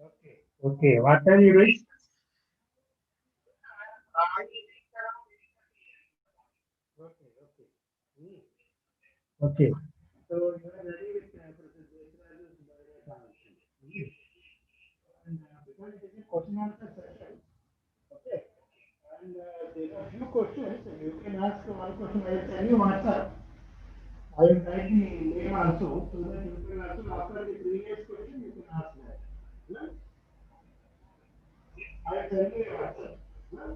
Okay. Okay. What are you doing? Okay. Okay. Hmm. Okay. So you are ready with Professor Jayaswal's biology. And because it is a question answer session, okay. And there are few questions. You can ask one question. I will tell you answer. I will write the name also, so that you can also after the previous question you can ask that. Yeah? I will tell you answer. Yeah?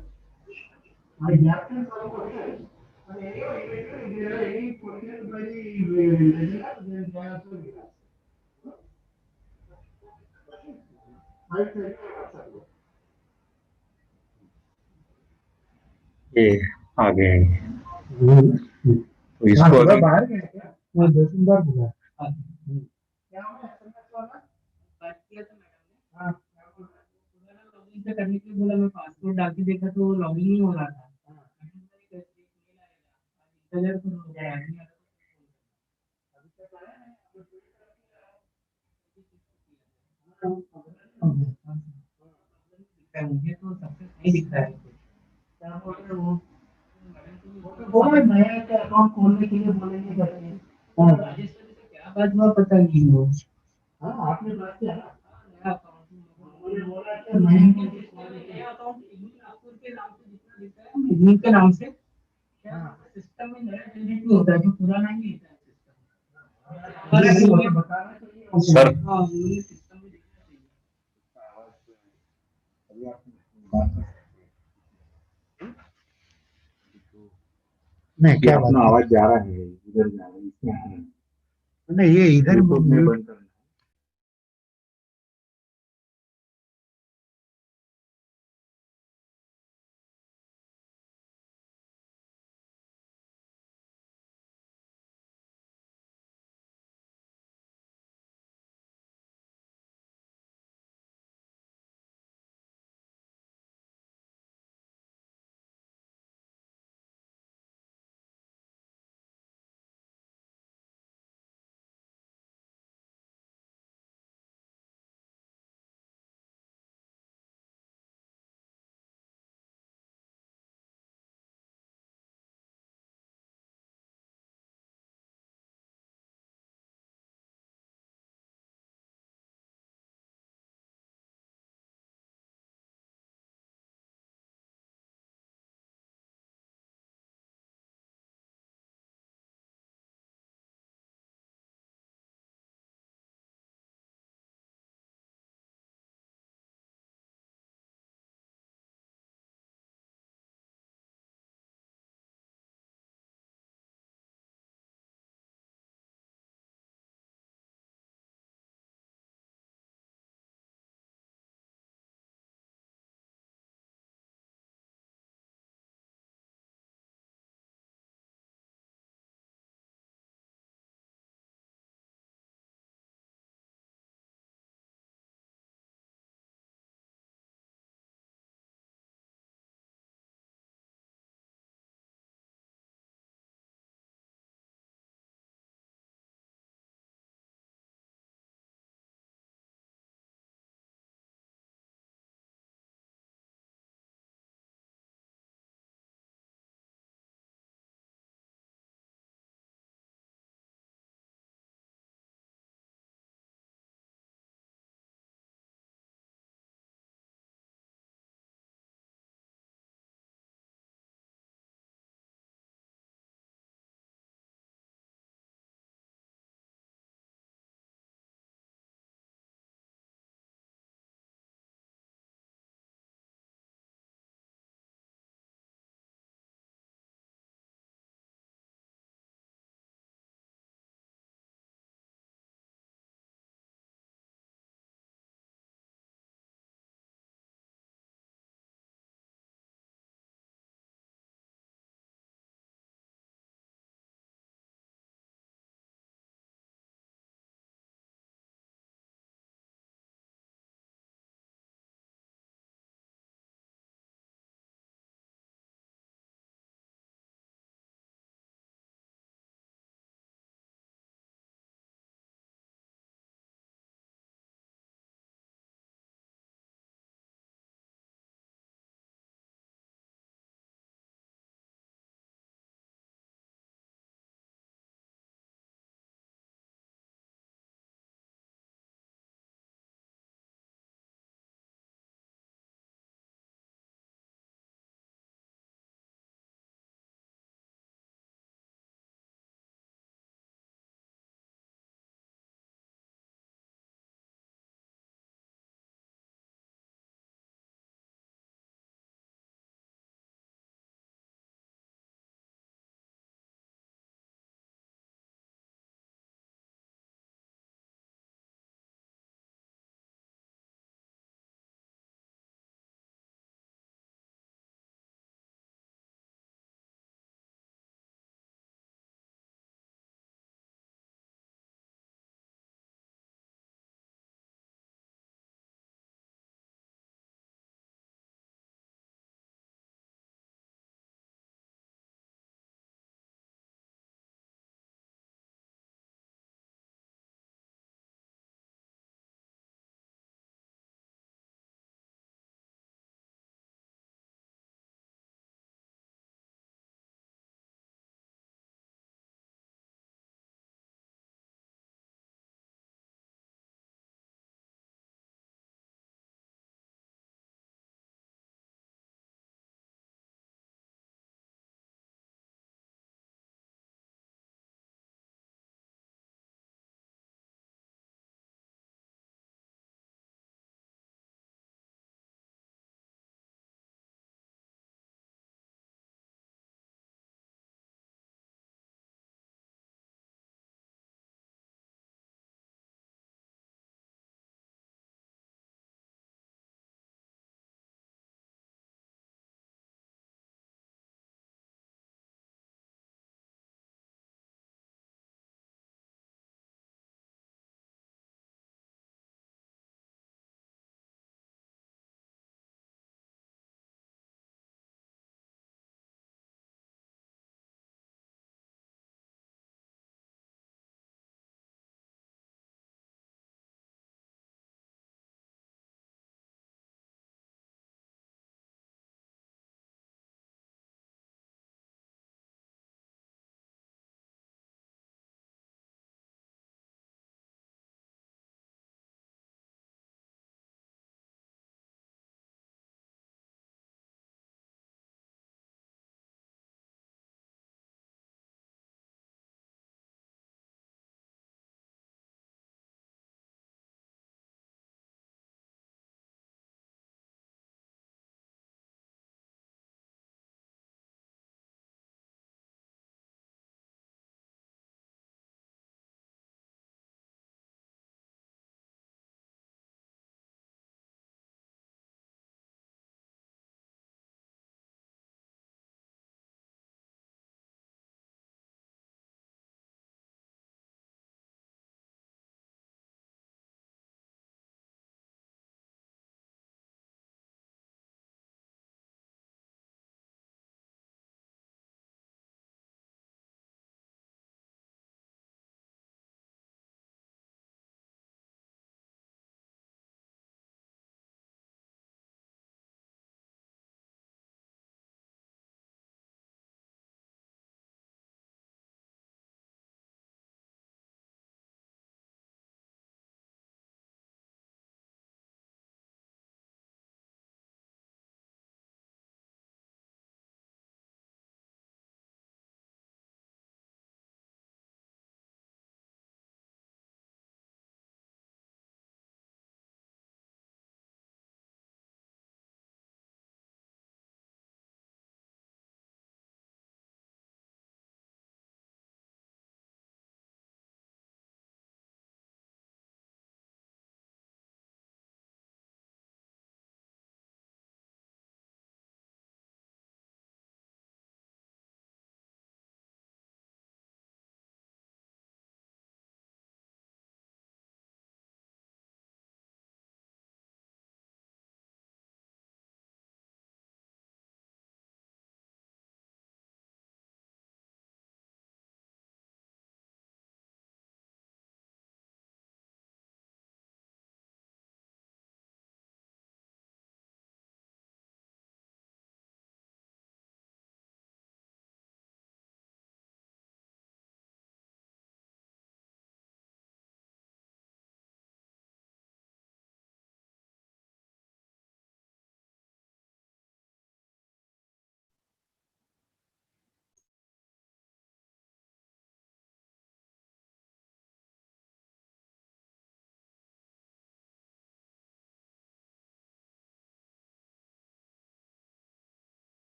I captain some questions. And anyway, if there are any questions by the listener, then they also will ask. I will tell you answer. ये आ गए। तो हाँ इसको थोड़ा अभी बाहर गए क्या? हाँ 2 3 बार बोला। क्या हुआ SMS वाला? बात किया था मैडम ने। हाँ क्या बोल रहा है? बोला ना लॉगिन से करने के लिए बोला मैं पासवर्ड डाल के देखा तो लॉगिन नहीं हो रहा था। हाँ मैडम ने कैसे मेल आएगा। इंटरनेट पर हो जाए नहीं आता तो अभी तक आया है अब ट्वीट करके मुझे तो सक्सेस नहीं दिख रहा है क्या बोल रहे हो वो तो बोला नया अकाउंट खोलने के लिए बोलेंगे करके हाँ राजेश्वरी से क्या बात हुआ पता नहीं वो हाँ आपने बात किया ना नया अकाउंट उन्होंने बोला कि महीने के नया अकाउंट नागपुर के नाम से जितना दिखता है इग्नू के नाम से क्या सिस्टम में नया जनरेट नहीं होता है जो पुराना ही रहता है सिस्टम बताना चाहिए सर हाँ उन्होंने सिस्टम में देखना चाहिए नहीं ये क्या बात अपना है आवाज जा रहा है इधर जा रहा है इसमें आ रहा है नहीं ये इधर यूट्यूब में बंद करना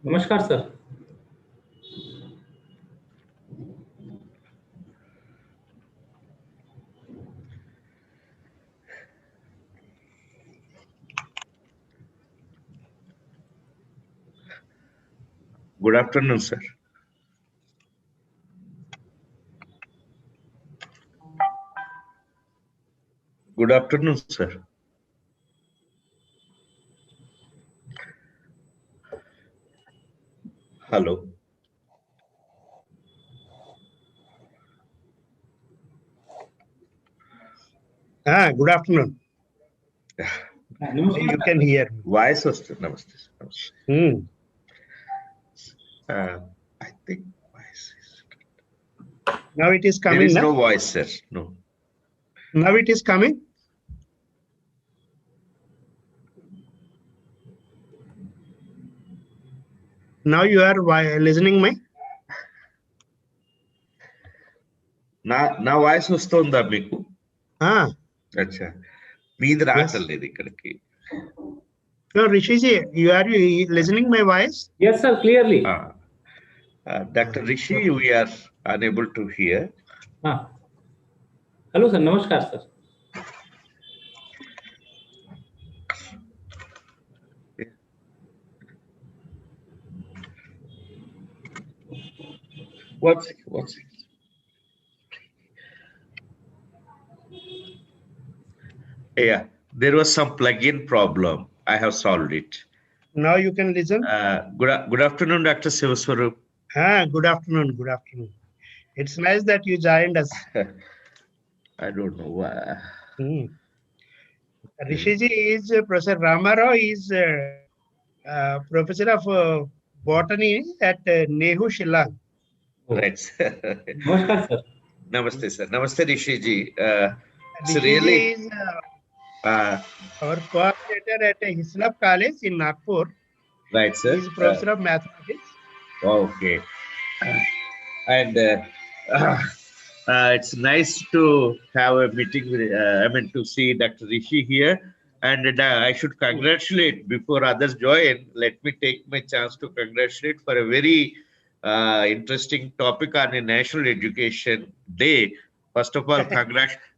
नमस्कार sir. Good afternoon, sir. Good afternoon, sir. Hello. Good afternoon. नमस्कार. You can hear me. Voice was namaste. Namaste. I think voice is. Now it is There coming. is Na? no voice, sir. No. Now it is coming. Now you are listening me. నా voice వస్తుందా మీకు? అచ్చా, మీది రావట్లేదు ఇక్కడికి. So Rishiji, you are listening my voice? Yes sir, clearly. Dr. Rishi, we are unable to hear. Hello sir, नमस्कार sir. One second. Yeah, there was some plugin problem. I have solved it. Now you can listen. Good afternoon, Dr. Sivaswarup. Good afternoon. Good afternoon. It's nice that you joined us. I don't know why. Rishiji is Professor Ramarao is Professor of Botany at Nehu Shillong. Right. नमस्कार sir. Namaste, sir. Namaste, Rishi ji. Rishiji really, is our coordinator at Hislop College in Nagpur. Right, sir. He is Professor of Mathematics. Okay. And it's nice to have a meeting with, to see Dr. Rishi here. And I should congratulate, before others join, let me take my chance to congratulate for a very interesting topic on a National Education Day. First of all,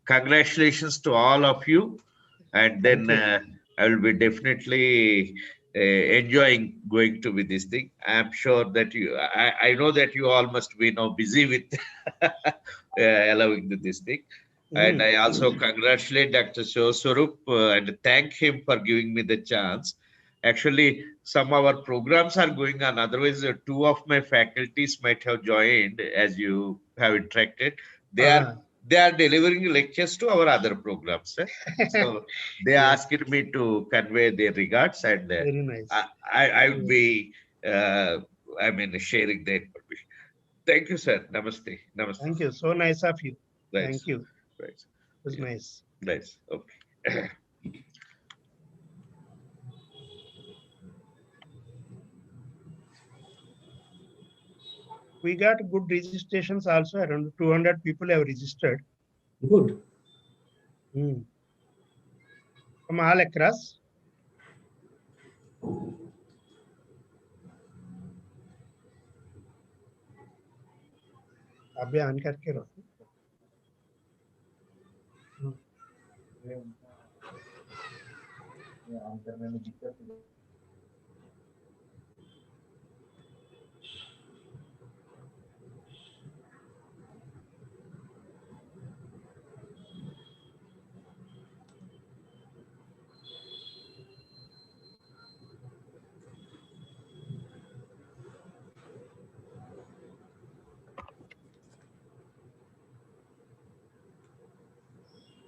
congratulations to all of you. And then I will be definitely enjoying going to with this thing. I'm sure that I know that you all must be now busy with allowing this thing. And I also congratulate Dr. Sivaswarup and thank him for giving me the chance. Actually, some of our programs are going on. Otherwise, two of my faculties might have joined, as you have interacted. They are delivering lectures to our other programs. So they asked me to convey their regards, and very nice. I would be, sharing the information. Thank you, sir. Namaste. Namaste. Thank you. So nice of you. Right. Thank you. Right. It was nice. Nice. Okay. We got good registrations also. Around 200 people have registered. Good. From all across. अभी on करके रखो.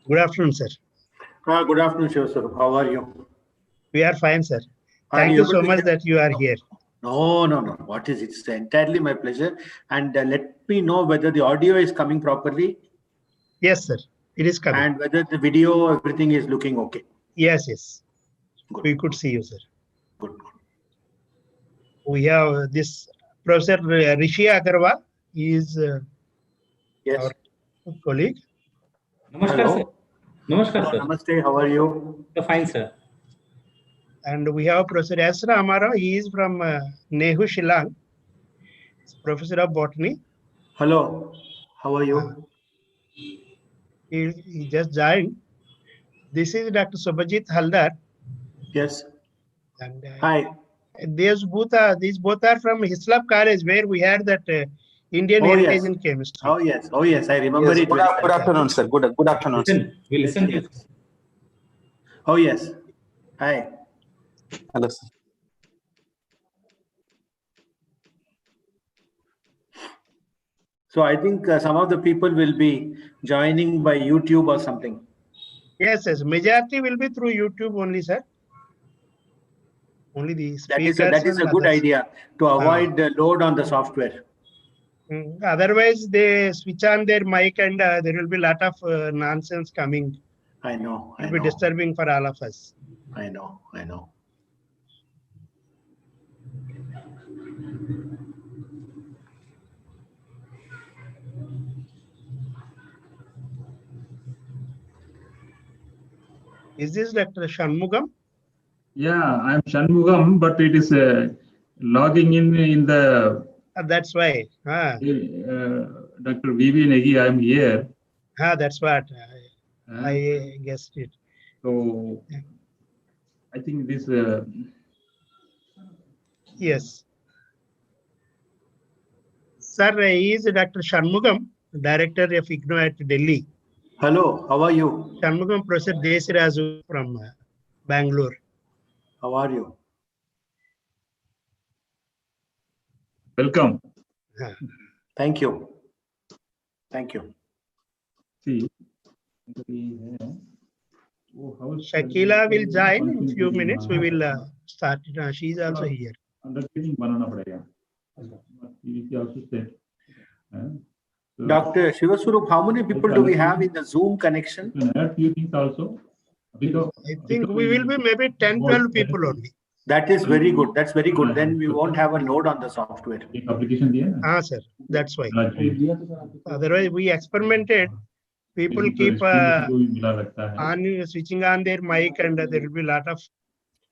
Good afternoon, sir. Good afternoon, Shiva sir. How are you? We are fine, sir. Thank you so much that you are here. No. What is it? It's entirely my pleasure. And let me know whether the audio is coming properly. Yes, sir. It is coming. And whether the video, everything is looking okay. Yes. Good. We could see you, sir. Good. We have this Professor Rishi Agarwal. He is Yes. our colleague. नमस्कार Hello. sir. नमस्कार sir. Namaste. How are you? Fine sir. And we have Professor S. Ramarao. He is from Nehu, Shillong. He's Professor of Botany. Hello, how are you? He just joined. This is Dr. Subhajit Haldar. Yes. And Hi. these both are from Hislop College, where we had that Indian Oh, Heritage yes. in Chemistry. Oh yes. Oh yes. I remember it. Good, very good well. afternoon, sir. Good afternoon. Sir. Listen, we listen to Yes. Oh yes. Hi. Hello, sir. So I think some of the people will be joining by YouTube or something. Yes, yes. Majority will be through YouTube only, sir. Only the speakers. That is a and good others. idea to avoid the load on the software. Otherwise, they switch on their mic and there will be a lot of nonsense coming. I know. It will be disturbing for all of us. I know. Is this Dr. Shanmugam? Yeah, I'm Shanmugam, but it is logging in the That's why. Dr. V.V. Negi, I'm here. That's what I guessed it. So I think this. Yes. Sir, he is Dr. Shanmugam, Director of IGNOU at Delhi. Hello, how are you? Shanmugam Professor Desiraju from Bangalore. How are you? Welcome. Thank you. Thank you. See. Shakila will join in a few minutes. We will start. She is also here. Undertaking banana padega. He also said. Dr. Shivaswarup, how many people do we have in the Zoom connection? Add few things also. I think we will be maybe 10-12 people only. That is very good. That's very good. Then we won't have a load on the software. Sir. That's why. Otherwise, we experimented. People keep switching on their mic and there will be a lot of.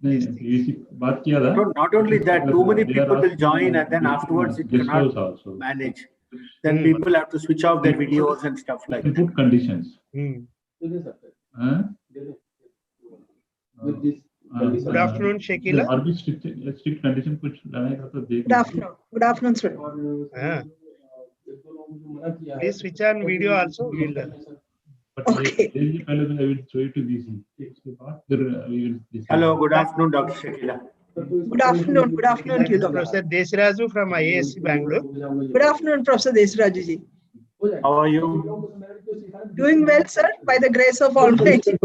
Not only that, too many people will join and then afterwards it cannot manage. Then people have to switch off their videos and stuff like that. Input conditions. Good afternoon, Shakila. strict condition Good afternoon. Good afternoon, sir. Please switch on video also. Okay. I will show it to this. Hello, good afternoon, Dr. Shakila. Good afternoon. Good afternoon to you, Doctor. Professor Desiraju from IASC Bangalore. Good afternoon, Professor Desiraju ji. How are you? Doing well, sir, by the grace of Almighty.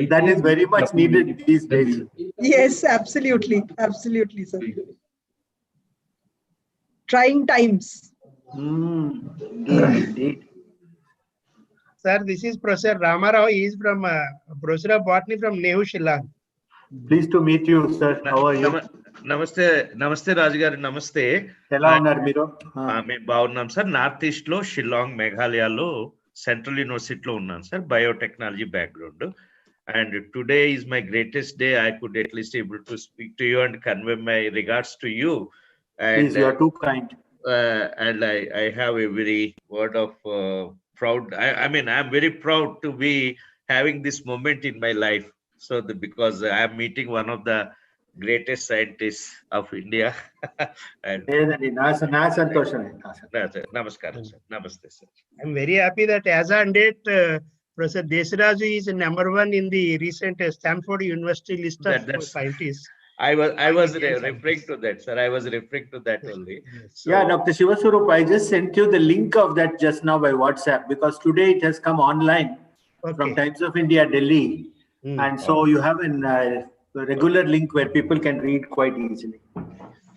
That is very much needed these days. Yes, absolutely. Absolutely, sir. Trying times. Indeed. Sir, this is Professor Ramarao. He is from Professor of Botany from Nehu, Shillong. Pleased to meet you, sir. How are you? Namaste, Rajgar. Namaste. Hello, Narmiro. I'm Bhavnam, sir. Northeast lo, Shillong, Meghalaya lo, Central University lo unnan, sir. Biotechnology background. And today is my greatest day. I could at least able to speak to you and convey my regards to you. And, please, you are too kind. And I have a very word of proud. I mean, I'm very proud to be having this moment in my life. So because I'm meeting one of the greatest scientists of India. And Namaskar, sir. Namaste, sir. I'm very happy that as on date, Professor Desiraju is #1 in the recent Stanford University list of scientists. I was referring to that, sir. I was referring to that only. So, yeah, Dr. Shivaswarup, I just sent you the link of that just now by WhatsApp because today it has come online from Times of India, Delhi. And so you have a regular link where people can read quite easily.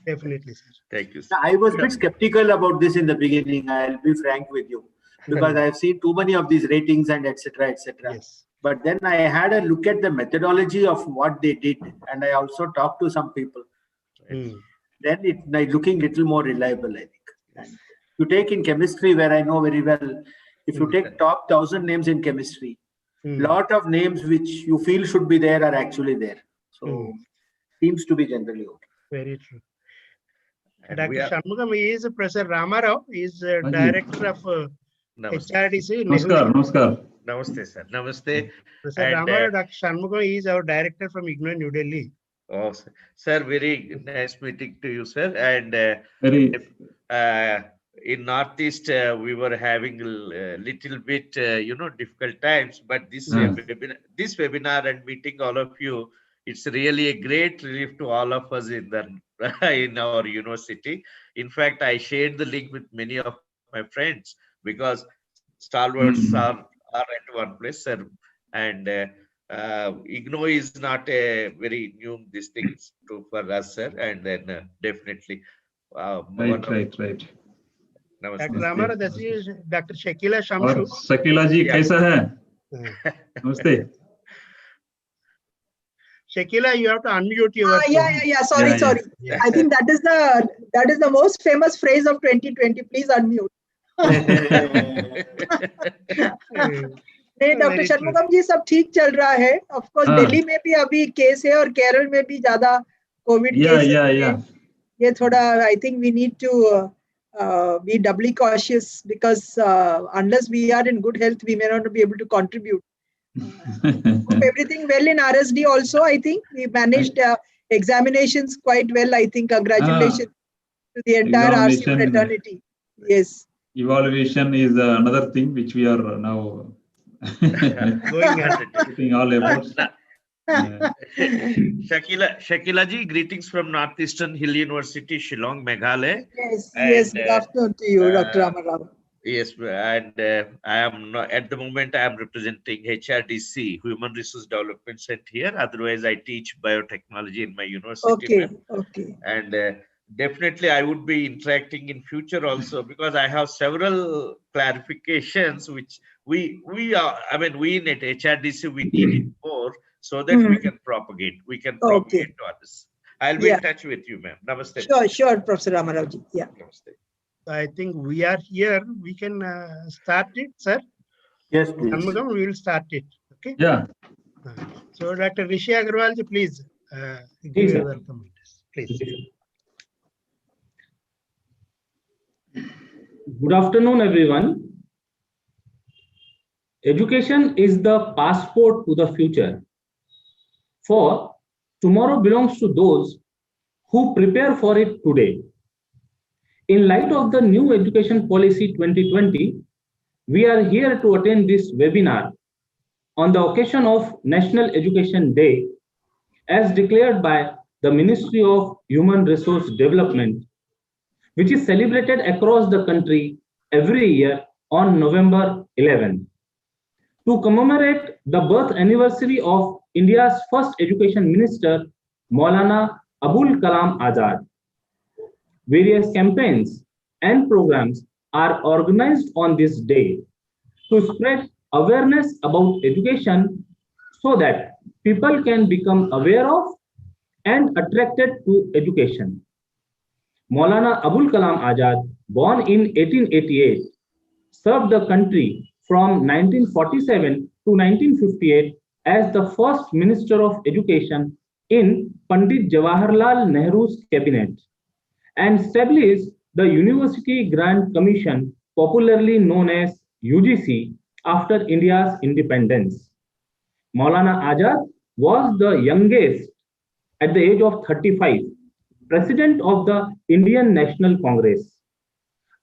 Definitely, sir. Thank you, sir. I was a bit skeptical about this in the beginning. I'll be frank with you because I've seen too many of these ratings and etc. etc. Yes. But then I had a look at the methodology of what they did, and I also talked to some people. Then it's looking little more reliable, I think. And you take in chemistry, where I know very well, if you take top 1,000 names in chemistry, Lot of names which you feel should be there are actually there. So seems to be generally okay. Very true. And Dr. we are- Shanmugam is Professor Ramarao, is Director of Namaste. HRDC. Namaskar, namaskar. Namaste, sir. Namaste. Professor And, Ramarao, Dr. Shanmugam is our Director from IGNOU New Delhi. Oh, sir, very nice meeting to you, sir. And Very. In Northeast, we were having a little bit, difficult times. But this webinar and meeting all of you, it's really a great relief to all of us in our university. In fact, I shared the link with many of my friends because stalwarts are at one place, sir. And IGNOU is not a very new these things for us, sir. And then definitely. Right. Dr. Ramarao, this is Dr. Shakila और Shamsu. Shakeela जी कैसा है? नमस्ते. Shakila, you have to unmute your. Yeah. Sorry. Yeah. I think that is the most famous phrase of 2020. Please unmute. नहीं, doctor शर्मुगम जी सब ठीक चल रहा है. ऑफ कोर्स दिल्ली में भी अभी केस है और केरल में भी ज्यादा कोविड केस है. ये थोड़ा I think we need to be doubly cautious because unless we are in good health, we may not be able to contribute. Hope everything well in RSD also. I think we managed examinations quite well. I think congratulations to the entire RC fraternity. Yes. Evaluation is another thing which we are now putting all efforts. Shakila ji, greetings from Northeastern Hill University, Shillong, Meghalaya. Yes. Good afternoon to you, Dr. Ramarao. Yes, and I am not, at the moment I am representing HRDC, Human Resource Development Center here. Otherwise, I teach biotechnology in my university. Okay. And definitely, I would be interacting in future also because I have several clarifications which we in at HRDC we need it more so that we can propagate. We can propagate to others. I'll be in touch with you, ma'am. Namaste. Sure, Professor Ramarao ji. Yeah. Namaste. I think we are here. We can start it, sir. Yes, please. Shanmugam, we will start it. Okay. Yeah. So, Dr. Rishi Agarwal ji, please give your welcome. Please. Good afternoon, everyone. Education is the passport to the future. For tomorrow belongs to those who prepare for it today. In light of the new education policy 2020, we are here to attend this webinar on the occasion of National Education Day as declared by the Ministry of Human Resource Development, which is celebrated across the country every year on November 11. To commemorate the birth anniversary of India's first education minister, Maulana Abul Kalam Azad. Various campaigns and programs are organized on this day to spread awareness about education so that people can become aware of and attracted to education. Maulana Abul Kalam Azad, born in 1888, served the country from 1947 to 1958 as the first Minister of Education in Pandit Jawaharlal Nehru's cabinet and established the University Grant Commission, popularly known as UGC, after India's independence. Maulana Azad was the youngest at the age of 35, President of the Indian National Congress.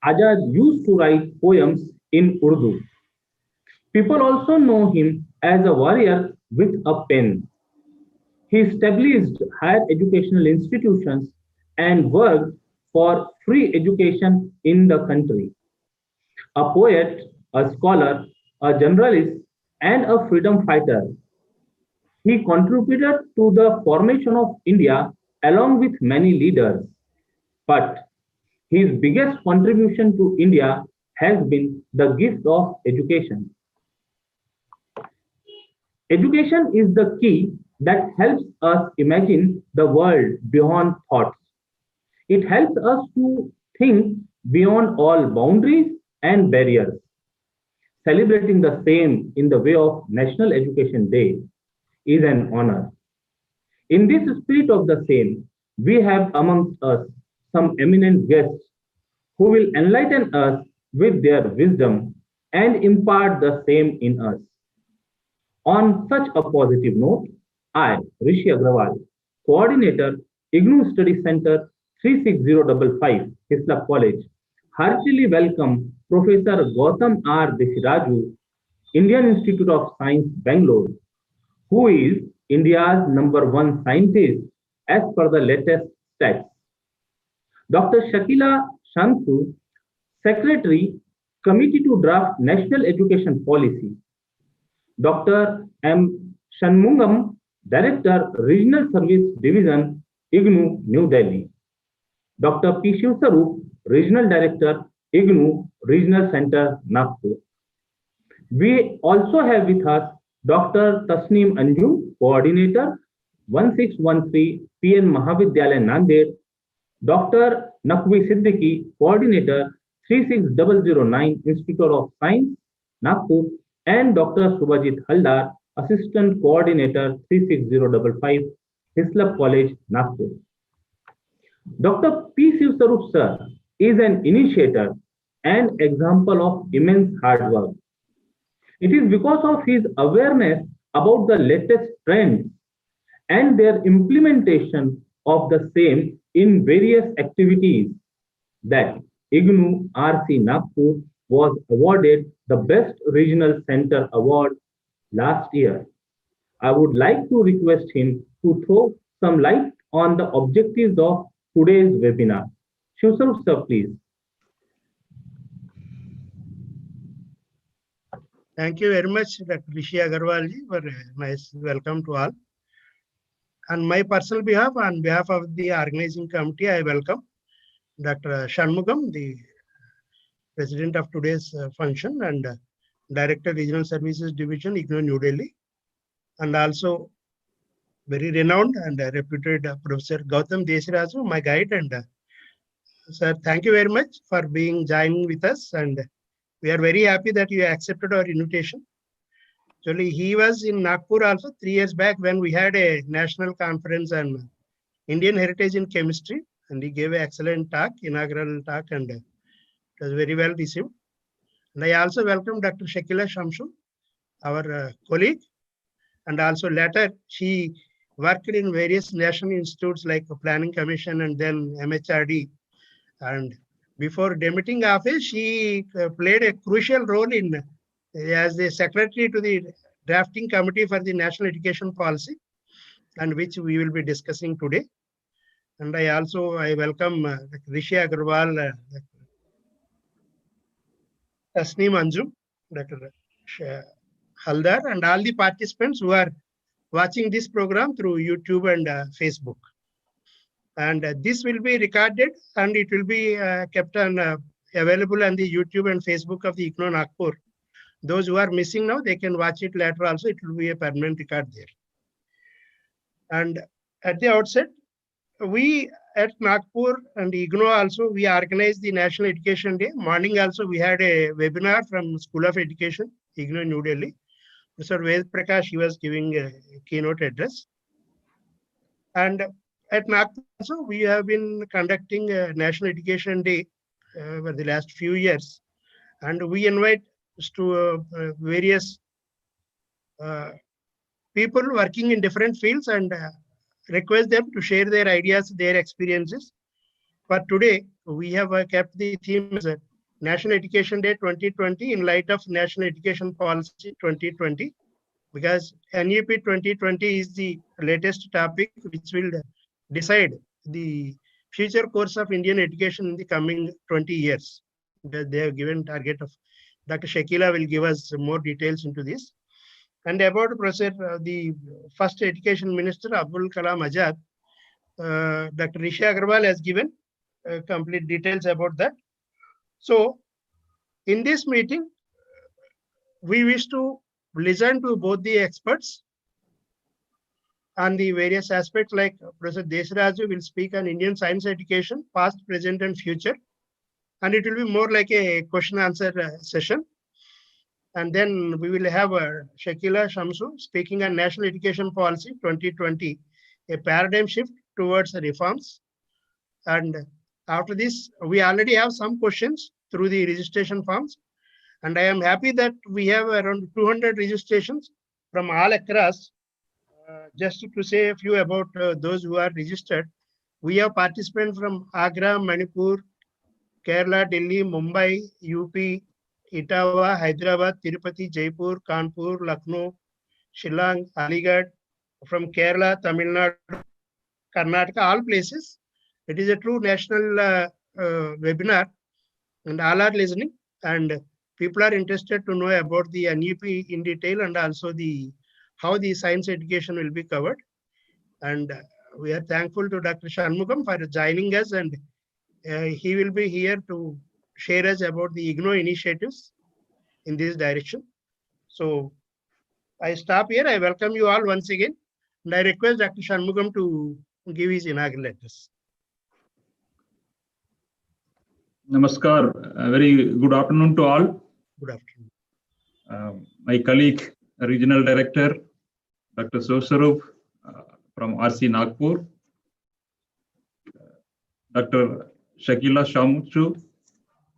Azad used to write poems in Urdu. People also know him as a warrior with a pen. He established higher educational institutions and worked for free education in the country. A poet, a scholar, a journalist, and a freedom fighter, he contributed to the formation of India along with many leaders. But his biggest contribution to India has been the gift of education. Education is the key that helps us imagine the world beyond thoughts. It helps us to think beyond all boundaries and barriers. celebrating the same in the way of National Education Day is an honor. In this spirit of the same, we have amongst us some eminent guests who will enlighten us with their wisdom and impart the same in us. On such a positive note, I, Rishi Agrawal, Coordinator, IGNOU Study Center 36055, Hislop College, heartily welcome Professor Gautam R. Desiraju, Indian Institute of Science, Bangalore, who is India's #1 scientist as per the latest stats. Dr. Shakila Shamsu, Secretary, Committee to Draft National Education Policy. Dr. M. Shanmugam, Director, Regional Service Division, IGNOU, New Delhi. Dr. P. Shivsarup, Regional Director, IGNOU, Regional Center, Nagpur. We also have with us Dr. Tasneem Anju, Coordinator, 1613 PN Mahavidyalaya, Nanded. Dr. Naqvi Siddiqui, Coordinator, 36009 Institute of Science, Nagpur, and Dr. Subhajit Haldar, Assistant Coordinator, 36055 Hislop College, Nagpur. Dr. P. Shivsarup sir is an initiator and example of immense hard work. It is because of his awareness about the latest trends and their implementation of the same in various activities that IGNOU RC Nagpur was awarded the Best Regional Center Award last year. I would like to request him to throw some light on the objectives of today's webinar. Shivsarup sir, please. Thank you very much, Dr. Rishi Agrawal ji, for a nice welcome to all. On my personal behalf, on behalf of the organizing committee, I welcome Dr. Shanmugam, the president of today's function and Director, Regional Services Division, IGNOU, New Delhi, and also very renowned and reputed Professor Gautam Desiraju, my guide. And sir, thank you very much for joining with us. And we are very happy that you accepted our invitation. Actually, he was in Nagpur also 3 years back when we had a national conference on Indian heritage in chemistry, and he gave an excellent talk, inaugural talk, and it was very well received. And I also welcome Dr. Shakila Shamsu, our colleague, and also later she worked in various national institutes like Planning Commission and then MHRD. And before demitting office, she played a crucial role in as the secretary to the drafting committee for the National Education Policy, and which we will be discussing today. And I welcome Rishi Agrawal, Tasneem Anju, Dr. Haldar, and all the participants who are watching this program through YouTube and Facebook. And this will be recorded and it will be kept on available on the YouTube and Facebook of the IGNOU Nagpur. Those who are missing now, they can watch it later also. It will be a permanent record there. And at the outset, we at Nagpur and IGNOU also, we organized the National Education Day. Morning also, we had a webinar from School of Education, IGNOU, New Delhi. Mr. Ved Prakash, he was giving a keynote address. And at Nagpur also, we have been conducting a National Education Day for the last few years. And we invite to various people working in different fields and request them to share their ideas, their experiences. But today, we have kept the theme as National Education Day 2020 in light of National Education Policy 2020, because NEP 2020 is the latest topic which will decide the future course of Indian education in the coming 20 years. They have given target of Dr. Shakila will give us more details into this. And about Professor, the first Education Minister, Abdul Kalam Azad, Dr. Rishi Agrawal has given complete details about that. So, in this meeting, we wish to listen to both the experts on the various aspects, like Professor Desiraju will speak on Indian science education, past, present, and future. And it will be more like a question-answer session. And then we will have Shakila Shamsu speaking on National Education Policy 2020, a paradigm shift towards reforms. And after this, we already have some questions through the registration forms. And I am happy that we have around 200 registrations from all across. Just to say a few about those who are registered, we have participants from Agra, Manipur, Kerala, Delhi, Mumbai, UP, Etawah, Hyderabad, Tirupati, Jaipur, Kanpur, Lucknow, Shillong, Aligarh, from Kerala, Tamil Nadu, Karnataka, all places. It is a true national webinar, and all are listening, and people are interested to know about the NEP in detail, and also how the science education will be covered. And we are thankful to Dr. Shanmugam for joining us, and he will be here to share us about the IGNOU initiatives in this direction. So I stop here. I welcome you all once again, and I request Dr. Shanmugam to give his inaugural address. Namaskar. A very good afternoon to all. Good afternoon. My colleague, Regional Director, Dr. Soswarup from RC Nagpur, Dr. Shakila Shamsu,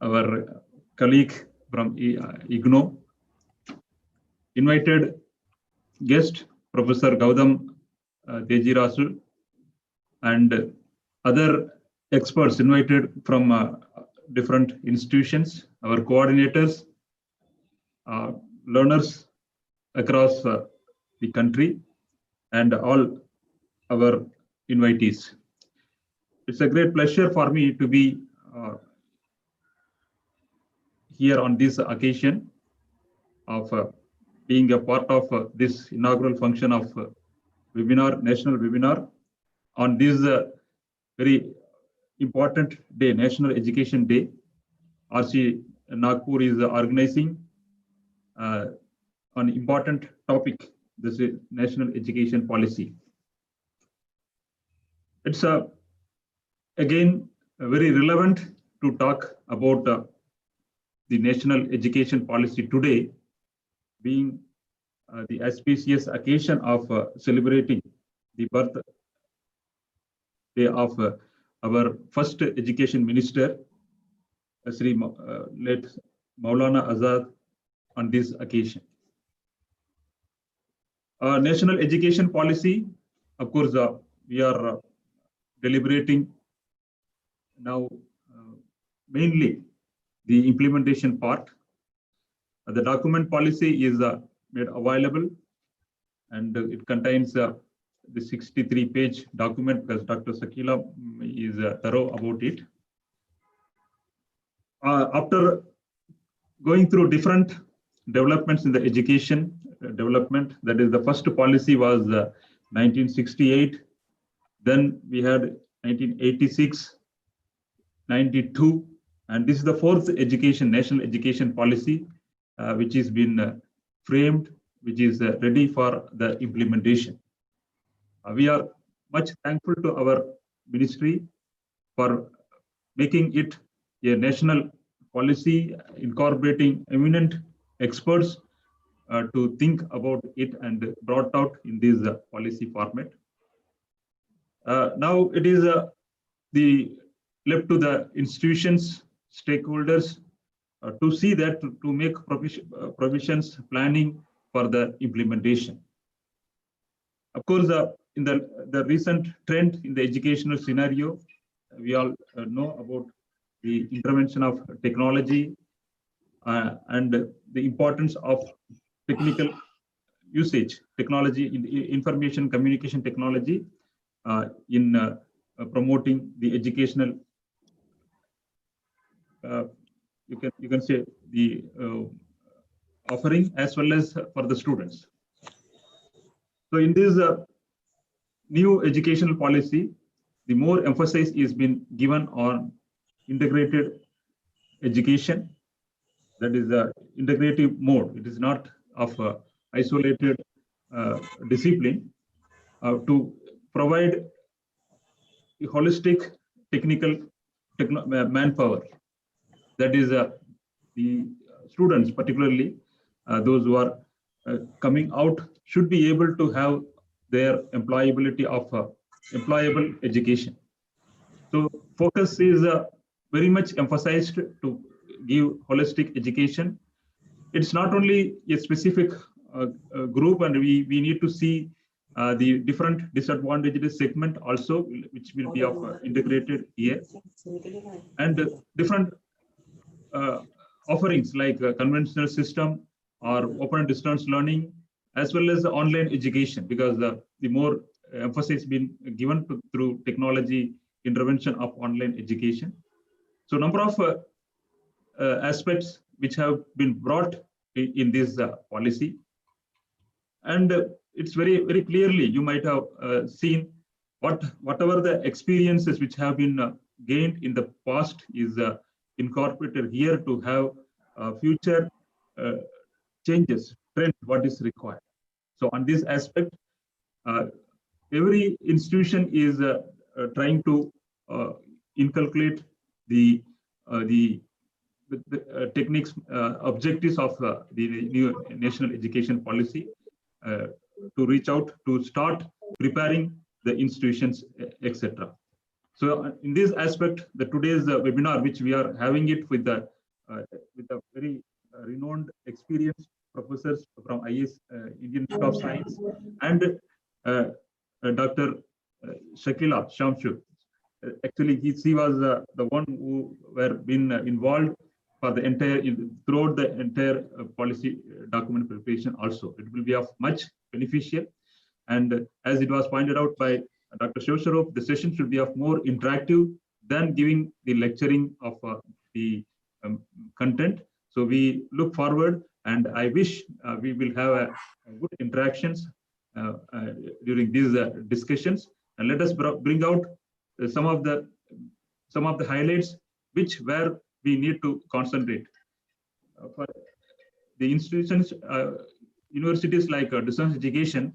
our colleague from IGNOU, invited guest, Professor Gautam Tejirasu, and other experts invited from different institutions, our coordinators, learners across the country, and all our invitees. It's a great pleasure for me to be here on this occasion of being a part of this inaugural function of national webinar on this very important day, National Education Day. RC Nagpur is organizing an important topic, this is National Education Policy. It's again very relevant to talk about the National Education Policy today, being the auspicious occasion of celebrating the birthday of our first education minister, Sri late Maulana Azad, on this occasion. National Education Policy, of course, we are deliberating now mainly the implementation part. The document policy is made available, and it contains the 63-page document, because Dr. Shakila is thorough about it. After going through different developments in the education development, that is, the first policy was 1968, then we had 1986, 92, and this is the fourth national education policy which has been framed, which is ready for the implementation. We are much thankful to our ministry for making it a national policy, incorporating eminent experts to think about it and brought out in this policy format. Now it is left to the institutions, stakeholders to see that, to make provisions, planning for the implementation. Of course, in the recent trend in the educational scenario, we all know about the intervention of technology and the importance of technical usage, technology, information communication technology in promoting the educational, you can say, the offering as well as for the students. So in this new educational policy, the more emphasis is been given on integrated education, that is the integrative mode. It is not of isolated discipline, to provide a holistic technical manpower. That is the students particularly those who are coming out should be able to have their employability of employable education. So focus is very much emphasized to give holistic education. It's not only a specific group, and we need to see the different disadvantaged segment also, which will be of integrated here, and different offerings like conventional system or open distance learning, as well as the online education, because the more emphasis been given through technology intervention of online education. So number of aspects which have been brought in this policy, and it's very clearly, you might have seen whatever the experiences which have been gained in the past is incorporated here to have future changes, trend, what is required. So on this aspect, every institution is trying to inculcate the techniques, objectives of the new national education policy to reach out to start preparing the institutions, etc. So in this aspect, today's webinar, which we are having it with a very renowned, experienced professors from IS, Indian Institute of Science, and Dr. Shakila Shamshu. Actually, he was the one who were been involved for the entire, throughout the entire policy document preparation also. It will be of much beneficial. And as it was pointed out by Dr. Shosharov, the session should be of more interactive than giving the lecturing of the content. So we look forward, and I wish we will have good interactions during these discussions. And let us bring out some of the highlights where we need to concentrate. For the institutions, universities like distance education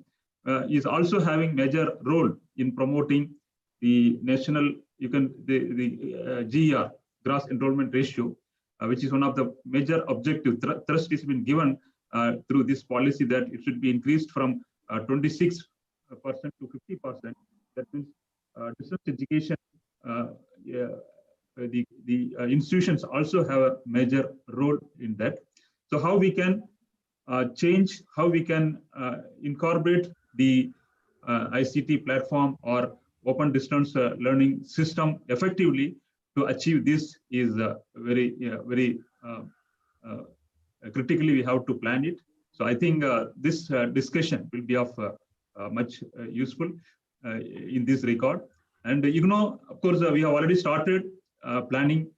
is also having major role in promoting the national, the GER, gross enrollment ratio, which is one of the major objective thrust has been given through this policy, that it should be increased from 26% to 50%. That means distance education, the institutions also have a major role in that. So how we can change, how we can incorporate the ICT platform or open distance learning system effectively to achieve this is very critically we have to plan it. So I think this discussion will be of much useful in this regard. And of course, we have already started planning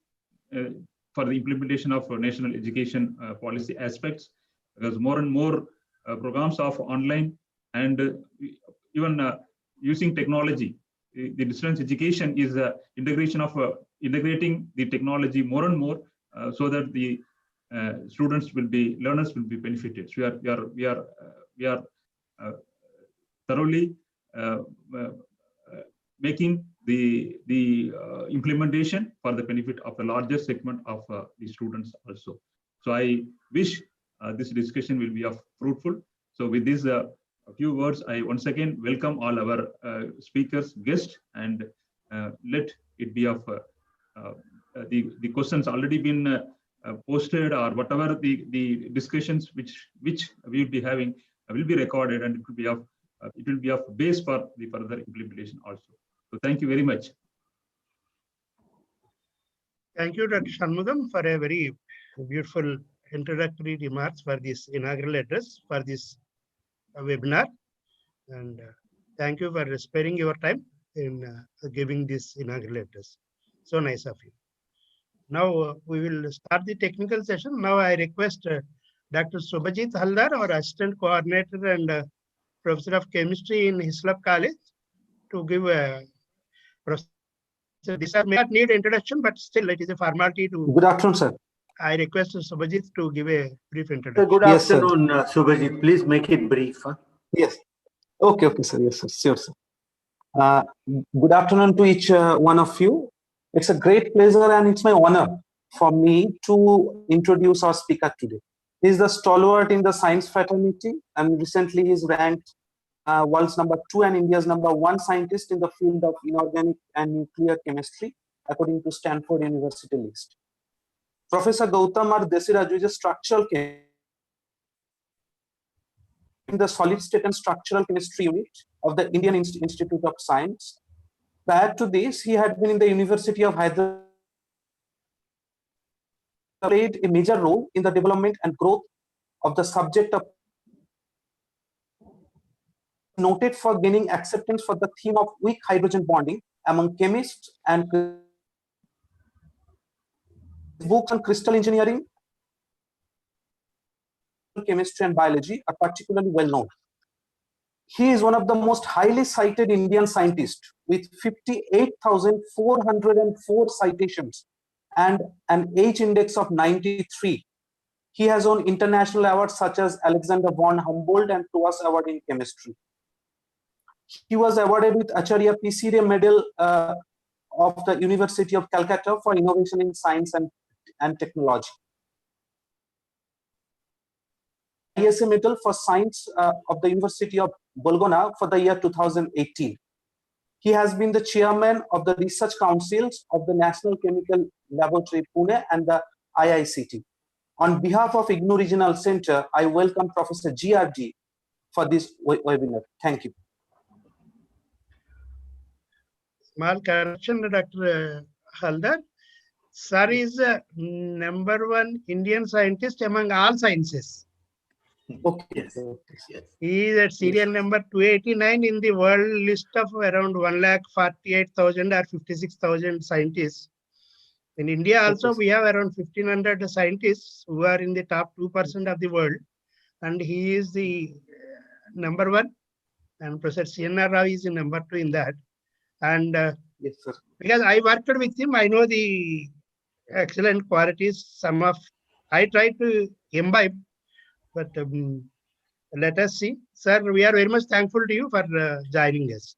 for the implementation of national education policy aspects, because more and more programs of online and even using technology. The distance education is integration of integrating the technology more and more, so that the learners will be benefited. So we are thoroughly making the implementation for the benefit of the larger segment of the students also. So I wish this discussion will be of fruitful. So with this a few words, I once again welcome all our speakers, guests, and let it be of the questions already been posted, or whatever the discussions which we will be having will be recorded, and it will be of base for the further implementation also. So thank you very much. Thank you, Dr. Shanmugam, for a very beautiful introductory remarks for this inaugural address for this webinar. And thank you for sparing your time in giving this inaugural address. So nice of you. Now we will start the technical session. Now I request Dr. Subhajit Haldar, our assistant coordinator and professor of chemistry in Hislop College, to give a this may not need introduction, but still it is a formality to. Good afternoon, sir. I request Subhajit to give a brief introduction. Good afternoon, Subhajit. Please make it brief. Huh? Yes. Okay, sir. Yes, sir. Sure, sir. Good afternoon to each one of you. It's a great pleasure and it's my honor for me to introduce our speaker today. He's the stalwart in the science fraternity, and recently he's ranked world's #2 and India's #1 scientist in the field of inorganic and nuclear chemistry, according to Stanford University list. Professor Gautam R. Desiraju is a structural chemist in the solid state and structural chemistry unit of the Indian Institute of Science. Prior to this, he had been in the University of Hyderabad, played a major role in the development and growth of the subject of, noted for gaining acceptance for the theme of weak hydrogen bonding among chemists, and books on crystal engineering, chemistry and biology are particularly well known. He is one of the most highly cited Indian scientists with 58,404 citations and an H index of 93. He has won international awards such as Alexander von Humboldt and TOAS Award in Chemistry. He was awarded with Acharya P.C. Ray Medal of the University of Calcutta for innovation in science and technology. ISA Medal for Science of the University of Bologna for the year 2018. He has been the chairman of the research councils of the National Chemical Laboratory Pune and the IICT. On behalf of IGNOU Regional Center, I welcome Professor GRD for this webinar. Thank you. Small correction, Dr. Haldar. Sir is #1 Indian scientist among all sciences. Okay. Yes. He is at serial number 289 in the world list of around 1,48,000 or 56,000 scientists. In India also, we have around 1,500 scientists who are in the top 2% of the world, and he is the #1, and Professor C.N.R. Rao is the #2 in that. And yes, sir. Because I worked with him, I know the excellent qualities. I try to imbibe, but let us see. Sir, we are very much thankful to you for joining us.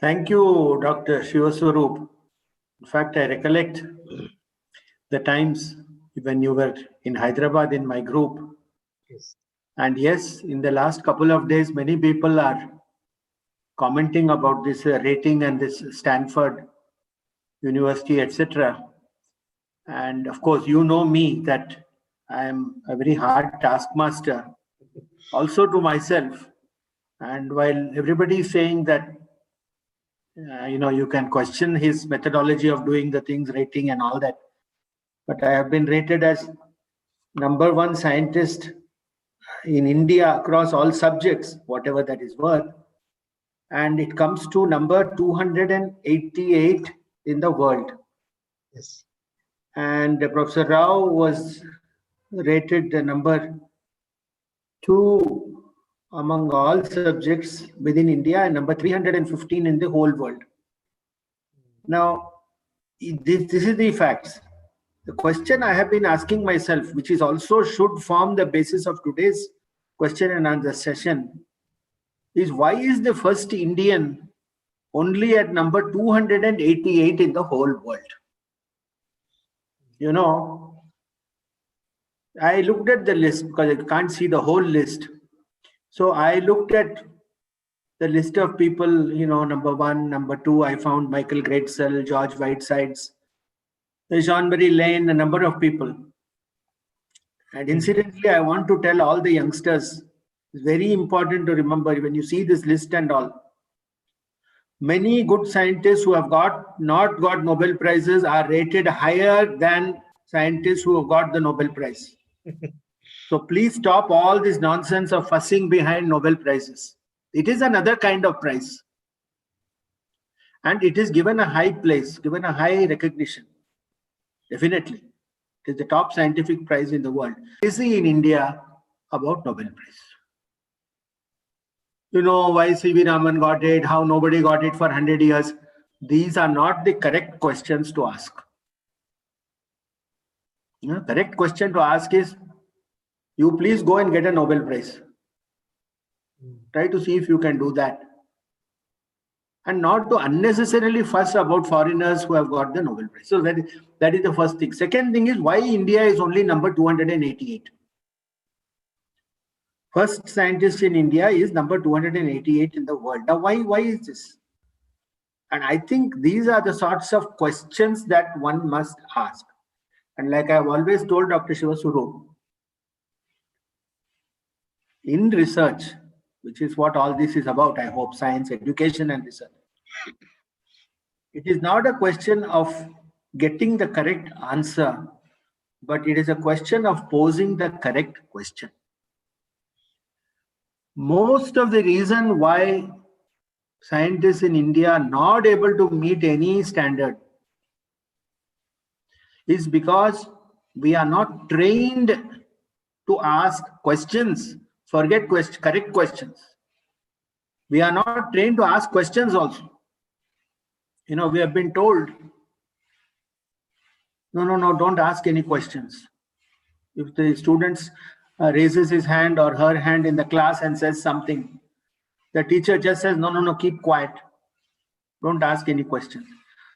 Thank you, Dr. Shivaswarup. In fact, I recollect the times when you were in Hyderabad in my group. Yes. And yes, in the last couple of days, many people are commenting about this rating and this Stanford University, etc. And of course, you know me that I am a very hard taskmaster, also to myself. And while everybody is saying that, you can question his methodology of doing the things, rating and all that, but I have been rated as #1 scientist in India across all subjects, whatever that is worth. And it comes to number 288 in the world. Yes. And Professor Rao was rated the #2 among all subjects within India and number 315 in the whole world. Now, this is the facts. The question I have been asking myself, which is also should form the basis of today's question and answer session, is why is the first Indian only at number 288 in the whole world? I looked at the list because I can't see the whole list. So I looked at the list of people, #1, #2. I found Michael Gratzel, George Whitesides, Jean-Marie Lane, a number of people. And incidentally, I want to tell all the youngsters, it's very important to remember when you see this list and all, many good scientists who have not got Nobel Prizes are rated higher than scientists who have got the Nobel Prize. So please stop all this nonsense of fussing behind Nobel Prizes. It is another kind of prize. And it is given a high place, given a high recognition. Definitely. It is the top scientific prize in the world. We see in India about Nobel Prize. Why C.V. Raman got it, how nobody got it for 100 years. These are not the correct questions to ask. Correct question to ask is, you please go and get a Nobel Prize. Try to see if you can do that. And not to unnecessarily fuss about foreigners who have got the Nobel Prize. So that is the first thing. Second thing is why India is only number 288. first scientist in India is number 288 in the world. Now, why is this? And I think these are the sorts of questions that one must ask. And like I've always told Dr. Shivaswarup, in research, which is what all this is about, I hope, science, education, and research, it is not a question of getting the correct answer, but it is a question of posing the correct question. Most of the reason why scientists in India are not able to meet any standard is because we are not trained to ask questions. Forget correct questions. We are not trained to ask questions also. You know, we have been told, no, don't ask any questions. If the student raises his hand or her hand in the class and says something, the teacher just says, no, keep quiet. Don't ask any questions.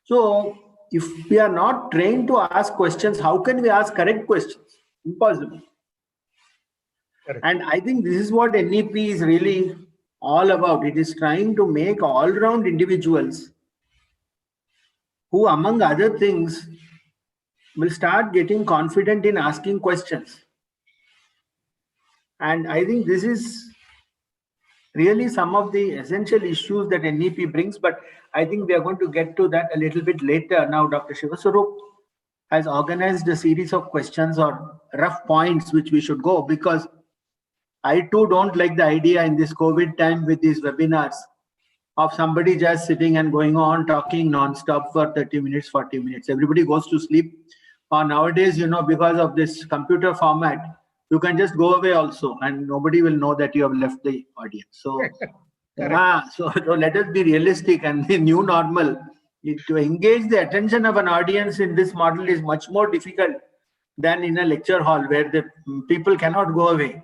So if we are not trained to ask questions, how can we ask correct questions? Impossible. Correct. And I think this is what NEP is really all about. It is trying to make all-round individuals who, among other things, will start getting confident in asking questions. And I think this is really some of the essential issues that NEP brings, but I think we are going to get to that a little bit later. Now, Dr. Shivaswarup has organized a series of questions or rough points which we should go, because I too don't like the idea in this COVID time with these webinars of somebody just sitting and going on talking non-stop for 30 minutes, 40 minutes. Everybody goes to sleep. Or nowadays, you know, because of this computer format, you can just go away also and nobody will know that you have left the audience. So, so let us be realistic, and the new normal, to engage the attention of an audience in this model is much more difficult than in a lecture hall where the people cannot go away.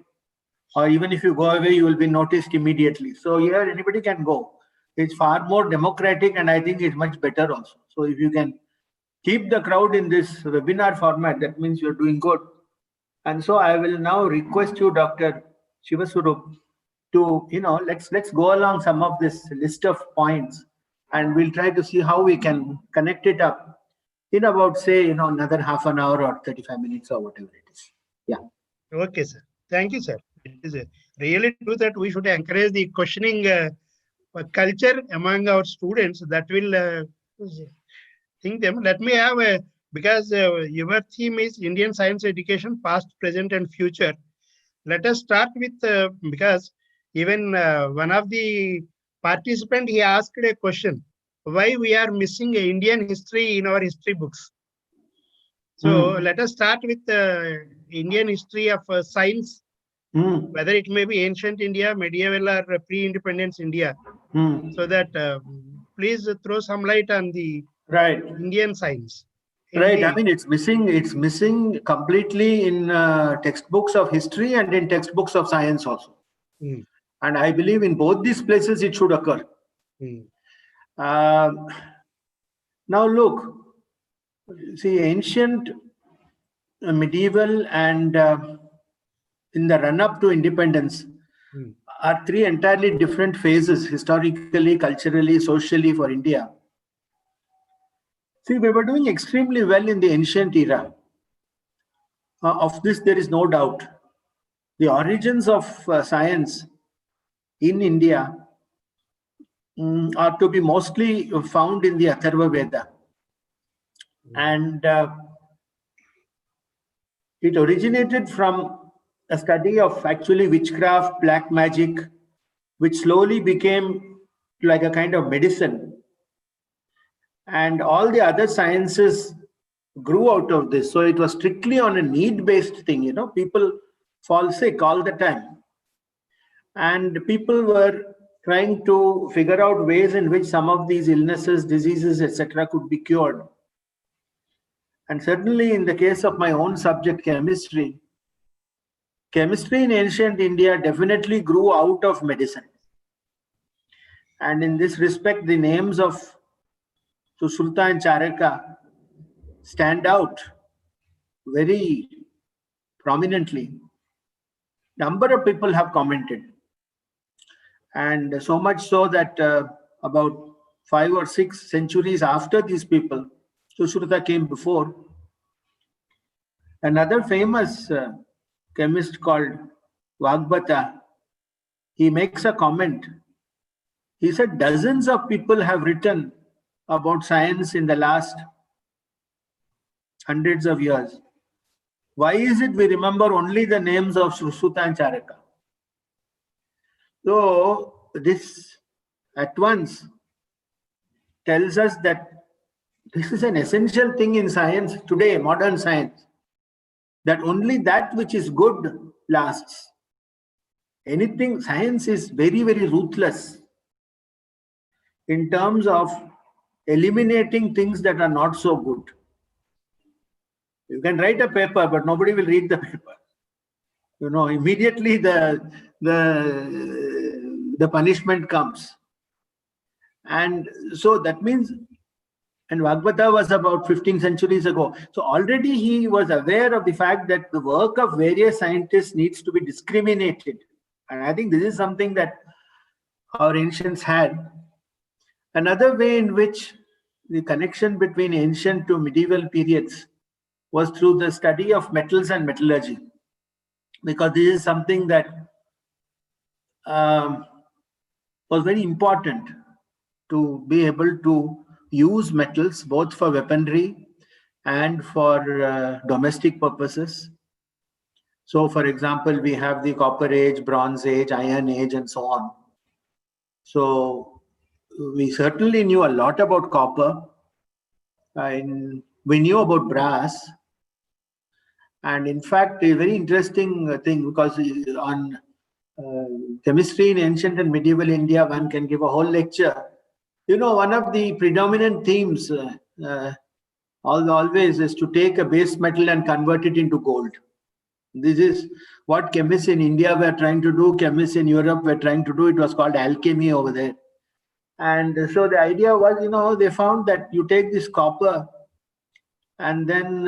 Or even if you go away, you will be noticed immediately. So here anybody can go. It's far more democratic, and I think it's much better also. So if you can keep the crowd in this webinar format, that means you're doing good. And so I will now request you, Dr. Shivaswarup, to, you know, let's go along some of this list of points, and we'll try to see how we can connect it up in about, say, you know, another half an hour or 35 minutes or whatever it is. Yeah. Okay, sir. Thank you, sir. It is really true that we should encourage the questioning culture among our students. That will think them. Let me have a, because your theme is Indian science education, past, present, and future. Let us start with, because even one of the participants, he asked a question, why we are missing Indian history in our history books. So let us start with Indian history of science, whether it may be ancient India, medieval, or pre-independence India. So that please throw some light on the Indian science. Right. I mean, it's missing completely in textbooks of history and in textbooks of science also. And I believe in both these places it should occur. Now look, see, ancient, medieval, and in the run-up to independence are three entirely different phases, historically, culturally, socially, for India. See, we were doing extremely well in the ancient era. Of this, there is no doubt. The origins of science in India are to be mostly found in the Atharva Veda. And it originated from a study of actually witchcraft, black magic, which slowly became like a kind of medicine. And all the other sciences grew out of this. So it was strictly on a need-based thing. You know, people fall sick all the time. And people were trying to figure out ways in which some of these illnesses, diseases, etc. could be cured. And certainly in the case of my own subject, chemistry in ancient India definitely grew out of medicine. And in this respect, the names of Sushruta and Charaka stand out very prominently. number of people have commented. And so much so that about 5 or 6 centuries after these people, Sushruta came before, another famous chemist called Vagbhata, he makes a comment. He said dozens of people have written about science in the last hundreds of years. Why is it we remember only the names of Sushruta and Charaka? So this at once tells us that this is an essential thing in science today, modern science, that only that which is good lasts. Anything, science is very, very ruthless in terms of eliminating things that are not so good. You can write a paper, but nobody will read the paper. You know, immediately the punishment comes. And so that means, and Vagbhata was about 15 centuries ago. So already he was aware of the fact that the work of various scientists needs to be discriminated. And I think this is something that our ancients had. Another way in which the connection between ancient to medieval periods was through the study of metals and metallurgy, because this is something that was very important to be able to use metals both for weaponry and for domestic purposes. So, for example, we have the Copper Age, Bronze Age, Iron Age, and so on. So, we certainly knew a lot about copper, and we knew about brass. And in fact, a very interesting thing, because on chemistry in ancient and medieval India, one can give a whole lecture. You know, one of the predominant themes always is to take a base metal and convert it into gold. This is what chemists in India were trying to do, chemists in Europe were trying to do. It was called alchemy over there. And so the idea was, you know, they found that you take this copper and then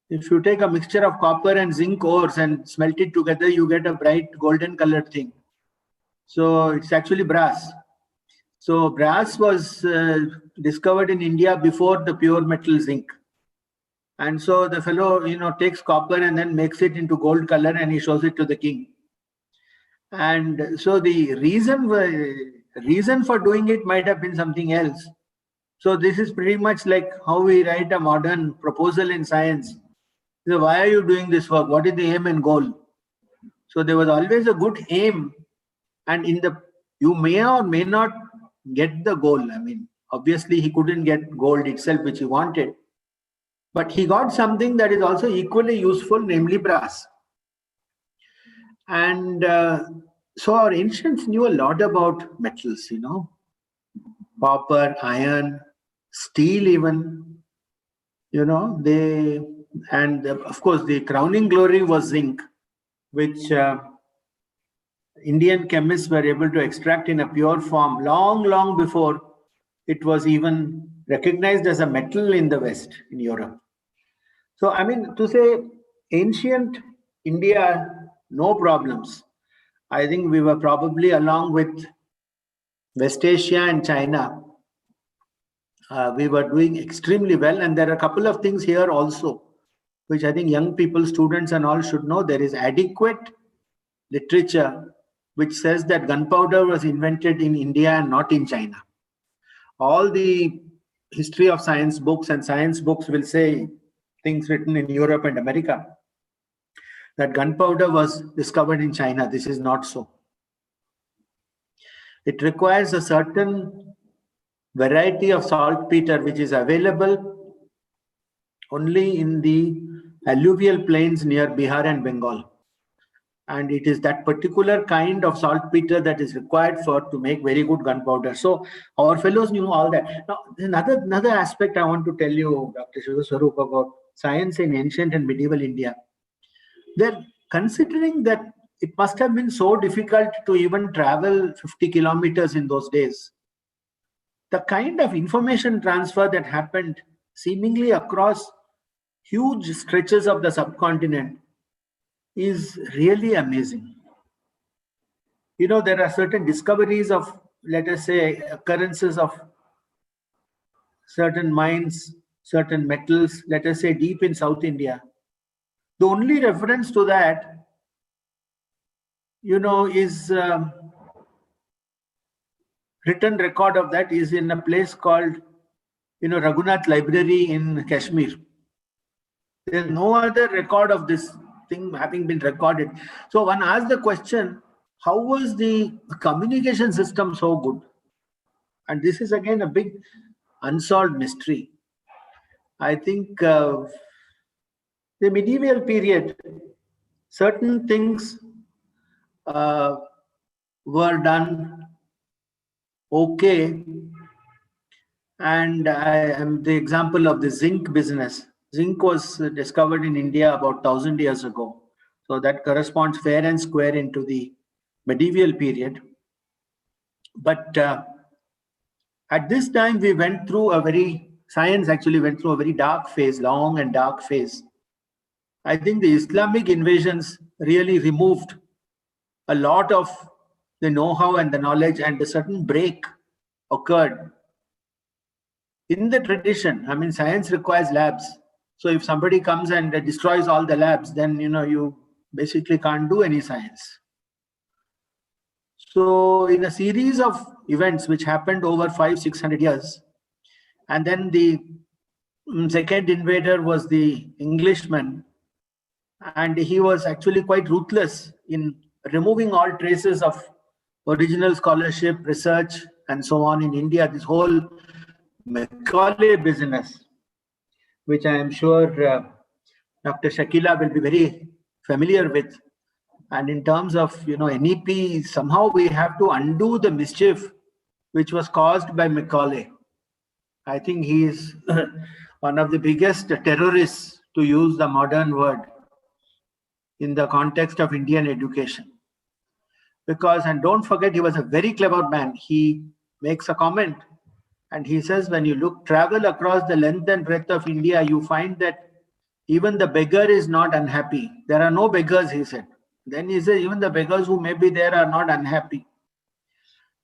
if you take a mixture of copper and zinc ores and smelt it together, you get a bright golden colored thing. So it's actually brass. So brass was discovered in India before the pure metal zinc. And so the fellow, you know, takes copper and then makes it into gold color and he shows it to the king. And so the reason for doing it might have been something else. So this is pretty much like how we write a modern proposal in science. So why are you doing this work? What is the aim and goal? So there was always a good aim, and you may or may not get the goal. I mean, obviously he couldn't get gold itself, which he wanted, but he got something that is also equally useful, namely brass. And so our ancients knew a lot about metals, you know, copper, iron, steel even, you know, and of course the crowning glory was zinc, which Indian chemists were able to extract in a pure form long before it was even recognized as a metal in the West, in Europe. So, I mean, to say ancient India, no problems. I think we were probably, along with West Asia and China, we were doing extremely well. And there are a couple of things here also, which I think young people, students and all should know. There is adequate literature which says that gunpowder was invented in India and not in China. All the history of science books and science books will say things written in Europe and America, that gunpowder was discovered in China. This is not so. It requires a certain variety of saltpeter which is available only in the alluvial plains near Bihar and Bengal. And it is that particular kind of saltpeter that is required to make very good gunpowder. So our fellows knew all that. Now, another aspect I want to tell you, Dr. Shiva Swarup, about science in ancient and medieval India. They're considering that it must have been so difficult to even travel 50 kilometers in those days. The kind of information transfer that happened seemingly across huge stretches of the subcontinent is really amazing. You know, there are certain discoveries of, let us say, occurrences of certain mines, certain metals, let us say deep in South India. The only reference to that, you know, is written record of that is in a place called, you know, Raghunath Library in Kashmir. There's no other record of this thing having been recorded. So one asks the question, how was the communication system so good? And this is again a big unsolved mystery. I think the medieval period, certain things were done okay. And I am the example of the zinc business. Zinc was discovered in India about 1,000 years ago. So that corresponds fair and square into the medieval period. But at this time, we went through science actually went through a very dark phase, long and dark phase. I think the Islamic invasions really removed a lot of the know-how and the knowledge, and a certain break occurred in the tradition. I mean, science requires labs. So if somebody comes and destroys all the labs, then, you know, you basically can't do any science. So in a series of events which happened over 500-600 years, and then the second invader was the Englishman, and he was actually quite ruthless in removing all traces of original scholarship, research, and so on in India. This whole Macaulay business, which I am sure Dr. Shakila will be very familiar with. And in terms of, you know, NEP, somehow we have to undo the mischief which was caused by Macaulay. I think he is one of the biggest terrorists, to use the modern word, in the context of Indian education. Because, and don't forget, he was a very clever man. He makes a comment and he says, when you travel across the length and breadth of India, you find that even the beggar is not unhappy. There are no beggars, he said. Then he says, even the beggars who may be there are not unhappy.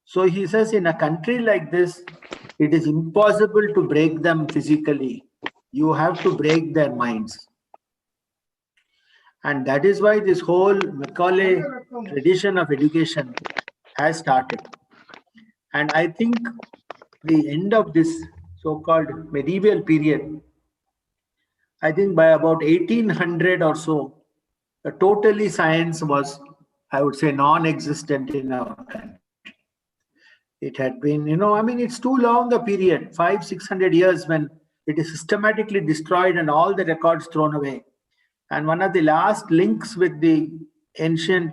So he says, in a country like this, it is impossible to break them physically. You have to break their minds. And that is why this whole Macaulay tradition of education has started. And I think the end of this so-called medieval period, I think by about 1800 or so, totally science was, I would say, non-existent in our country. It had been, you know, I mean, it's too long a period, 500-600 years, when it is systematically destroyed and all the records thrown away. And one of the last links with the ancient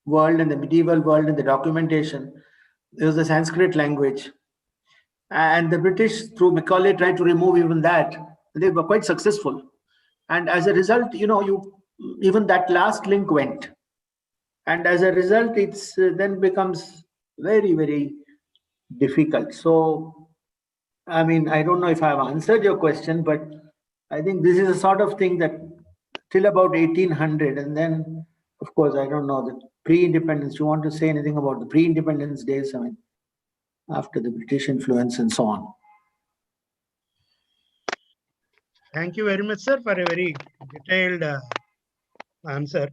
world and the medieval world in the documentation is the Sanskrit language. And the British, through Macaulay, tried to remove even that. They were quite successful. And as a result, you know, even that last link went. And as a result, it's then becomes very, very difficult. So, I mean, I don't know if I've answered your question, but I think this is a sort of thing that till about 1800, and then, of course, I don't know, the pre-independence. Do you want to say anything about the pre-independence days? I mean, after the British influence and so on. Thank you very much, sir, for a very detailed answer.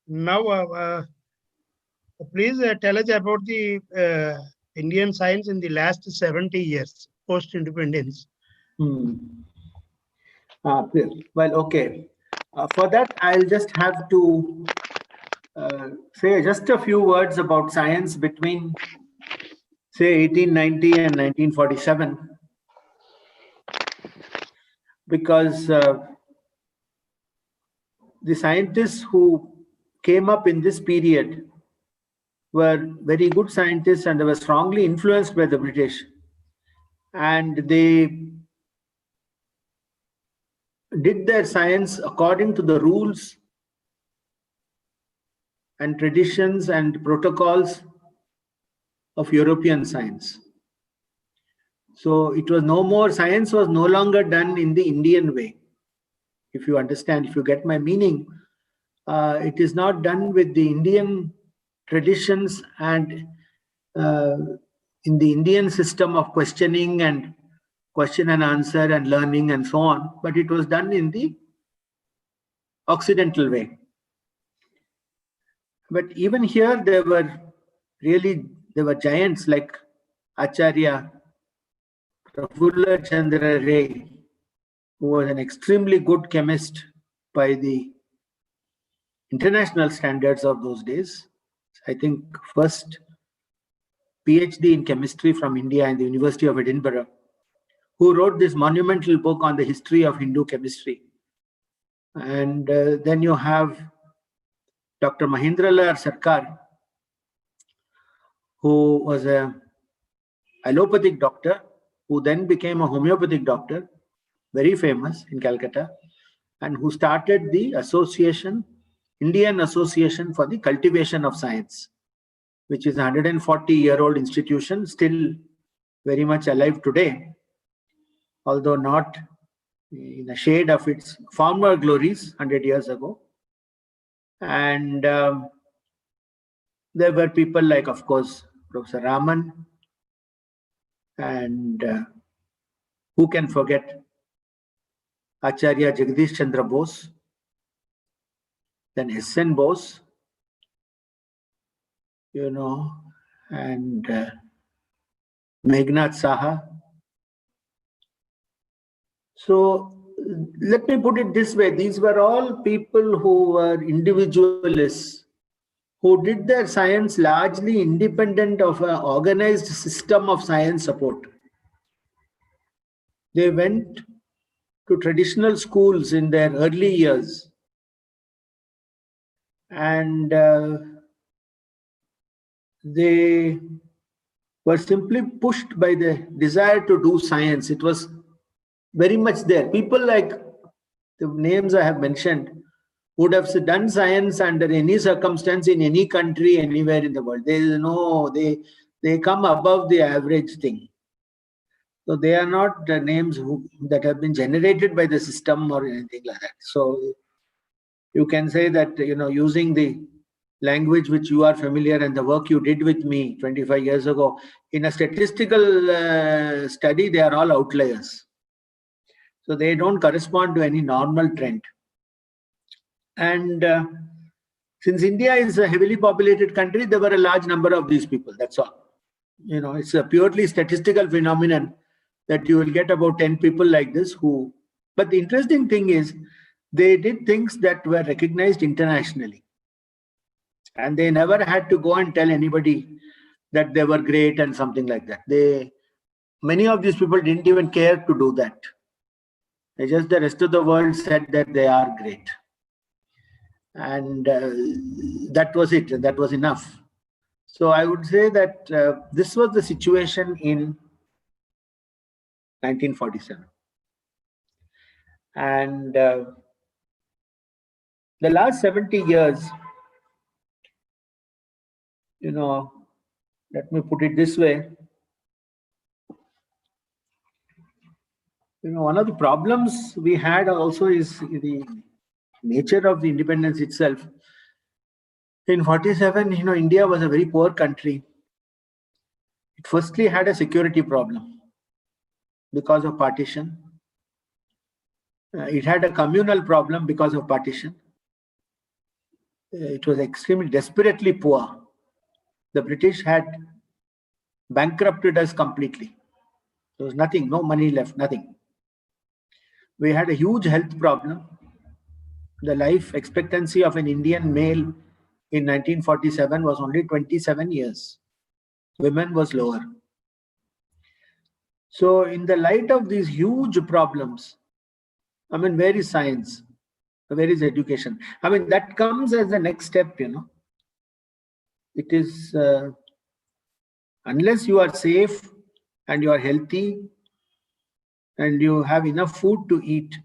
Now, please tell us about the Indian science in the last 70 years post-independence. Well, okay. For that, I'll just have to say just a few words about science between, say, 1890 and 1947. Because the scientists who came up in this period were very good scientists, and they were strongly influenced by the British. And they did their science according to the rules and traditions and protocols of European science. So it was no more, science was no longer done in the Indian way. If you understand, if you get my meaning, it is not done with the Indian traditions and in the Indian system of questioning and question and answer and learning and so on, but it was done in the Occidental way. But even here, there were giants like Acharya Prafulla Chandra Ray, who was an extremely good chemist by the international standards of those days. I think first PhD in chemistry from India in the University of Edinburgh, who wrote this monumental book on the history of Hindu chemistry. And then you have Dr. Mahendralal Sarkar, who was an allopathic doctor, who then became a homeopathic doctor, very famous in Calcutta, and who started the association, Indian Association for the Cultivation of Science, which is a 140-year-old institution, still very much alive today, although not in a shade of its former glories 100 years ago. And there were people like, of course, Professor Raman, and who can forget Acharya Jagdish Chandra Bose, then S.N. Bose, you know, and Meghnad Saha. So let me put it this way, these were all people who were individualists, who did their science largely independent of an organized system of science support. They went to traditional schools in their early years, and they were simply pushed by the desire to do science. It was very much there. People like the names I have mentioned would have done science under any circumstance in any country, anywhere in the world. They come above the average thing. So they are not the names that have been generated by the system or anything like that. So you can say that, you know, using the language which you are familiar and the work you did with me 25 years ago, in a statistical study, they are all outliers. So they don't correspond to any normal trend. And since India is a heavily populated country, there were a large number of these people, that's all. You know, it's a purely statistical phenomenon that you will get about 10 people like this who, but the interesting thing is they did things that were recognized internationally. And they never had to go and tell anybody that they were great and something like that. Many of these people didn't even care to do that. They just, the rest of the world said that they are great. And that was it, that was enough. So I would say that this was the situation in 1947. And the last 70 years, you know, let me put it this way. You know, one of the problems we had also is the nature of the independence itself. In 47, you know, India was a very poor country. It firstly had a security problem because of partition. It had a communal problem because of partition. It was extremely desperately poor. The British had bankrupted us completely. There was nothing, no money left, nothing. We had a huge health problem. The life expectancy of an Indian male in 1947 was only 27 years. Women was lower. So in the light of these huge problems, I mean, where is science? Where is education? I mean, that comes as the next step, you know. It is, unless you are safe and you are healthy and you have enough food to eat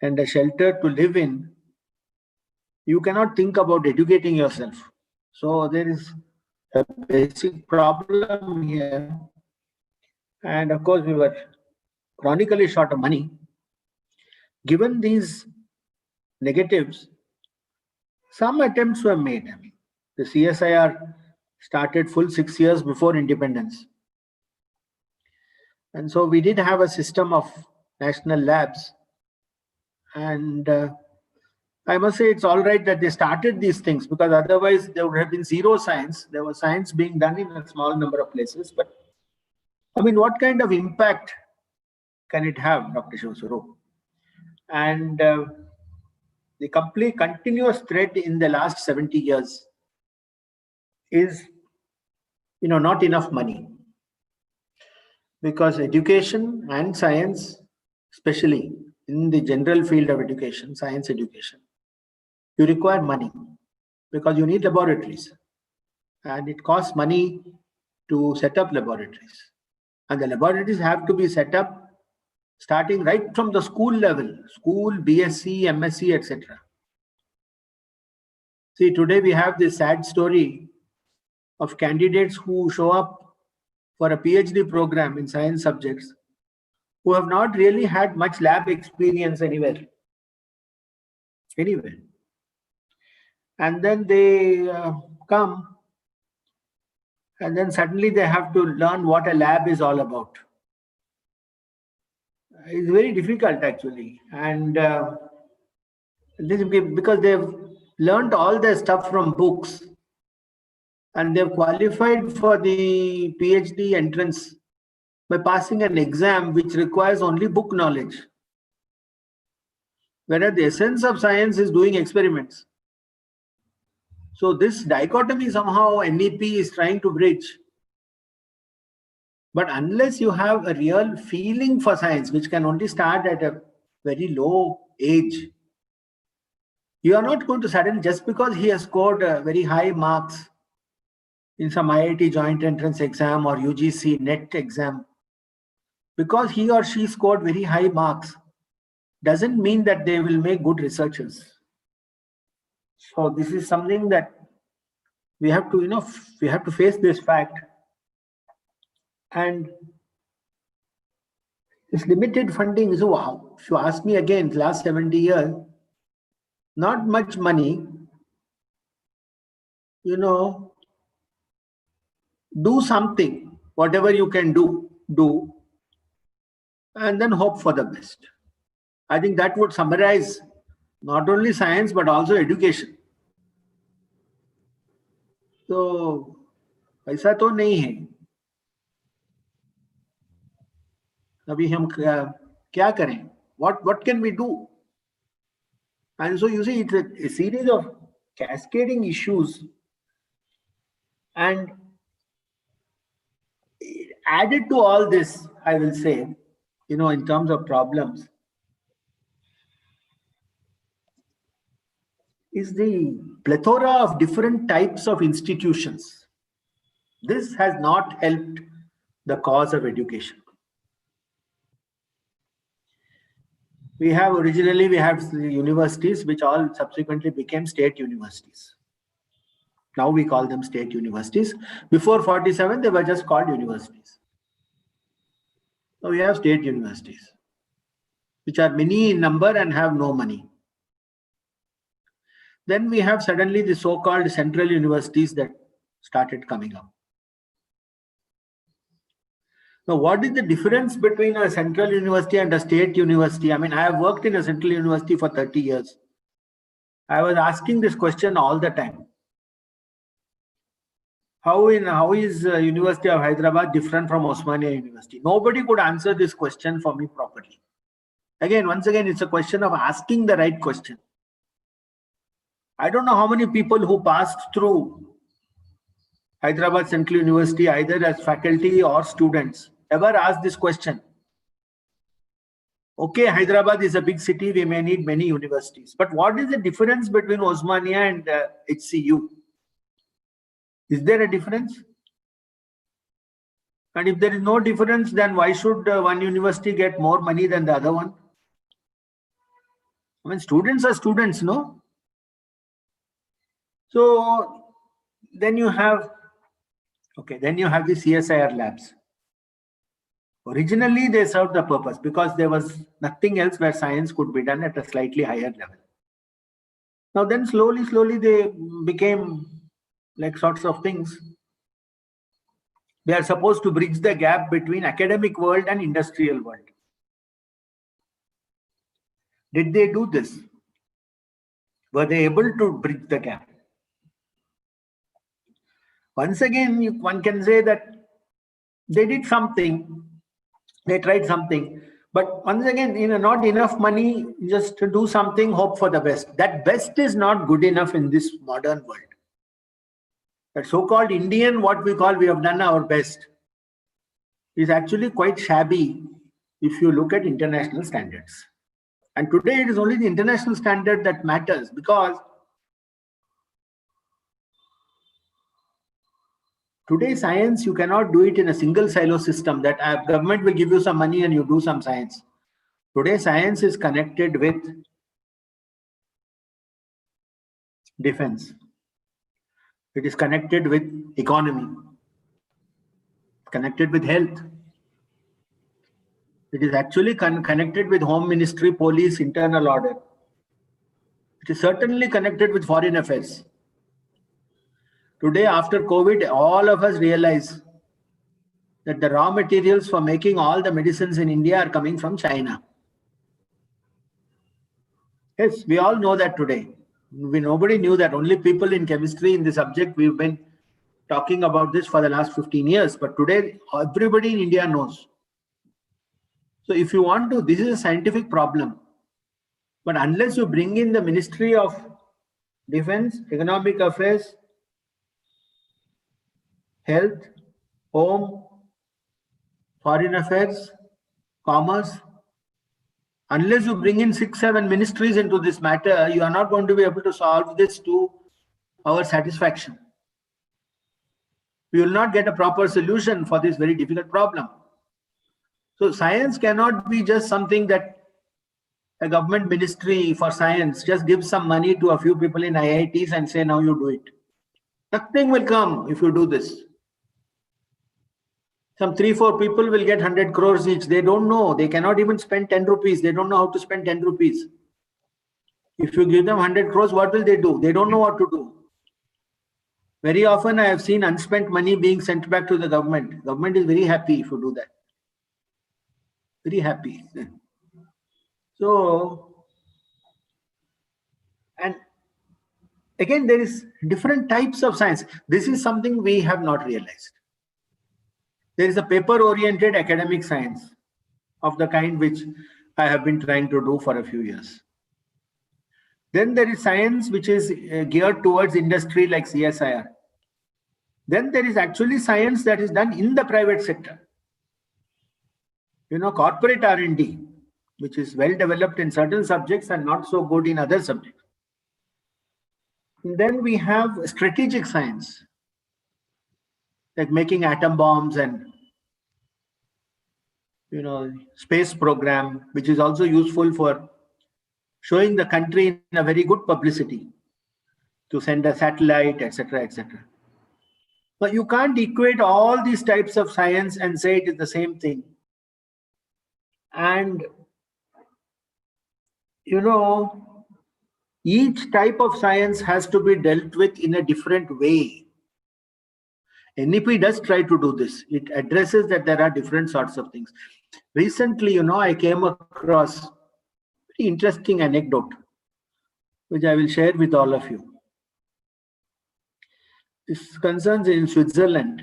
and a shelter to live in, you cannot think about educating yourself. So there is a basic problem here. And of course, we were chronically short of money. Given these negatives, some attempts were made. I mean, the CSIR started full 6 years before independence. And so we did have a system of national labs. And I must say it's all right that they started these things, because otherwise there would have been zero science. There was science being done in a small number of places. But I mean, what kind of impact can it have, Dr. Shivaswarup? And the complete continuous thread in the last 70 years is, not enough money. Because education and science, especially in the general field of education, science education, you require money because you need laboratories. And it costs money to set up laboratories. And the laboratories have to be set up starting right from the school level, school, BSc, MSc, etc. See, today we have this sad story of candidates who show up for a PhD program in science subjects who have not really had much lab experience anywhere. And then they come, and then suddenly they have to learn what a lab is all about. It's very difficult actually. And this because they've learned all their stuff from books, and they've qualified for the PhD entrance by passing an exam which requires only book knowledge. Whereas the essence of science is doing experiments. So this dichotomy somehow NEP is trying to bridge. But unless you have a real feeling for science, which can only start at a very low age, you are not going to suddenly, just because he has scored very high marks in some IIT joint entrance exam or UGC NET exam, because he or she scored very high marks, doesn't mean that they will make good researchers. So this is something that we have to, we have to face this fact. And this limited funding is, wow, if you ask me again, last 70 years, not much money, do something, whatever you can do, and then hope for the best. I think that would summarize not only science, but also education. So, ऐसा तो नहीं है. अभी हम क्या करें? What can we do? And so you see, it's a series of cascading issues, and added to all this, I will say, in terms of problems, is the plethora of different types of institutions. This has not helped the cause of education. Originally we had the universities, which all subsequently became state universities. Now we call them state universities. Before 47, they were just called universities. So we have state universities, which are many in number and have no money. Then we have suddenly the so-called central universities that started coming up. Now, what is the difference between a central university and a state university? I mean, I have worked in a central university for 30 years. I was asking this question all the time. How is University of Hyderabad different from Osmania University? Nobody could answer this question for me properly. Once again, it's a question of asking the right question. I don't know how many people who passed through Hyderabad Central University, either as faculty or students, ever asked this question. Okay, Hyderabad is a big city, we may need many universities. But what is the difference between Osmania and HCU? Is there a difference? And if there is no difference, then why should one university get more money than the other one? I mean, students are students, no? So then you have the CSIR labs. Originally, they served the purpose because there was nothing else where science could be done at a slightly higher level. Now then slowly they became like sorts of things. They are supposed to bridge the gap between academic world and industrial world. Did they do this? Were they able to bridge the gap? Once again, one can say that they did something, they tried something, but once again, not enough money just to do something, hope for the best. That best is not good enough in this modern world. That so-called Indian, what we call we have done our best, is actually quite shabby if you look at international standards. And today it is only the international standard that matters, because today science, you cannot do it in a single silo system that government will give you some money and you do some science. Today science is connected with defense. It is connected with economy, connected with health. It is actually connected with Home Ministry, police, internal order. It is certainly connected with foreign affairs. Today, after COVID, all of us realize that the raw materials for making all the medicines in India are coming from China. Yes, we all know that today. Nobody knew that. Only people in chemistry in the subject, we've been talking about this for the last 15 years. But today, everybody in India knows. So if you want to, this is a scientific problem. But unless you bring in the Ministry of Defense, Economic Affairs, Health, Home, Foreign Affairs, Commerce, unless you bring in 6-7 ministries into this matter, you are not going to be able to solve this to our satisfaction. We will not get a proper solution for this very difficult problem. So science cannot be just something that a government ministry for science just gives some money to a few people in IITs and say, now you do it. Nothing will come if you do this. Some 3-4 people will get 100 crores each. They don't know. They cannot even spend 10 rupees. They don't know how to spend 10 rupees. If you give them 100 crores, what will they do? They don't know what to do. Very often I have seen unspent money being sent back to the government. Government is very happy if you do that. Very happy. So, and again, there is different types of science. This is something we have not realized. There is a paper-oriented academic science of the kind which I have been trying to do for a few years. Then there is science which is geared towards industry like CSIR. Then there is actually science that is done in the private sector. Corporate R&D, which is well developed in certain subjects and not so good in other subjects. And then we have strategic science, like making atom bombs and space program, which is also useful for showing the country in a very good publicity to send a satellite, etc., etc. But you can't equate all these types of science and say it is the same thing. And each type of science has to be dealt with in a different way. NEP does try to do this. It addresses that there are different sorts of things. Recently, I came across a very interesting anecdote, which I will share with all of you. This concerns in Switzerland.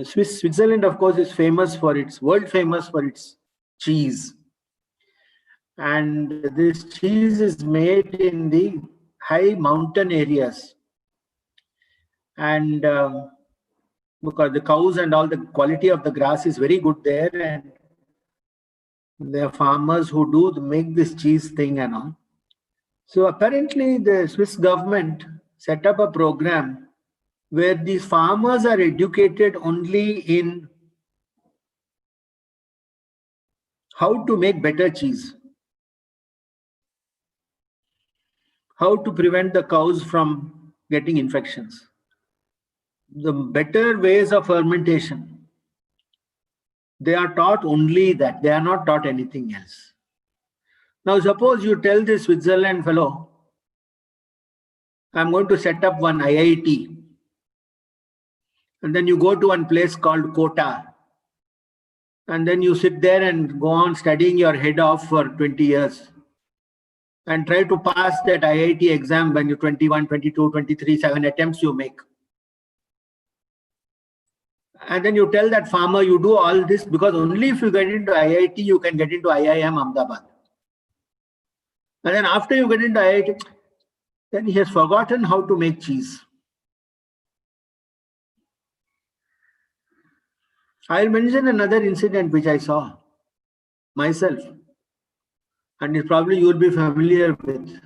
Switzerland, of course, is world famous for its cheese. And this cheese is made in the high mountain areas. And because the cows and all, the quality of the grass is very good there, and there are farmers who do make this cheese thing and all. So apparently the Swiss government set up a program where these farmers are educated only in how to make better cheese, how to prevent the cows from getting infections, the better ways of fermentation. They are taught only that. They are not taught anything else. Now, suppose you tell this Switzerland fellow, I'm going to set up one IIT. And then you go to one place called Kota. And then you sit there and go on studying your head off for 20 years. And try to pass that IIT exam when you're 21, 22, 23, 7 attempts you make. And then you tell that farmer you do all this because only if you get into IIT, you can get into IIM Ahmedabad. And then after you get into IIT, then he has forgotten how to make cheese. I'll mention another incident which I saw myself. And it probably you'll be familiar with.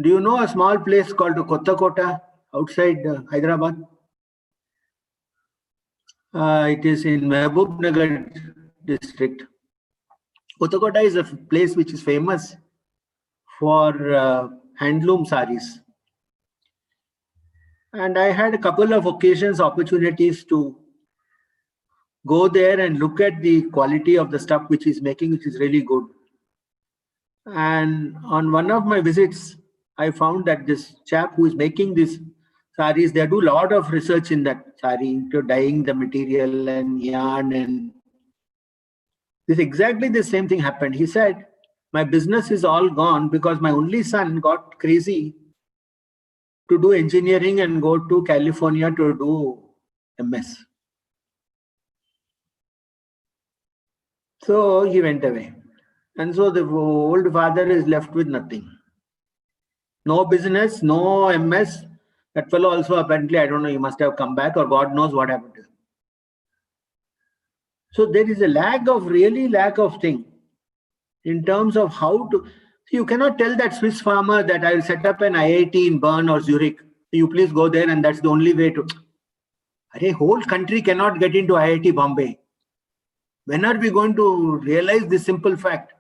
Do you know a small place called Kottakota outside Hyderabad? It is in Mehbubnagar district. Kottakota is a place which is famous for handloom saris. And I had a couple of opportunities to go there and look at the quality of the stuff which he's making, which is really good. And on one of my visits, I found that this chap who is making these saris, they do a lot of research in that sari, to dyeing the material and yarn. And this exactly the same thing happened. He said, my business is all gone because my only son got crazy to do engineering and go to California to do MS. So he went away. And so the old father is left with nothing. No business, no MS. That fellow also apparently, I don't know, he must have come back or God knows what happened to him. So there is a lack of thing in terms of how to. You cannot tell that Swiss farmer that I will set up an IIT in Bern or Zurich. You please go there and that's the only way to. A whole country cannot get into IIT Bombay. When are we going to realize this simple fact?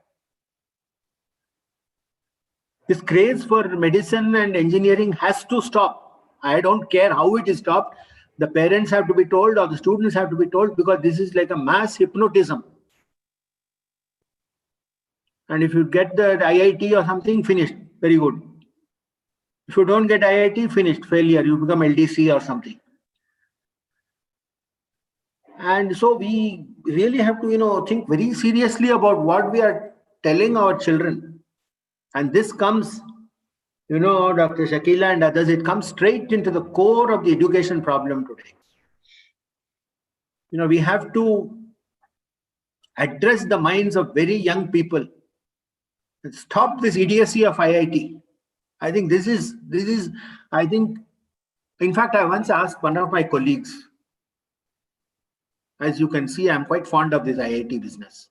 This craze for medicine and engineering has to stop. I don't care how it is stopped. The parents have to be told or the students have to be told because this is like a mass hypnotism. And if you get the IIT or something, finished. Very good. If you don't get IIT, finished. Failure. You become LDC or something. And so we really have to, think very seriously about what we are telling our children. And this comes, Dr. Shakila and others, it comes straight into the core of the education problem today. We have to address the minds of very young people. Stop this idiocy of IIT. I think in fact, I once asked one of my colleagues, as you can see, I'm quite fond of this IIT business.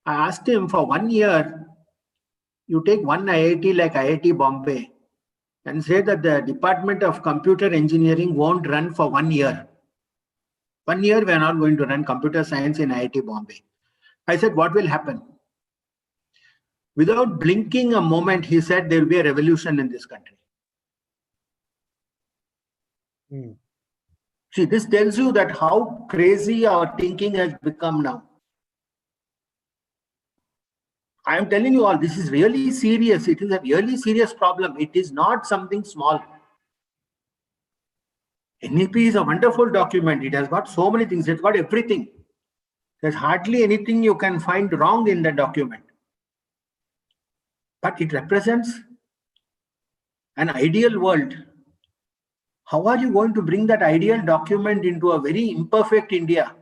I asked him for 1 year, you take one IIT like IIT Bombay and say that the Department of Computer Engineering won't run for 1 year. 1 year, we are not going to run computer science in IIT Bombay. I said, what will happen? Without blinking a moment, he said there will be a revolution in this country. See, this tells you that how crazy our thinking has become now. I am telling you all, this is really serious. It is a really serious problem. It is not something small. NEP is a wonderful document. It has got so many things. It's got everything. There's hardly anything you can find wrong in the document. But it represents an ideal world. How are you going to bring that ideal document into a very imperfect India?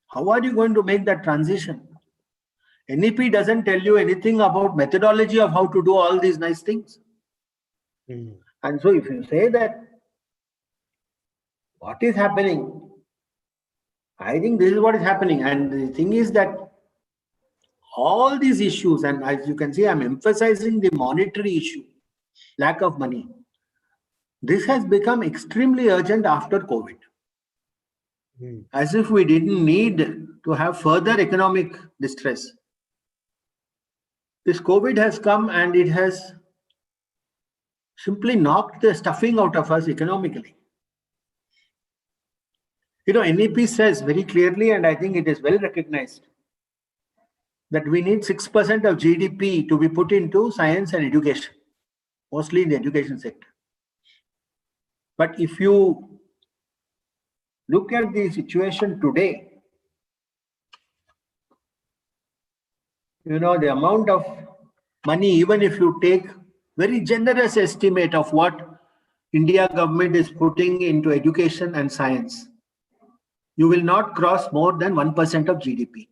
How are you going to make that transition? NEP doesn't tell you anything about methodology of how to do all these nice things. And so if you say that, what is happening? I think this is what is happening. And the thing is that all these issues, and as you can see, I'm emphasizing the monetary issue, lack of money. This has become extremely urgent after COVID. As if we didn't need to have further economic distress. This COVID has come and it has simply knocked the stuffing out of us economically. NEP says very clearly, and I think it is well recognized, that we need 6% of GDP to be put into science and education, mostly in the education sector. But if you look at the situation today, you know, the amount of money, even if you take very generous estimate of what India government is putting into education and science, you will not cross more than 1% of GDP.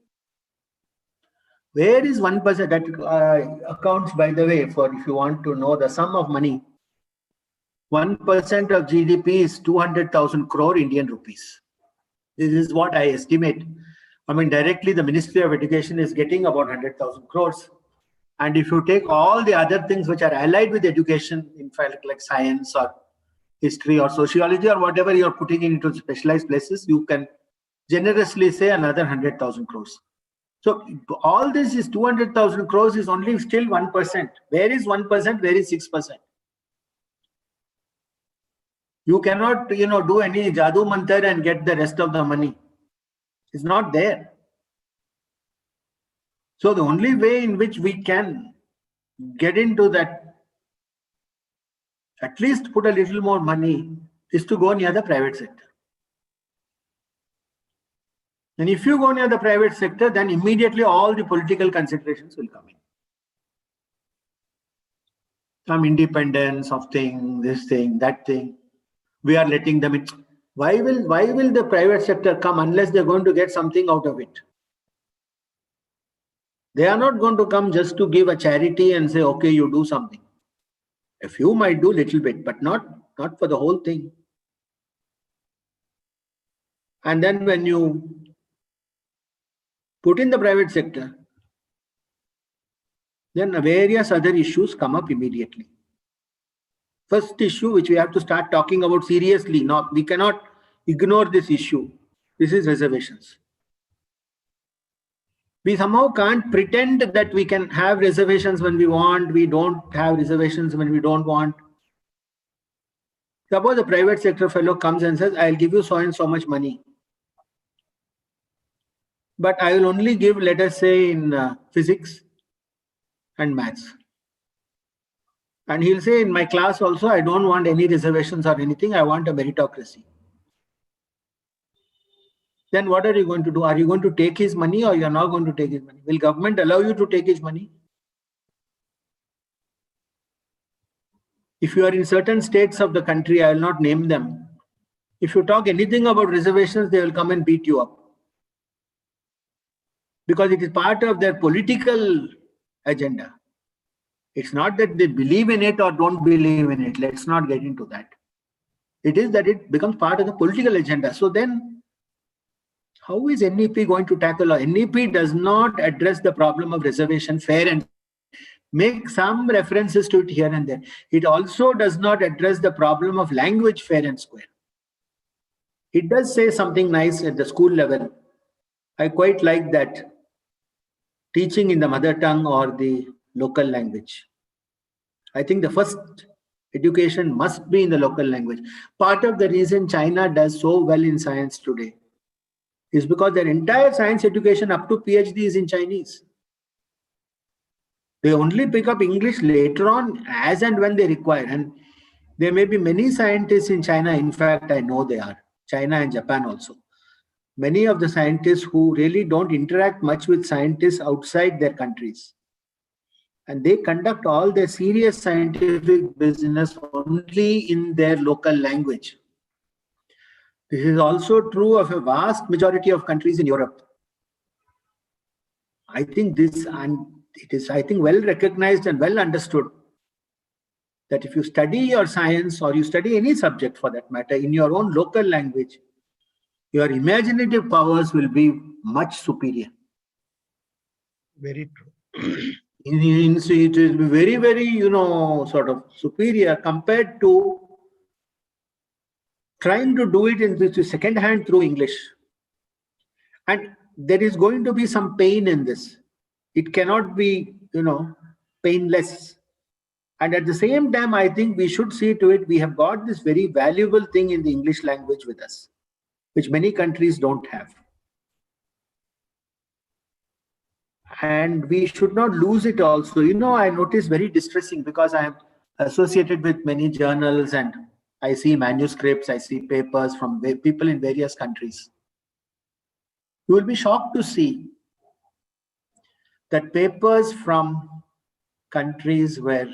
Where is 1%? That accounts, by the way, for if you want to know the sum of money, 1% of GDP is 200,000 crore Indian rupees. This is what I estimate. I mean, directly the Ministry of Education is getting about 100,000 crores. And if you take all the other things which are allied with education, in fact, like science or history or sociology or whatever you're putting into specialized places, you can generously say another 100,000 crores. So all this is 200,000 crores is only still 1%. Where is 1%? Where is 6%? You cannot, you know, do any jadoo mantar and get the rest of the money. It's not there. So the only way in which we can get into that, at least put a little more money, is to go near the private sector. And if you go near the private sector, then immediately all the political considerations will come in. Some independence of thing, this thing, that thing. We are letting them in. Why will the private sector come unless they're going to get something out of it? They are not going to come just to give a charity and say, okay, you do something. A few might do a little bit, but not for the whole thing. And then when you put in the private sector, then various other issues come up immediately. First issue which we have to start talking about seriously, we cannot ignore this issue. This is reservations. We somehow can't pretend that we can have reservations when we want, we don't have reservations when we don't want. Suppose a private sector fellow comes and says, I'll give you so and so much money. But I will only give, let us say, in physics and maths. And he'll say, in my class also, I don't want any reservations or anything. I want a meritocracy. Then what are you going to do? Are you going to take his money or you're not going to take his money? Will government allow you to take his money? If you are in certain states of the country, I will not name them. If you talk anything about reservations, they will come and beat you up. Because it is part of their political agenda. It's not that they believe in it or don't believe in it. Let's not get into that. It is that it becomes part of the political agenda. So then, how is NEP going to tackle it? NEP does not address the problem of reservation fair and make some references to it here and there. It also does not address the problem of language fair and square. It does say something nice at the school level. I quite like that. Teaching in the mother tongue or the local language. I think the first education must be in the local language. Part of the reason China does so well in science today is because their entire science education up to PhD is in Chinese. They only pick up English later on as and when they require. And there may be many scientists in China. In fact, I know they are. China and Japan also. Many of the scientists who really don't interact much with scientists outside their countries. And they conduct all their serious scientific business only in their local language. This is also true of a vast majority of countries in Europe. I think this, and it is, I think, well recognized and well understood that if you study your science or you study any subject for that matter in your own local language, your imaginative powers will be much superior. Very true. It will be very, very, sort of superior compared to trying to do it in second hand through English. And there is going to be some pain in this. It cannot be, painless. And at the same time, I think we should see to it, we have got this very valuable thing in the English language with us, which many countries don't have. And we should not lose it also. You know, I notice very distressing because I am associated with many journals and I see manuscripts, I see papers from people in various countries. You will be shocked to see that papers from countries where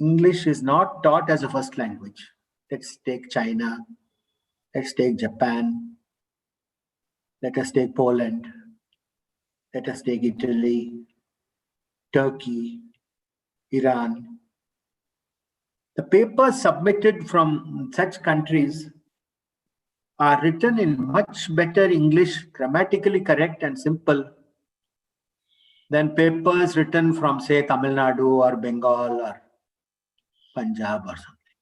English is not taught as a first language. Let's take China, let's take Japan, let us take Poland, let us take Italy, Turkey, Iran. The papers submitted from such countries are written in much better English, grammatically correct and simple than papers written from, say, Tamil Nadu or Bengal or Punjab or something.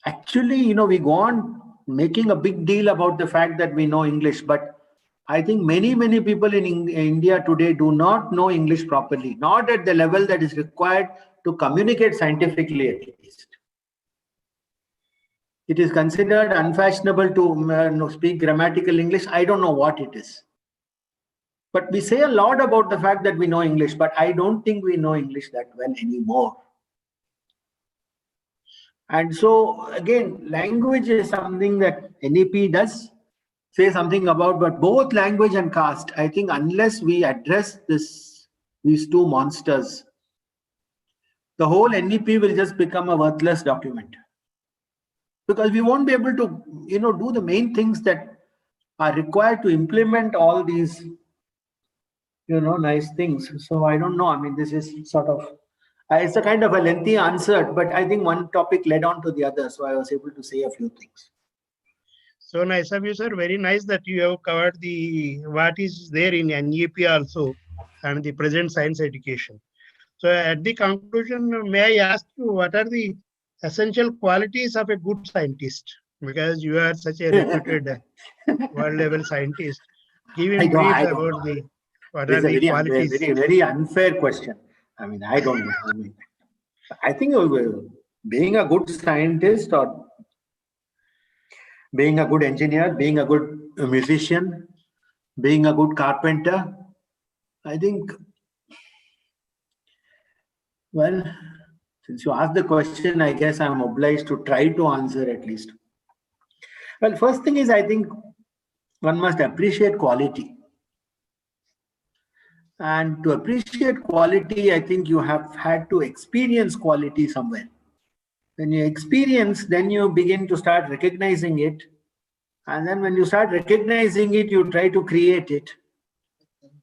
Actually, you know, we go on making a big deal about the fact that we know English, but I think many people in India today do not know English properly, not at the level that is required to communicate scientifically at least. It is considered unfashionable to speak grammatical English. I don't know what it is. But we say a lot about the fact that we know English, but I don't think we know English that well anymore. And so, again, language is something that NEP does say something about, but both language and caste, I think unless we address these two monsters, the whole NEP will just become a worthless document. Because we won't be able to, you know, do the main things that are required to implement all these, you know, nice things. So I don't know. I mean, this is sort of, it's a kind of a lengthy answer, but I think one topic led on to the other. So I was able to say a few things. So nice of you, sir. Very nice that you have covered what is there in NEP also and the present science education. So at the conclusion, may I ask you what are the essential qualities of a good scientist? Because you are such a reputed world level scientist. Give in brief about what are the qualities. Very unfair question. I mean, I don't know. I mean, I think being a good scientist or being a good engineer, being a good musician, being a good carpenter, I think, well, since you asked the question, I guess I'm obliged to try to answer at least. Well, first thing is, I think one must appreciate quality. And to appreciate quality, I think you have had to experience quality somewhere. When you experience, then you begin to start recognizing it. And then when you start recognizing it, you try to create it.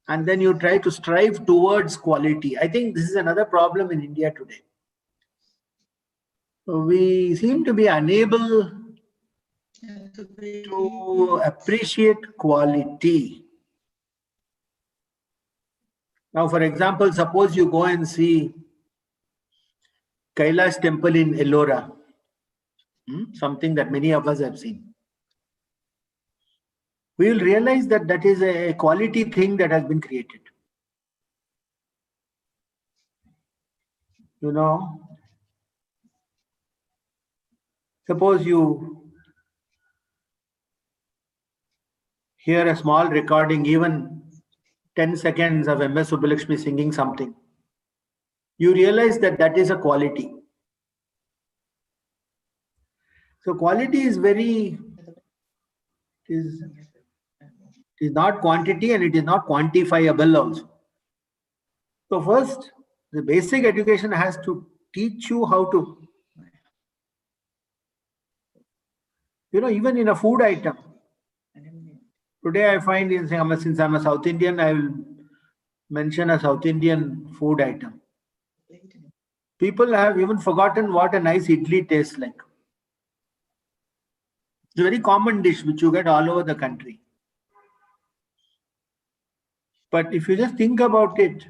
And then you try to strive towards quality. I think this is another problem in India today. We seem to be unable to appreciate quality. Now, for example, suppose you go and see Kailash temple in Ellora, something that many of us have seen. We will realize that that is a quality thing that has been created. You know, suppose you hear a small recording, even 10 seconds of MS Subbulakshmi singing something, you realize that that is a quality. So quality is is not quantity and it is not quantifiable also. So first, the basic education has to teach you how to, you know, even in a food item. Today I find, since I'm a South Indian, I will mention a South Indian food item. People have even forgotten what a nice idli tastes like. It's a very common dish which you get all over the country. But if you just think about it,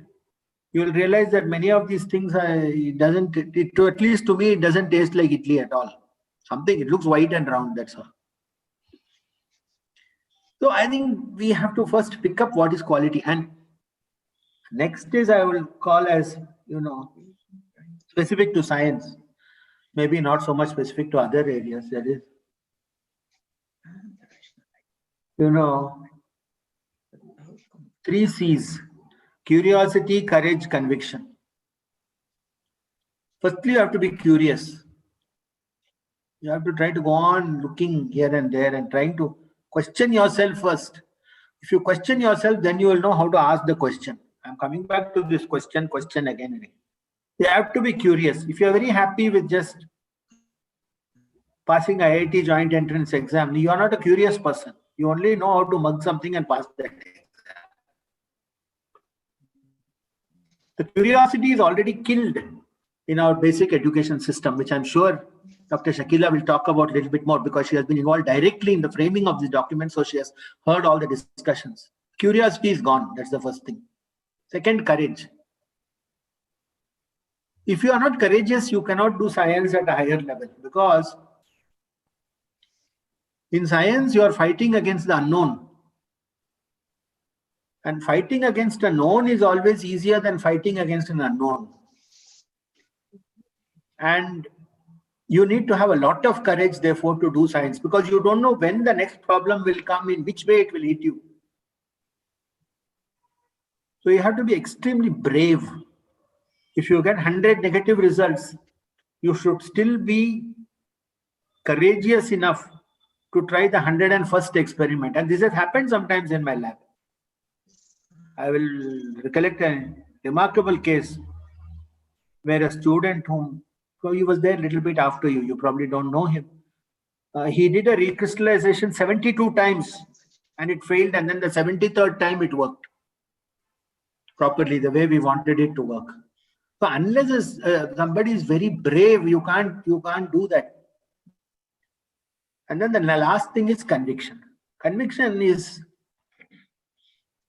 you will realize that many of these things, at least to me, it doesn't taste like idli at all. It looks white and round, that's all. So I think we have to first pick up what is quality. And next is, I will call as, you know, specific to science, maybe not so much specific to other areas. That is, you know, 3 C's: curiosity, courage, conviction. Firstly, you have to be curious. You have to try to go on looking here and there and trying to question yourself first. If you question yourself, then you will know how to ask the question. I'm coming back to this question again and again. You have to be curious. If you're very happy with just passing IIT joint entrance exam, you are not a curious person. You only know how to mug something and pass that exam. The curiosity is already killed in our basic education system, which I'm sure Dr. Shakila will talk about a little bit more because she has been involved directly in the framing of the document, so she has heard all the discussions. Curiosity is gone. That's the first thing. Second, courage. If you are not courageous, you cannot do science at a higher level, because in science, you are fighting against the unknown. And fighting against a known is always easier than fighting against an unknown. And you need to have a lot of courage, therefore, to do science, because you don't know when the next problem will come, in which way it will hit you. So you have to be extremely brave. If you get 100 negative results, you should still be courageous enough to try the 101st experiment. And this has happened sometimes in my lab. I will recollect a remarkable case where a student so he was there a little bit after you. You probably don't know him. He did a recrystallization 72 times and it failed. And then the 73rd time it worked properly, the way we wanted it to work. So unless somebody is very brave, you can't do that. And then the last thing is conviction. Conviction is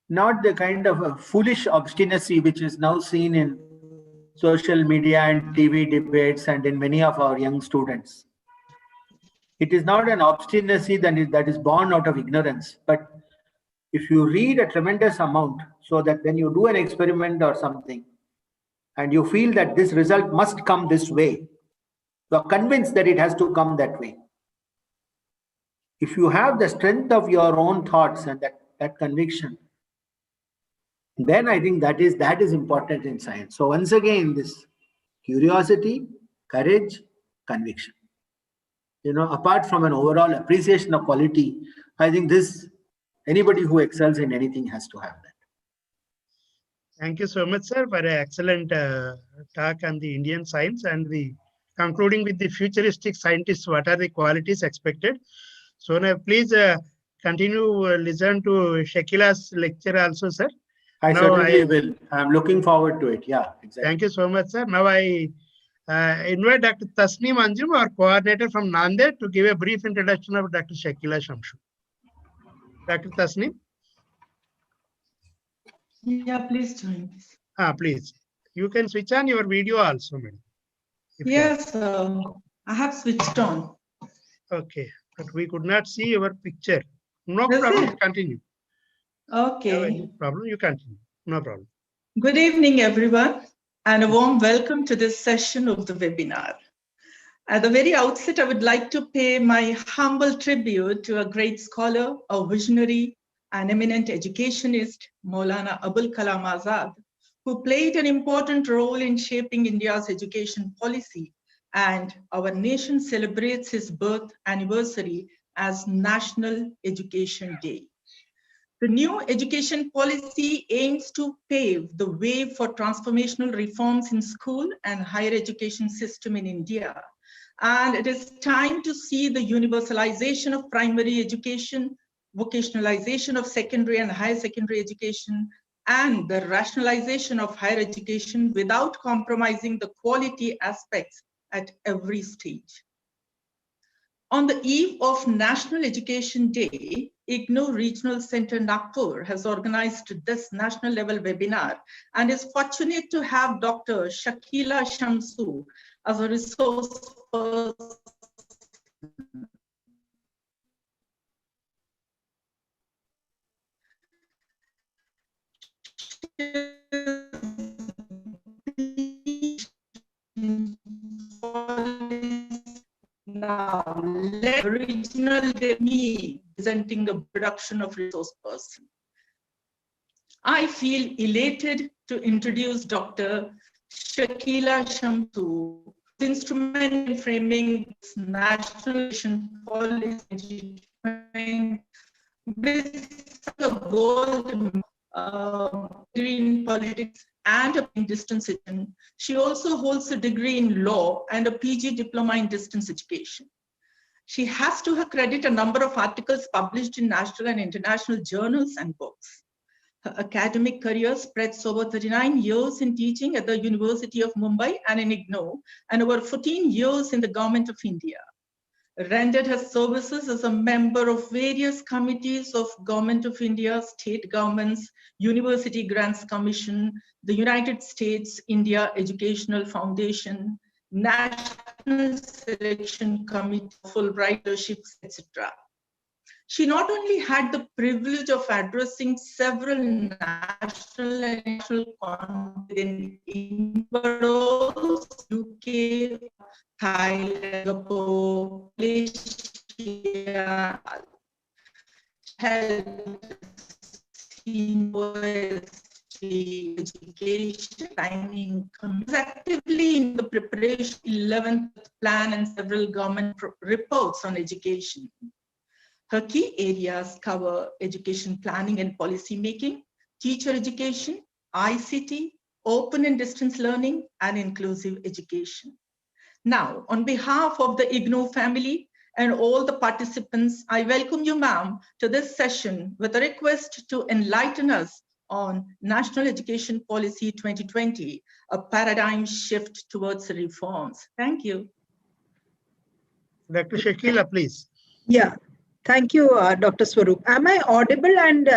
not the kind of a foolish obstinacy which is now seen in social media and TV debates and in many of our young students. It is not an obstinacy that is born out of ignorance, but if you read a tremendous amount, so that when you do an experiment or something and you feel that this result must come this way, you are convinced that it has to come that way. If you have the strength of your own thoughts and that conviction, then I think that is important in science. So once again, this curiosity, courage, conviction. Apart from an overall appreciation of quality, I think anybody who excels in anything has to have that. Thank you so much, sir, for an excellent talk on the Indian science and concluding with the futuristic scientists. What are the qualities expected? So now please continue listen to Shakila's lecture also, sir. I certainly will. I'm looking forward to it. Yeah, exactly. Thank you so much, sir. Now I invite Dr. Tasneem Anjum, our coordinator from Nanded, to give a brief introduction of Dr. Shakila Shamsu. Dr. Tasneem? Yeah, please join. Please. You can switch on your video also, madam. Yes, I have switched on. Okay, but we could not see your picture. No problem, continue. Okay. No problem, you continue. No problem. Good evening, everyone, and a warm welcome to this session of the webinar. At the very outset, I would like to pay my humble tribute to a great scholar, a visionary, an eminent educationist, Maulana Abul Kalam Azad, who played an important role in shaping India's education policy, and our nation celebrates his birth anniversary as National Education Day. The new education policy aims to pave the way for transformational reforms in school and higher education system in India. And it is time to see the universalization of primary education, vocationalization of secondary and higher secondary education, and the rationalization of higher education without compromising the quality aspects at every stage. On the eve of National Education Day, IGNOU Regional Center Nagpur has organized this national level webinar and is fortunate to have Dr. Shakila Shamsu as a resource person. Now, original me presenting the production of resource person. I feel elated to introduce Dr. Shakila Shamsu, instrument in framing this national education policy with a gold degree in politics and a distance education. She also holds a degree in law and a PG diploma in distance education. She has to her credit a number of articles published in national and international journals and books. Her academic career spreads over 39 years in teaching at the University of Mumbai and in IGNOU, and over 14 years in the Government of India. Rendered her services as a member of various committees of Government of India, state governments, University Grants Commission, the United States India Educational Foundation, National Selection Committee, Fulbrighterships, etc. She not only had the privilege of addressing several national and international conferences in but also UK, Thailand, Singapore, Malaysia, health, education, training, actively in the preparation 11th plan and several government reports on education. Her key areas cover education planning and policy making, teacher education, ICT, open and distance learning, and inclusive education. Now, on behalf of the IGNOU family and all the participants, I welcome you, ma'am, to this session with a request to enlighten us on National Education Policy 2020, a paradigm shift towards reforms. Thank you. Dr. Shakila, please. Yeah, thank you, Dr. Swaroop. Am I audible? And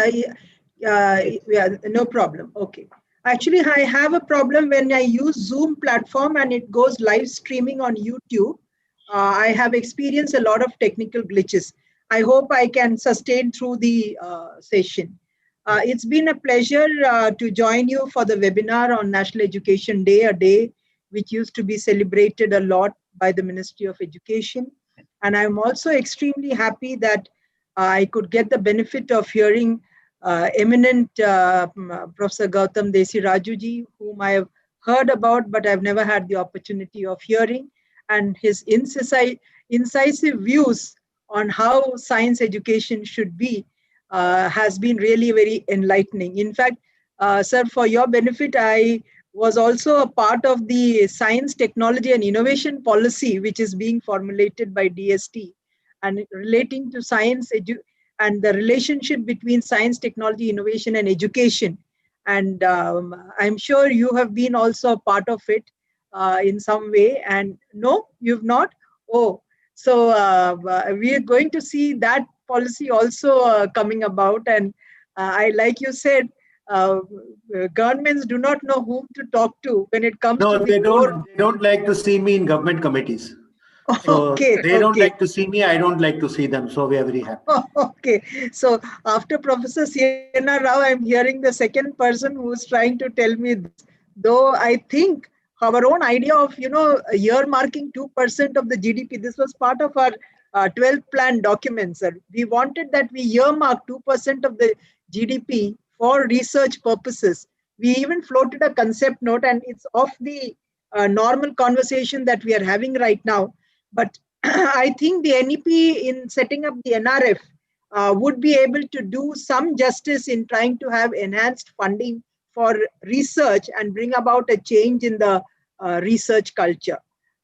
yeah, no problem. Okay. Actually, I have a problem when I use Zoom platform and it goes live streaming on YouTube. I have experienced a lot of technical glitches. I hope I can sustain through the session. It's been a pleasure to join you for the webinar on National Education Day, a day which used to be celebrated a lot by the Ministry of Education. And I'm also extremely happy that I could get the benefit of hearing eminent Professor Gautam Desirajuji, whom I have heard about, but I've never had the opportunity of hearing, and his incisive views on how science education should be has been really very enlightening. In fact, sir, for your benefit, I was also a part of the science, technology and innovation policy, which is being formulated by DST and relating to science and the relationship between science, technology, innovation and education. And I'm sure you have been also a part of it in some way. And no, you've not? Oh, so we are going to see that policy also coming about. And like you said, governments do not know whom to talk to when it comes to they don't like to see me in government committees. So okay, they don't like to see me, I don't like to see them. So we are very happy. Okay. So after Professor Siena Rao, I'm hearing the second person who's trying to tell me this. Though I think our own idea of, earmarking 2% of the GDP, this was part of our 12th plan documents. We wanted that we earmark 2% of the GDP for research purposes. We even floated a concept note, and it's off the normal conversation that we are having right now. But I think the NEP in setting up the NRF would be able to do some justice in trying to have enhanced funding for research and bring about a change in the research culture.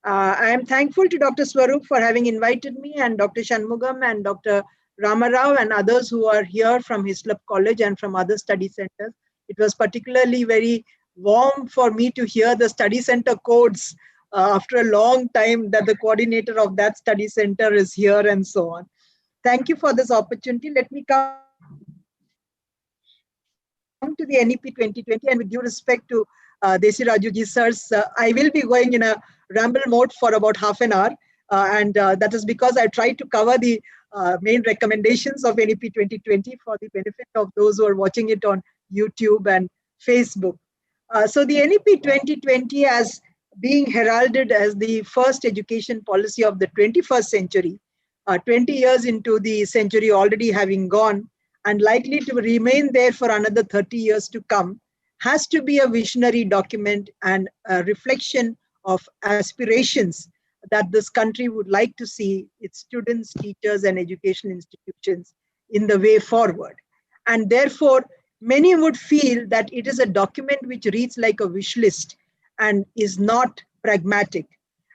I am thankful to Dr. Swaroop for having invited me, and Dr. Shanmugam and Dr. Ramarao and others who are here from Hislop College and from other study centers. It was particularly very warm for me to hear the study center codes after a long time that the coordinator of that study center is here and so on. Thank you for this opportunity. Let me come to the NEP 2020, and with due respect to Desirajuji sirs, I will be going in a ramble mode for about half an hour, and that is because I tried to cover the main recommendations of NEP 2020 for the benefit of those who are watching it on YouTube and Facebook. So the NEP 2020, as being heralded as the first education policy of the 21st century, 20 years into the century already having gone, and likely to remain there for another 30 years to come, has to be a visionary document and a reflection of aspirations that this country would like to see its students, teachers, and education institutions in the way forward. And therefore, many would feel that it is a document which reads like a wish list and is not pragmatic.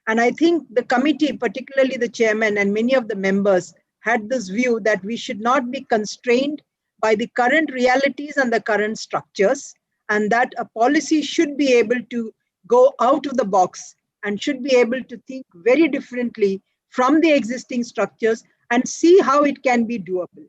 And I think the committee, particularly the chairman and many of the members, had this view that we should not be constrained by the current realities and the current structures, and that a policy should be able to go out of the box and should be able to think very differently from the existing structures and see how it can be doable.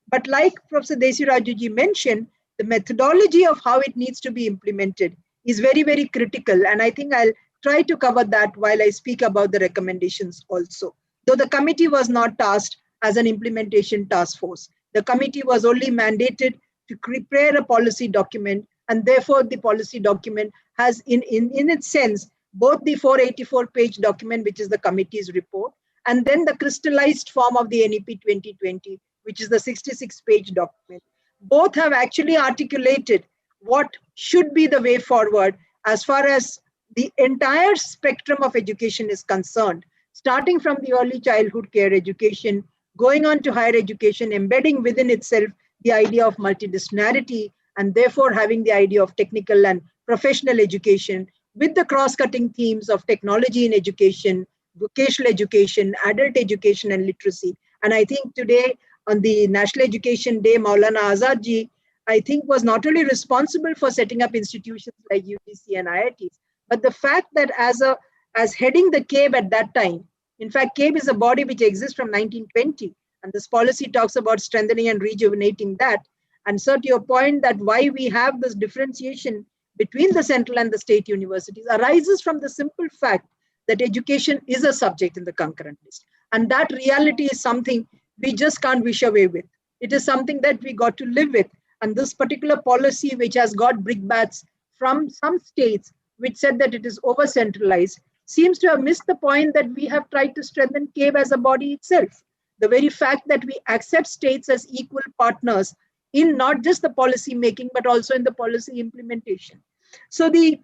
But like Professor Desirajuji mentioned, the methodology of how it needs to be implemented is very, very critical. And I think I'll try to cover that while I speak about the recommendations also. Though the committee was not tasked as an implementation task force, the committee was only mandated to prepare a policy document, and therefore the policy document has in its sense both the 484-page document, which is the committee's report, and then the crystallized form of the NEP 2020, which is the 66-page document. Both have actually articulated what should be the way forward as far as the entire spectrum of education is concerned, starting from the early childhood care education, going on to higher education, embedding within itself the idea of multidisciplinarity, and therefore having the idea of technical and professional education with the cross-cutting themes of technology in education, vocational education, adult education, and literacy. And I think today on the National Education Day, Maulana Azad ji, I think was not only responsible for setting up institutions like UGC and IITs, but the fact that as heading the CABE at that time, in fact, CABE is a body which exists from 1920, and this policy talks about strengthening and rejuvenating that. And so to your point that why we have this differentiation between the central and the state universities arises from the simple fact that education is a subject in the concurrent list. And that reality is something we just can't wish away with. It is something that we got to live with. And this particular policy, which has got brickbats from some states, which said that it is over-centralized, seems to have missed the point that we have tried to strengthen CABE as a body itself. The very fact that we accept states as equal partners in not just the policy making, but also in the policy implementation. So the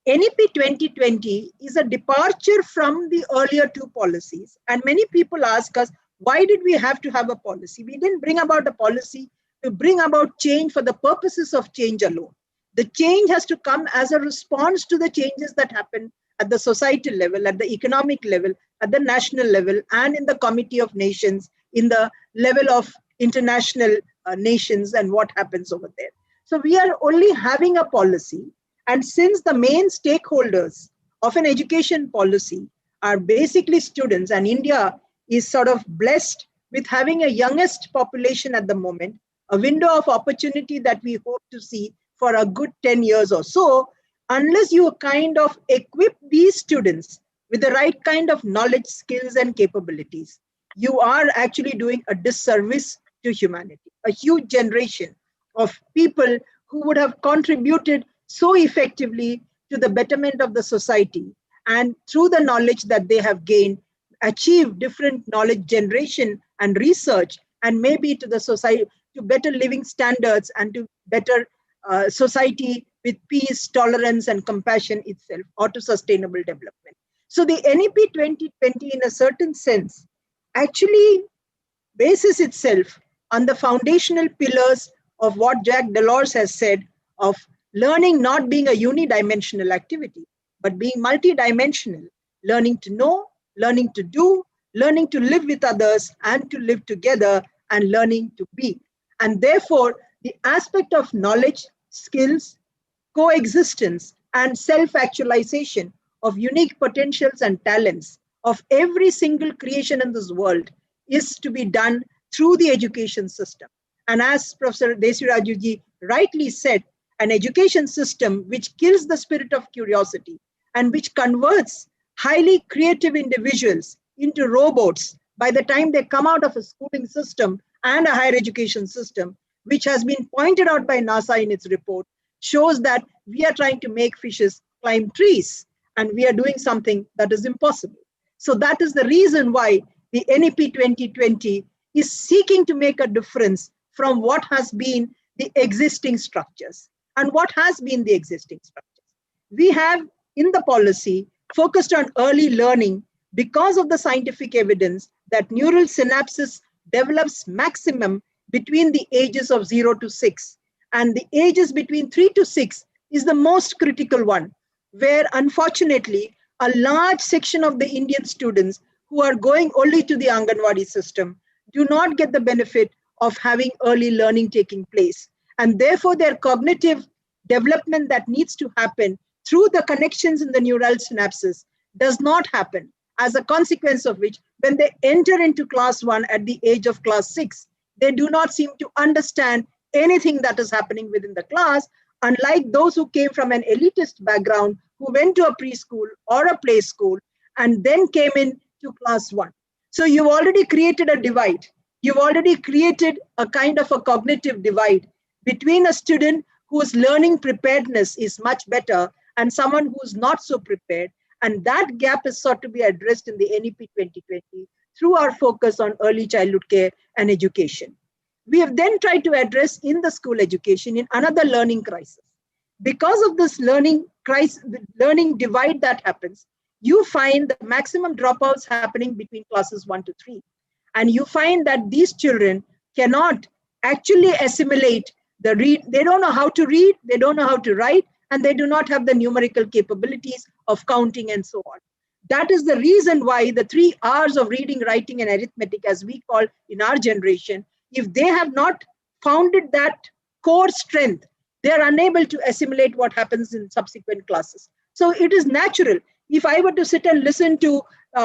NEP 2020 is a departure from the earlier two policies. And many people ask us, why did we have to have a policy? We didn't bring about a policy to bring about change for the purposes of change alone. The change has to come as a response to the changes that happen at the societal level, at the economic level, at the national level, and in the Committee of Nations, in the level of international nations and what happens over there. So we are only having a policy. And since the main stakeholders of an education policy are basically students, and India is sort of blessed with having a youngest population at the moment, a window of opportunity that we hope to see for a good 10 years or so, unless you kind of equip these students with the right kind of knowledge, skills, and capabilities, you are actually doing a disservice to humanity. A huge generation of people who would have contributed so effectively to the betterment of the society, and through the knowledge that they have gained, achieve different knowledge generation and research, and maybe to the society, to better living standards and to better society with peace, tolerance, and compassion itself, or to sustainable development. So the NEP 2020, in a certain sense, actually bases itself on the foundational pillars of what Jacques Delors has said of learning not being a unidimensional activity, but being multidimensional, learning to know, learning to do, learning to live with others and to live together, and learning to be. And therefore, the aspect of knowledge, skills, coexistence, and self-actualization of unique potentials and talents of every single creation in this world is to be done through the education system. And as Professor Desirajuji rightly said, an education system which kills the spirit of curiosity and which converts highly creative individuals into robots by the time they come out of a schooling system and a higher education system, which has been pointed out by NASA in its report, shows that we are trying to make fishes climb trees, and we are doing something that is impossible. So that is the reason why the NEP 2020 is seeking to make a difference from what has been the existing structures. And what has been the existing structures? We have in the policy focused on early learning because of the scientific evidence that neural synapses develops maximum between the ages of 0 to 6. And the ages between 3 to 6 is the most critical one, where unfortunately, a large section of the Indian students who are going only to the Anganwadi system do not get the benefit of having early learning taking place. And therefore, their cognitive development that needs to happen through the connections in the neural synapses does not happen, as a consequence of which, when they enter into class 1 at the age of class 6, they do not seem to understand anything that is happening within the class, unlike those who came from an elitist background, who went to a preschool or a play school and then came in to class 1. So you've already created a divide. You've already created a kind of a cognitive divide between a student whose learning preparedness is much better and someone who's not so prepared. And that gap is sought to be addressed in the NEP 2020 through our focus on early childhood care and education. We have then tried to address in the school education in another learning crisis. Because of this learning crisis, the learning divide that happens, you find the maximum dropouts happening between classes 1 to 3. And you find that these children cannot actually assimilate the read. They don't know how to read, they don't know how to write, and they do not have the numerical capabilities of counting and so on. That is the reason why the 3 R's of reading, writing, and arithmetic, as we call in our generation, if they have not founded that core strength, they are unable to assimilate what happens in subsequent classes. So it is natural. If I were to sit and listen to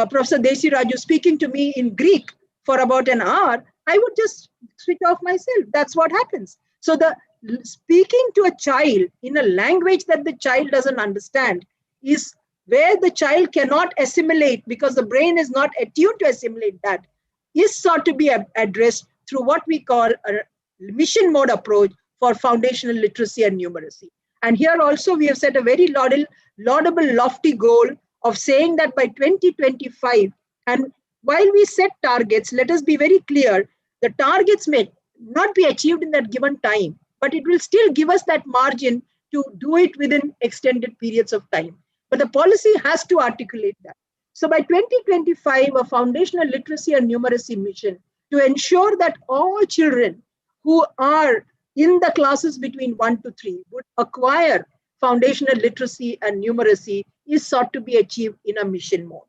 Professor Desi Raju speaking to me in Greek for about an hour, I would just switch off myself. That's what happens. So the speaking to a child in a language that the child doesn't understand is where the child cannot assimilate, because the brain is not attuned to assimilate that, is sought to be addressed through what we call a mission mode approach for foundational literacy and numeracy. And here also we have set a very laudable, lofty goal of saying that by 2025, and while we set targets, let us be very clear, the targets may not be achieved in that given time, but it will still give us that margin to do it within extended periods of time. But the policy has to articulate that. So by 2025, a foundational literacy and numeracy mission to ensure that all children who are in the classes between 1 to 3 would acquire foundational literacy and numeracy is sought to be achieved in a mission mode.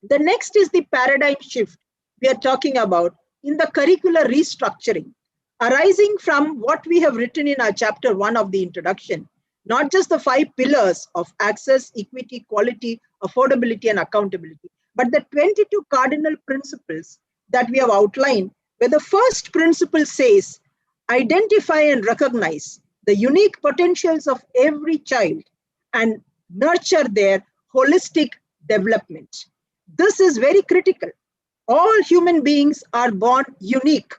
The next is the paradigm shift we are talking about in the curricular restructuring, arising from what we have written in our chapter 1 of the introduction, not just the 5 pillars of access, equity, quality, affordability, and accountability, but the 22 cardinal principles that we have outlined, where the first principle says, identify and recognize the unique potentials of every child and nurture their holistic development. This is very critical. All human beings are born unique,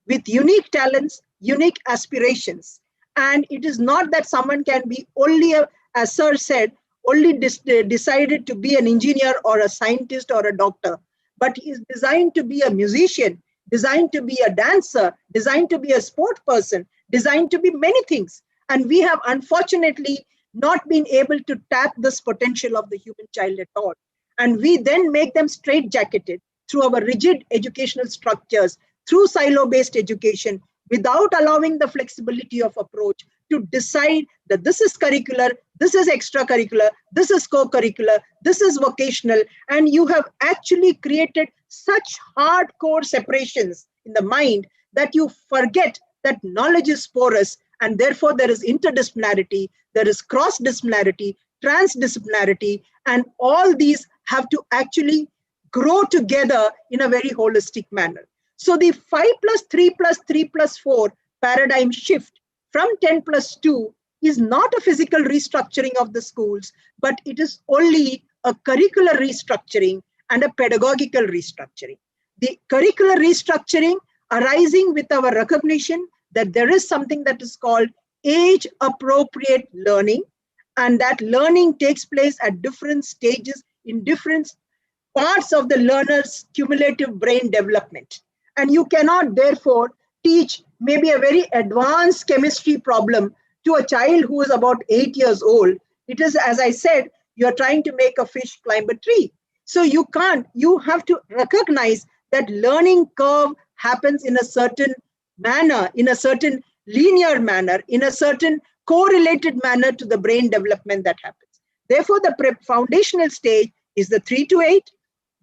with unique talents, unique aspirations. And it is not that someone can be only, as Sir said, only decided to be an engineer or a scientist or a doctor, but is designed to be a musician, designed to be a dancer, designed to be a sport person, designed to be many things. And we have unfortunately not been able to tap this potential of the human child at all. And we then make them straitjacketed through our rigid educational structures, through silo-based education, without allowing the flexibility of approach to decide that this is curricular, this is extracurricular, this is co-curricular, this is vocational, and you have actually created such hardcore separations in the mind that you forget that knowledge is porous, and therefore there is interdisciplinarity, there is cross-disciplinarity, transdisciplinarity, and all these have to actually grow together in a very holistic manner. So the 5+3+3+4 paradigm shift from 10+2 is not a physical restructuring of the schools, but it is only a curricular restructuring and a pedagogical restructuring. The curricular restructuring arising with our recognition that there is something that is called age-appropriate learning, and that learning takes place at different stages in different parts of the learner's cumulative brain development. And you cannot therefore teach maybe a very advanced chemistry problem to a child who is about 8 years old. It is, as I said, you're trying to make a fish climb a tree. So you can't, you have to recognize that learning curve happens in a certain manner, in a certain linear manner, in a certain correlated manner to the brain development that happens. Therefore, the foundational stage is the 3 to 8,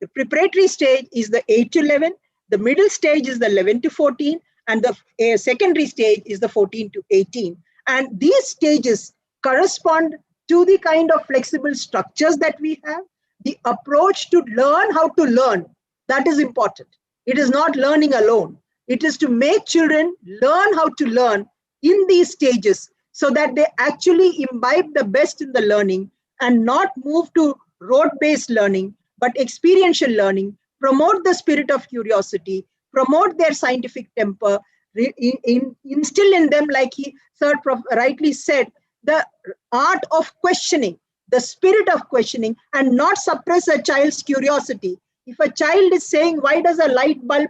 the preparatory stage is the 8 to 11, the middle stage is the 11 to 14, and the secondary stage is the 14 to 18. And these stages correspond to the kind of flexible structures that we have, the approach to learn how to learn. That is important. It is not learning alone. It is to make children learn how to learn in these stages so that they actually imbibe the best in the learning and not move to rote-based learning, but experiential learning, promote the spirit of curiosity, promote their scientific temper, instill in them, like Sir rightly said, the art of questioning, the spirit of questioning, and not suppress a child's curiosity. If a child is saying, why does a light bulb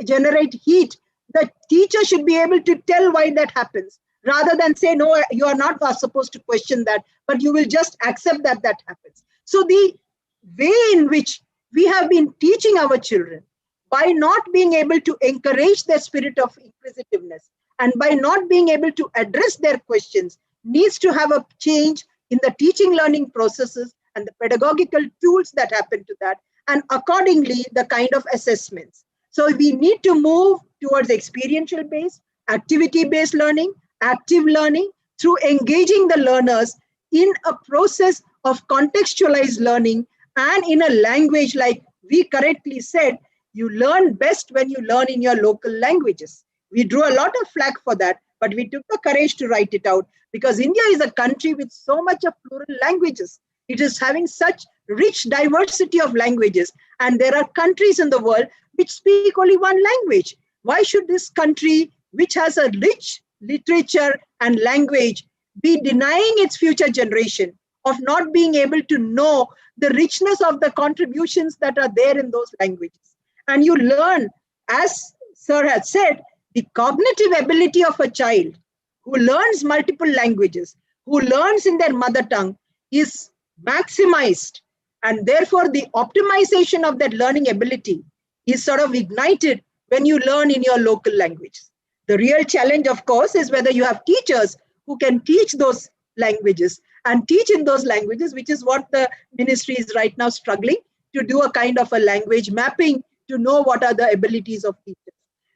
generate heat? The teacher should be able to tell why that happens, rather than say, no, you are not supposed to question that, but you will just accept that that happens. So the way in which we have been teaching our children, by not being able to encourage their spirit of inquisitiveness and by not being able to address their questions, needs to have a change in the teaching learning processes and the pedagogical tools that happen to that, and accordingly the kind of assessments. So we need to move towards experiential based, activity based learning, active learning, through engaging the learners in a process of contextualized learning and in a language, like we correctly said, you learn best when you learn in your local languages. We drew a lot of flack for that, but we took the courage to write it out because India is a country with so much of plural languages. It is having such rich diversity of languages, and there are countries in the world which speak only one language. Why should this country, which has a rich literature and language, be denying its future generation of not being able to know the richness of the contributions that are there in those languages? And you learn, as Sir had said, the cognitive ability of a child who learns multiple languages, who learns in their mother tongue, is maximized. And therefore, the optimization of that learning ability is sort of ignited when you learn in your local languages. The real challenge, of course, is whether you have teachers who can teach those languages and teach in those languages, which is what the ministry is right now struggling to do, a kind of a language mapping to know what are the abilities of teachers.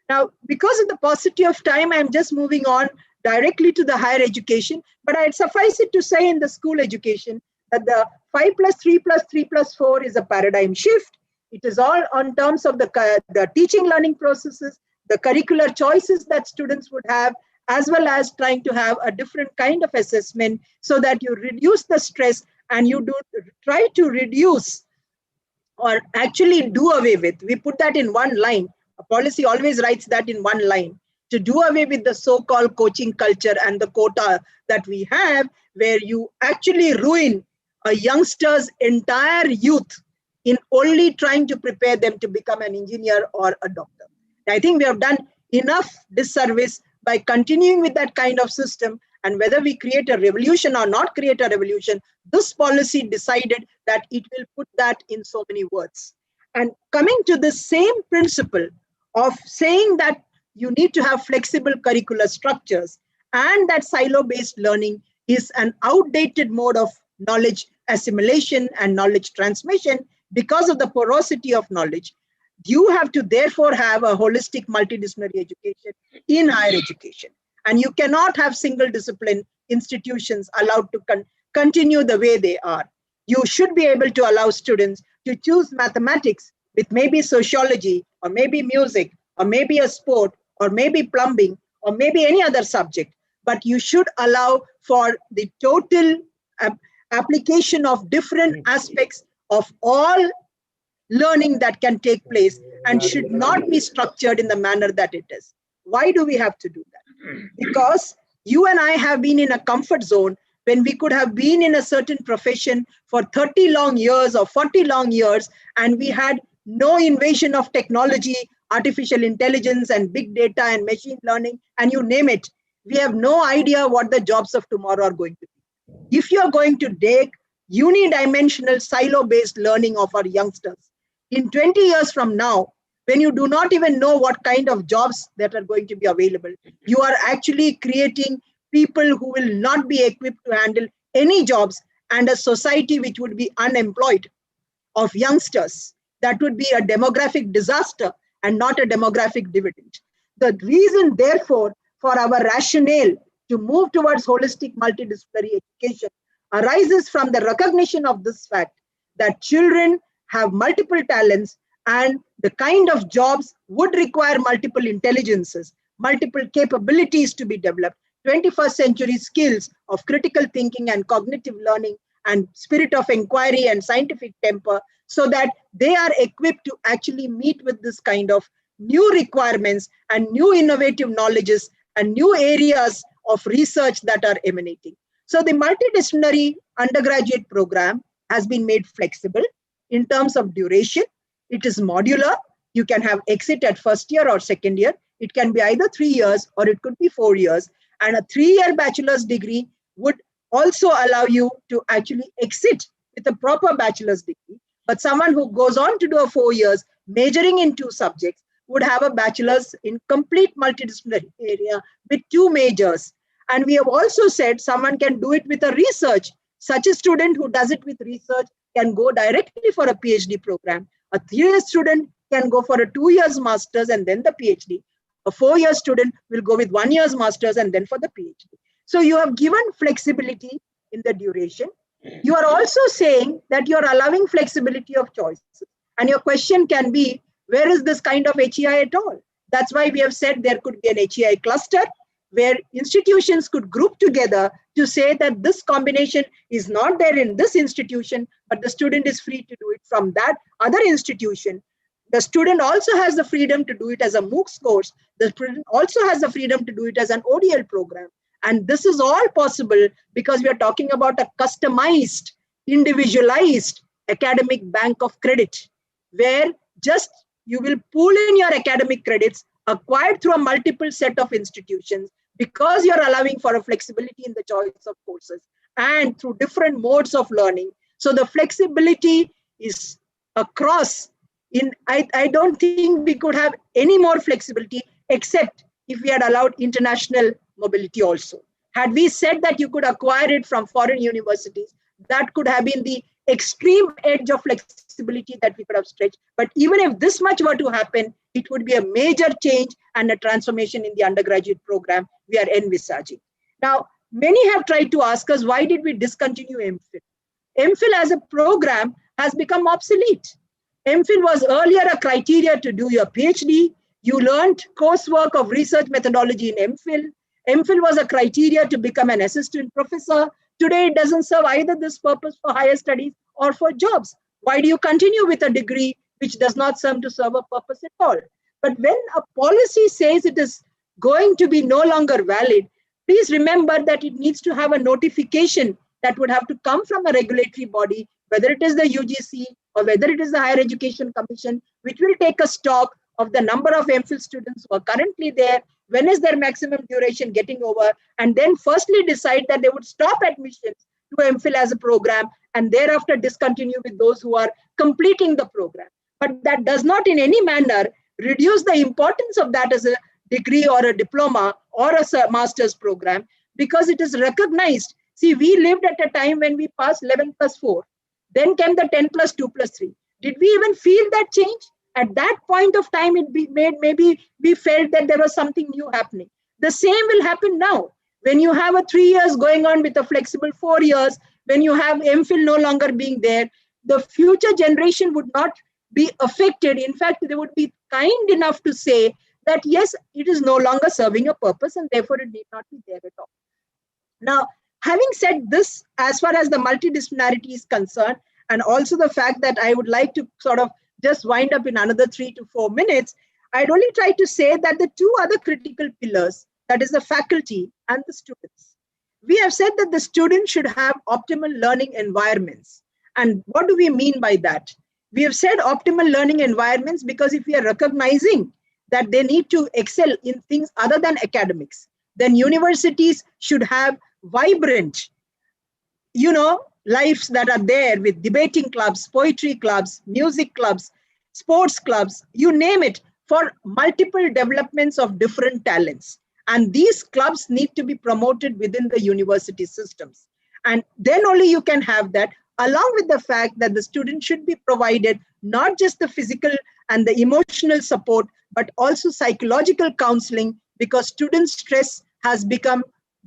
Now, because of the paucity of time, I'm just moving on directly to the higher education, but I'd suffice it to say in the school education that the 5+3+3+4 is a paradigm shift. It is all on terms of the teaching learning processes, the curricular choices that students would have, as well as trying to have a different kind of assessment so that you reduce the stress and you do try to reduce or actually do away with. We put that in one line. A policy always writes that in one line, to do away with the so-called coaching culture and the quota that we have, where you actually ruin a youngster's entire youth in only trying to prepare them to become an engineer or a doctor. I think we have done enough disservice by continuing with that kind of system, and whether we create a revolution or not create a revolution, this policy decided that it will put that in so many words. And coming to the same principle of saying that you need to have flexible curricular structures and that silo-based learning is an outdated mode of knowledge assimilation and knowledge transmission because of the porosity of knowledge, you have to therefore have a holistic multidisciplinary education in higher education. And you cannot have single discipline institutions allowed to continue the way they are. You should be able to allow students to choose mathematics with maybe sociology, or maybe music, or maybe a sport, or maybe plumbing, or maybe any other subject. But you should allow for the total application of different aspects of all learning that can take place, and should not be structured in the manner that it is. Why do we have to do that? Because you and I have been in a comfort zone when we could have been in a certain profession for 30 long years or 40 long years, and we had no invasion of technology artificial intelligence and big data and machine learning, and you name it. We have no idea what the jobs of tomorrow are going to be. If you are going to take unidimensional silo-based learning of our youngsters, in 20 years from now, when you do not even know what kind of jobs that are going to be available, you are actually creating people who will not be equipped to handle any jobs, and a society which would be unemployed of youngsters. That would be a demographic disaster and not a demographic dividend. The reason, therefore, for our rationale to move towards holistic multidisciplinary education arises from the recognition of this fact that children have multiple talents, and the kind of jobs would require multiple intelligences, multiple capabilities to be developed, 21st century skills of critical thinking and cognitive learning and spirit of inquiry and scientific temper, so that they are equipped to actually meet with this kind of new requirements and new innovative knowledges and new areas of research that are emanating. So the multidisciplinary undergraduate program has been made flexible in terms of duration. It is modular. You can have exit at first year or second year. It can be either 3 years or it could be 4 years. And a 3-year bachelor's degree would also allow you to actually exit with a proper bachelor's degree. But someone who goes on to do a 4 years, majoring in 2 subjects, would have a bachelor's in complete multidisciplinary area with 2 majors. And we have also said someone can do it with a research. Such a student who does it with research can go directly for a PhD program. A 3-year student can go for a 2 years master's and then the PhD. A 4-year student will go with 1 year's master's and then for the PhD. So you have given flexibility in the duration. You are also saying that you are allowing flexibility of choices. And your question can be, where is this kind of HEI at all? That's why we have said there could be an HEI cluster where institutions could group together to say that this combination is not there in this institution, but the student is free to do it from that other institution. The student also has the freedom to do it as a MOOCs course. The student also has the freedom to do it as an ODL program. And this is all possible because we are talking about a customized, individualized academic bank of credit, where just you will pool in your academic credits acquired through a multiple set of institutions, because you're allowing for a flexibility in the choice of courses and through different modes of learning. So the flexibility is across. I don't think we could have any more flexibility except if we had allowed international mobility also. Had we said that you could acquire it from foreign universities, that could have been the extreme edge of flexibility that we could have stretched. But even if this much were to happen, it would be a major change and a transformation in the undergraduate program we are envisaging. Now, many have tried to ask us, why did we discontinue MPhil? MPhil as a program has become obsolete. MPhil was earlier a criteria to do your PhD. You learned coursework of research methodology in MPhil. MPhil was a criteria to become an assistant professor. Today, it doesn't serve either this purpose for higher studies or for jobs. Why do you continue with a degree which does not serve to serve a purpose at all? But when a policy says it is going to be no longer valid, please remember that it needs to have a notification that would have to come from a regulatory body, whether it is the UGC or whether it is the Higher Education Commission, which will take a stock of the number of MPhil students who are currently there, when is their maximum duration getting over, and then firstly decide that they would stop admissions to MPhil as a program and thereafter discontinue with those who are completing the program. But that does not in any manner reduce the importance of that as a degree or a diploma or as a master's program, because it is recognized. See, we lived at a time when we passed 11+4. Then came the 10+2+3. Did we even feel that change? At that point of time, maybe we felt that there was something new happening. The same will happen now. When you have a 3 years going on with a flexible 4 years, when you have MPhil no longer being there, the future generation would not be affected. In fact, they would be kind enough to say that, yes, it is no longer serving a purpose and therefore it need not be there at all. Now, having said this, as far as the multidisciplinarity is concerned, and also the fact that I would like to sort of just wind up in another 3 to 4 minutes, I'd only try to say that the 2 other critical pillars, that is the faculty and the students. We have said that the students should have optimal learning environments. And what do we mean by that? We have said optimal learning environments because if we are recognizing that they need to excel in things other than academics, then universities should have vibrant, lives that are there with debating clubs, poetry clubs, music clubs, sports clubs, you name it, for multiple developments of different talents. And these clubs need to be promoted within the university systems. And then only you can have that, along with the fact that the student should be provided not just the physical and the emotional support, but also psychological counseling, because student stress has become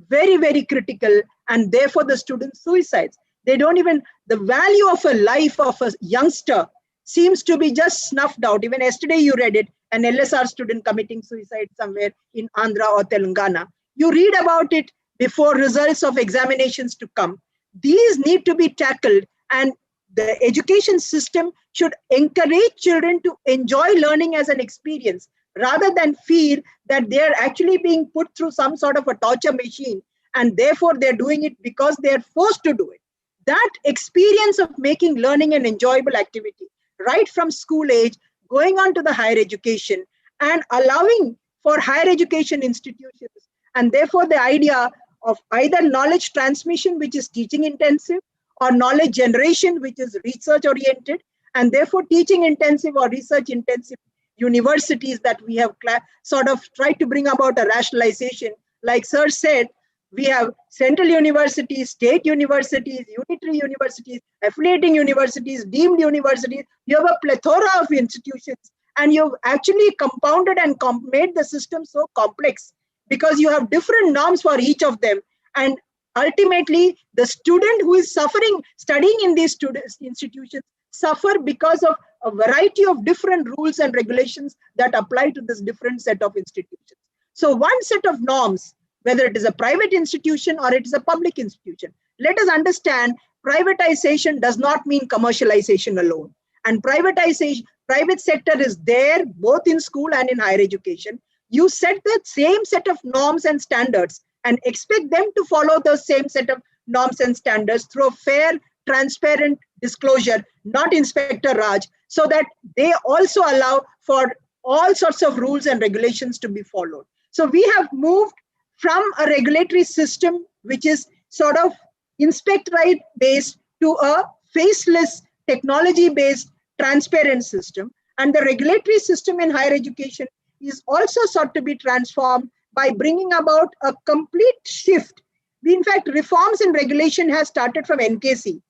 very, very critical, and therefore the student suicides. They don't even, the value of a life of a youngster seems to be just snuffed out. Even yesterday you read it, an LSR student committing suicide somewhere in Andhra or Telangana. You read about it before results of examinations to come. These need to be tackled, and the education system should encourage children to enjoy learning as an experience, rather than feel that they are actually being put through some sort of a torture machine, and therefore they're doing it because they're forced to do it. That experience of making learning an enjoyable activity, right from school age, going on to the higher education, and allowing for higher education institutions, and therefore the idea of either knowledge transmission, which is teaching intensive, or knowledge generation, which is research oriented, and therefore teaching intensive or research intensive universities that we have sort of tried to bring about a rationalization. Like Sir said, we have central universities, state universities, unitary universities, affiliating universities, deemed universities. You have a plethora of institutions, and you've actually compounded and made the system so complex, because you have different norms for each of them. And ultimately, the student who is suffering, studying in these institutions, suffer because of a variety of different rules and regulations that apply to this different set of institutions. So one set of norms, whether it is a private institution or it is a public institution, let us understand privatization does not mean commercialization alone. And privatization, private sector is there both in school and in higher education. You set the same set of norms and standards and expect them to follow the same set of norms and standards through a fair, transparent disclosure, not Inspector Raj, so that they also allow for all sorts of rules and regulations to be followed. So we have moved from a regulatory system, which is sort of inspect right based, to a faceless, technology-based, transparent system. And the regulatory system in higher education is also sought to be transformed by bringing about a complete shift. In fact, reforms in regulation has started from NKC.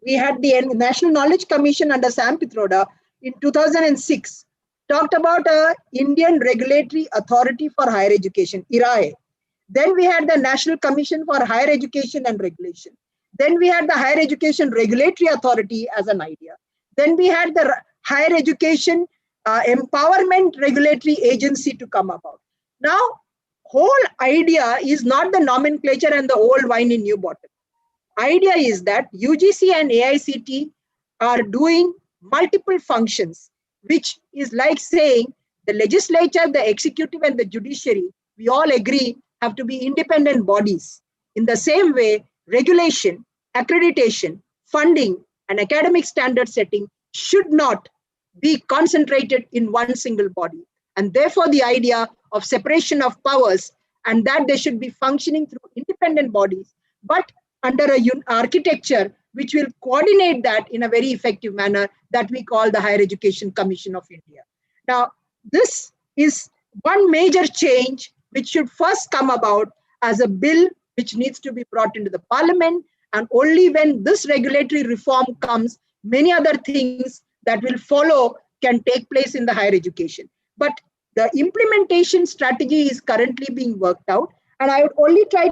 We had the National Knowledge Commission under Sam Pitroda in 2006, talked about a Indian Regulatory Authority for Higher Education, IRAE. Then we had the National Commission for Higher Education and Regulation. Then we had the Higher Education Regulatory Authority as an idea. Then we had the Higher Education Empowerment Regulatory Agency to come about. Now, whole idea is not the nomenclature and the old wine in new bottle. Idea is that UGC and AICT are doing multiple functions, which is like saying the legislature, the executive, and the judiciary, we all agree, have to be independent bodies. In the same way, regulation, accreditation, funding, and academic standard setting should not be concentrated in one single body. And therefore, the idea of separation of powers, and that they should be functioning through independent bodies, but under a architecture which will coordinate that in a very effective manner, that we call the Higher Education Commission of India. Now, this is one major change which should first come about as a bill which needs to be brought into the parliament, and only when this regulatory reform comes, many other things that will follow can take place in the higher education. But the implementation strategy is currently being worked out, and I would only try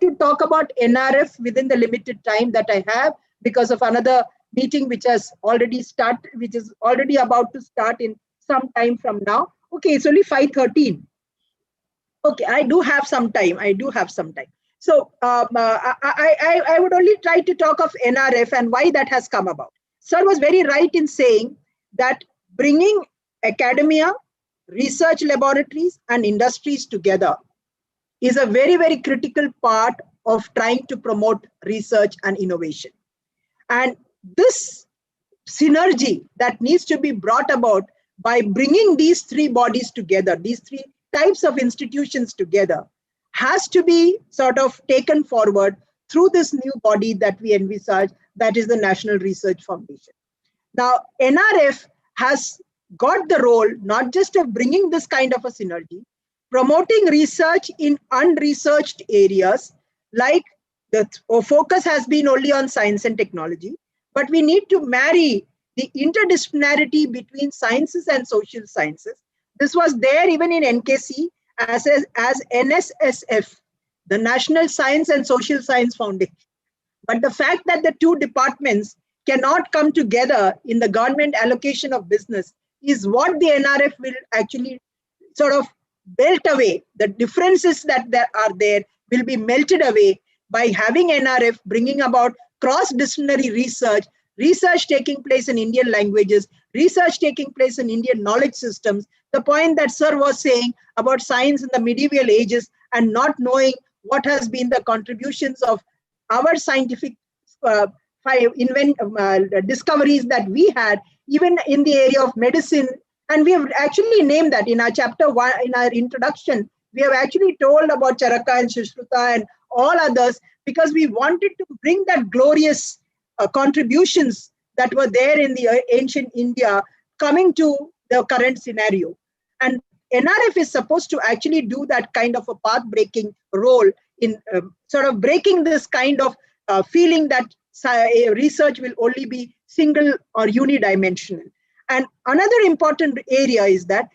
to talk about NRF within the limited time that I have, because of another meeting which has already started, which is already about to start in some time from now. Okay, it's only 5:13. Okay, I do have some time. So I would only try to talk of NRF and why that has come about. Sir was very right in saying that bringing academia, research laboratories, and industries together is a very, very critical part of trying to promote research and innovation. And this synergy that needs to be brought about by bringing these three bodies together, these three types of institutions together, has to be sort of taken forward through this new body that we envisage, that is the National Research Foundation. Now, NRF has got the role not just of bringing this kind of a synergy, promoting research in unresearched areas, like the focus has been only on science and technology, but we need to marry the interdisciplinarity between sciences and social sciences. This was there even in NKC as NSSF, the National Science and Social Science Foundation. But the fact that the two departments cannot come together in the government allocation of business is what the NRF will actually sort of melt away. The differences that are there will be melted away by having NRF bringing about cross-disciplinary research, research taking place in Indian languages, research taking place in Indian knowledge systems. The point that Sir was saying about science in the medieval ages and not knowing what has been the contributions of our scientific discoveries that we had, even in the area of medicine. And we have actually named that in our chapter 1, in our introduction, we have actually told about Charaka and Sushruta and all others, because we wanted to bring that glorious contributions that were there in the ancient India coming to the current scenario. And NRF is supposed to actually do that kind of a path-breaking role in sort of breaking this kind of feeling that research will only be single or unidimensional. And another important area is that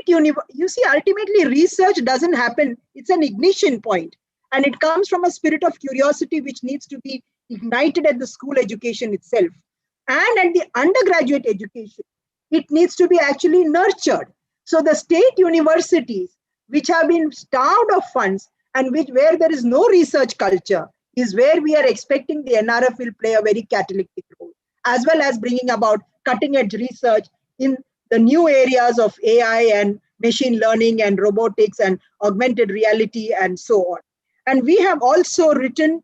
you see, ultimately research doesn't happen, it's an ignition point. And it comes from a spirit of curiosity which needs to be ignited at the school education itself. And at the undergraduate education, it needs to be actually nurtured. So the state universities, which have been starved of funds and where there is no research culture, is where we are expecting the NRF will play a very catalytic role, as well as bringing about cutting-edge research in the new areas of AI and machine learning and robotics and augmented reality and so on. And we have also written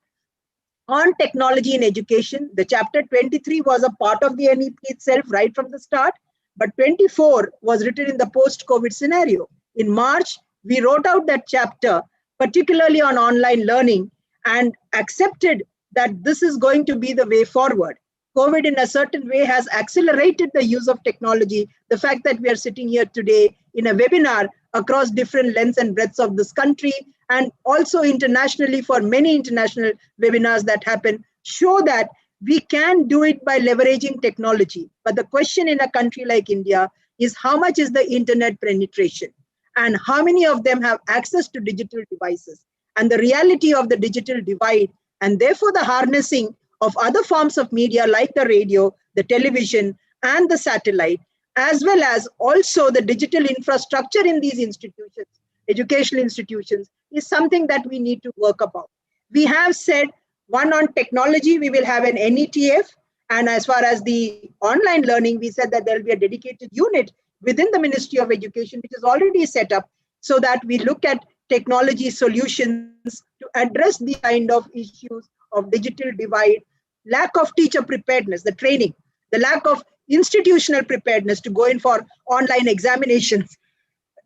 on technology in education. The chapter 23 was a part of the NEP itself right from the start, but 24 was written in the post-COVID scenario. In March, we wrote out that chapter, particularly on online learning, and accepted that this is going to be the way forward. COVID in a certain way has accelerated the use of technology. The fact that we are sitting here today in a webinar across different lengths and breadths of this country, and also internationally for many international webinars that happen, show that we can do it by leveraging technology. But the question in a country like India is how much is the internet penetration and how many of them have access to digital devices, and the reality of the digital divide, and therefore the harnessing of other forms of media like the radio, the television, and the satellite, as well as also the digital infrastructure in these institutions, educational institutions, is something that we need to work about. We have said, one, on technology, we will have an NETF. And as far as the online learning, we said that there will be a dedicated unit within the Ministry of Education, which is already set up, so that we look at technology solutions to address the kind of issues of digital divide, lack of teacher preparedness, the training, the lack of institutional preparedness to go in for online examinations,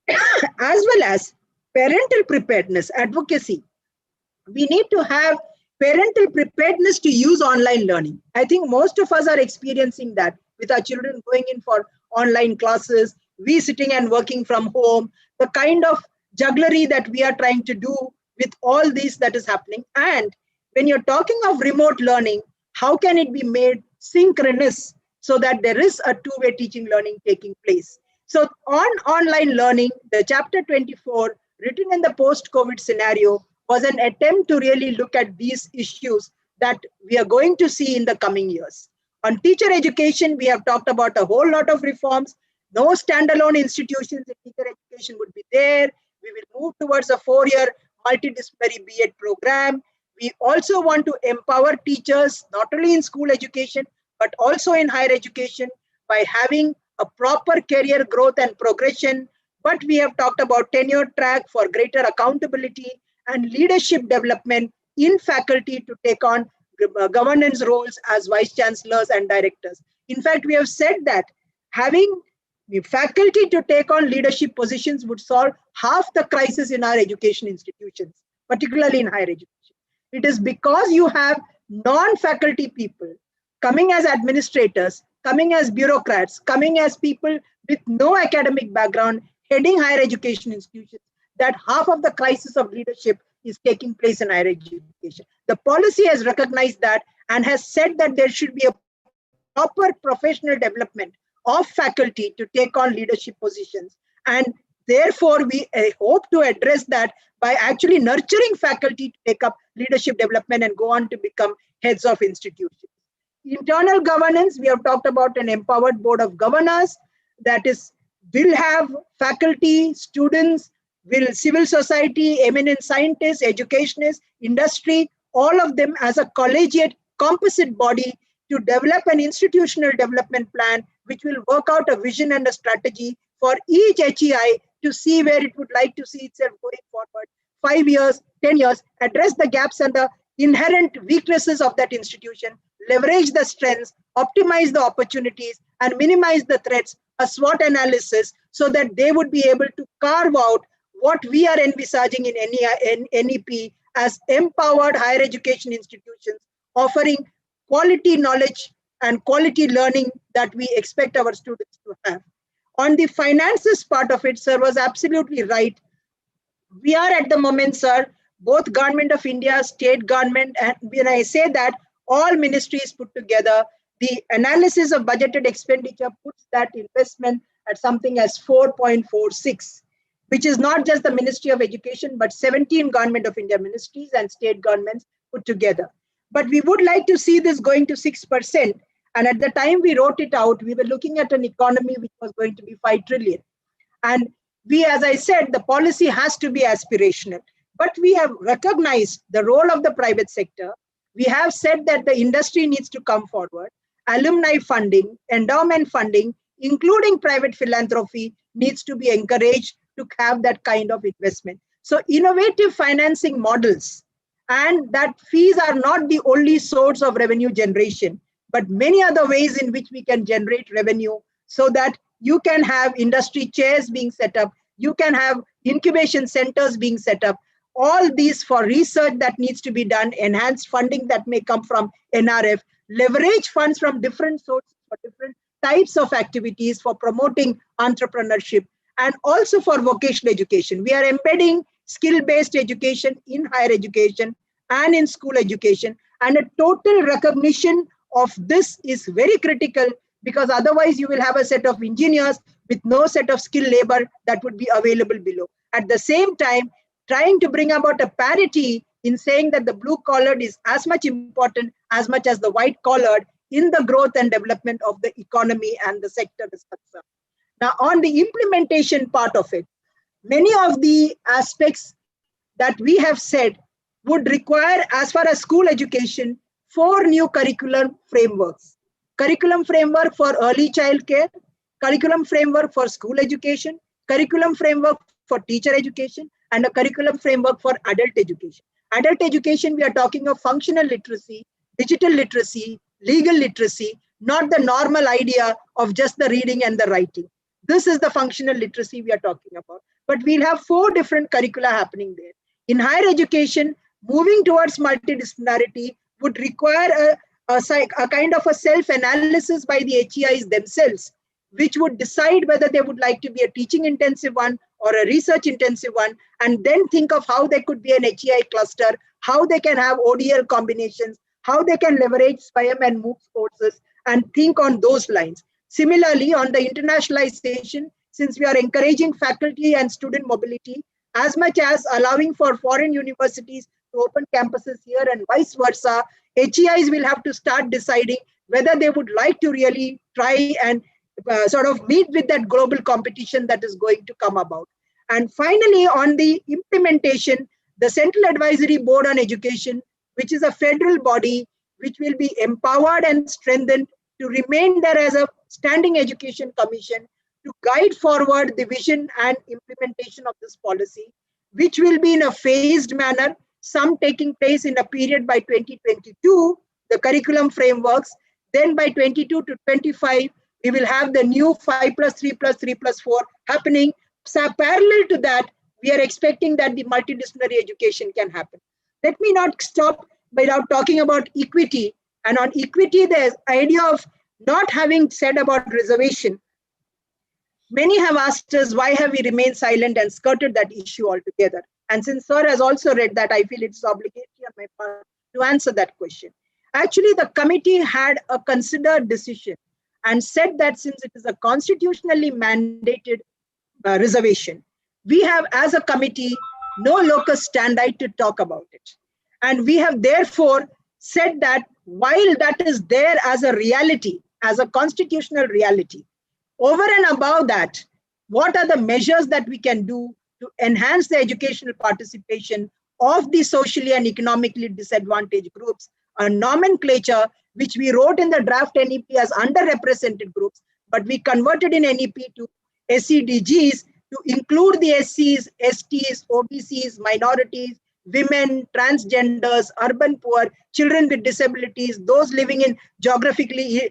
as well as parental preparedness, advocacy. We need to have parental preparedness to use online learning. I think most of us are experiencing that with our children going in for online classes, we sitting and working from home, the kind of jugglery that we are trying to do with all this that is happening. And when you're talking of remote learning, how can it be made synchronous so that there is a two-way teaching learning taking place? So on online learning, the chapter 24, written in the post-COVID scenario, was an attempt to really look at these issues that we are going to see in the coming years. On teacher education, we have talked about a whole lot of reforms. No standalone institutions in teacher education would be there. We will move towards a 4-year multidisciplinary B.Ed program. We also want to empower teachers, not only in school education, but also in higher education by having a proper career growth and progression. But we have talked about tenure track for greater accountability and leadership development in faculty to take on governance roles as vice chancellors and directors. In fact, we have said that having The faculty to take on leadership positions would solve half the crisis in our education institutions, particularly in higher education. It is because you have non-faculty people coming as administrators, coming as bureaucrats, coming as people with no academic background, heading higher education institutions, that half of the crisis of leadership is taking place in higher education. The policy has recognized that and has said that there should be a proper professional development of faculty to take on leadership positions. And therefore, we hope to address that by actually nurturing faculty to take up leadership development and go on to become heads of institutions. Internal governance, we have talked about an empowered board of governors that will have faculty, students, civil society, eminent scientists, educationists, industry, all of them as a collegiate composite body to develop an institutional development plan which will work out a vision and a strategy for each HEI to see where it would like to see itself going forward, 5 years, 10 years, address the gaps and the inherent weaknesses of that institution, leverage the strengths, optimize the opportunities, and minimize the threats, a SWOT analysis, so that they would be able to carve out what we are envisaging in NEP as empowered higher education institutions, offering quality knowledge and quality learning that we expect our students to have. On the finances part of it, sir was absolutely right. We are at the moment, sir, both Government of India, state government, and when I say that, all ministries put together, the analysis of budgeted expenditure puts that investment at something as 4.46, which is not just the Ministry of Education, but 17 Government of India ministries and state governments put together. But we would like to see this going to 6%. And at the time we wrote it out, we were looking at an economy which was going to be 5 trillion. And we, as I said, the policy has to be aspirational. But we have recognized the role of the private sector. We have said that the industry needs to come forward. Alumni funding, endowment funding, including private philanthropy, needs to be encouraged to have that kind of investment. So innovative financing models, and that fees are not the only source of revenue generation, but many other ways in which we can generate revenue, so that you can have industry chairs being set up, you can have incubation centers being set up, all these for research that needs to be done, enhanced funding that may come from NRF, leverage funds from different sources for different types of activities for promoting entrepreneurship, and also for vocational education. We are embedding skill-based education in higher education and in school education, and a total recognition of this is very critical, because otherwise you will have a set of engineers with no set of skilled labor that would be available below. At the same time, trying to bring about a parity in saying that the blue collared is as much important as much as the white collared in the growth and development of the economy and the sector is concerned. Now, on the implementation part of it, many of the aspects that we have said would require, as far as school education, 4 new curriculum frameworks. Curriculum framework for early child care, curriculum framework for school education, curriculum framework for teacher education, and a curriculum framework for adult education. Adult education, we are talking of functional literacy, digital literacy, legal literacy, not the normal idea of just the reading and the writing. This is the functional literacy we are talking about. But we'll have 4 different curricula happening there. In higher education, moving towards multidisciplinarity would require a kind of a self-analysis by the HEIs themselves, which would decide whether they would like to be a teaching intensive one or a research intensive one, and then think of how they could be an HEI cluster, how they can have ODL combinations, how they can leverage SWAYAM and MOOCs courses, and think on those lines. Similarly, on the internationalization, since we are encouraging faculty and student mobility, as much as allowing for foreign universities to open campuses here and vice versa, HEIs will have to start deciding whether they would like to really try and sort of meet with that global competition that is going to come about. And finally, on the implementation, the Central Advisory Board on Education, which is a federal body, which will be empowered and strengthened to remain there as a standing education commission to guide forward the vision and implementation of this policy, which will be in a phased manner, some taking place in a period by 2022, the curriculum frameworks, then by 22 to 25, We will have the new 5+3+3+4 happening. So parallel to that, we are expecting that the multidisciplinary education can happen. Let me not stop without talking about equity. And on equity, the idea of not having said about reservation. Many have asked us, why have we remained silent and skirted that issue altogether? And since Sir has also read that, I feel it's obligatory on my part to answer that question. Actually, the committee had a considered decision and said that since it is a constitutionally mandated reservation, we have as a committee no locus standi to talk about it. And we have therefore said that while that is there as a reality, as a constitutional reality, over and above that, what are the measures that we can do to enhance the educational participation of the socially and economically disadvantaged groups, a nomenclature which we wrote in the draft NEP as underrepresented groups, but we converted in NEP to SEDGs to include the SCs, STs, OBCs, minorities, women, transgenders, urban poor, children with disabilities, those living in geographically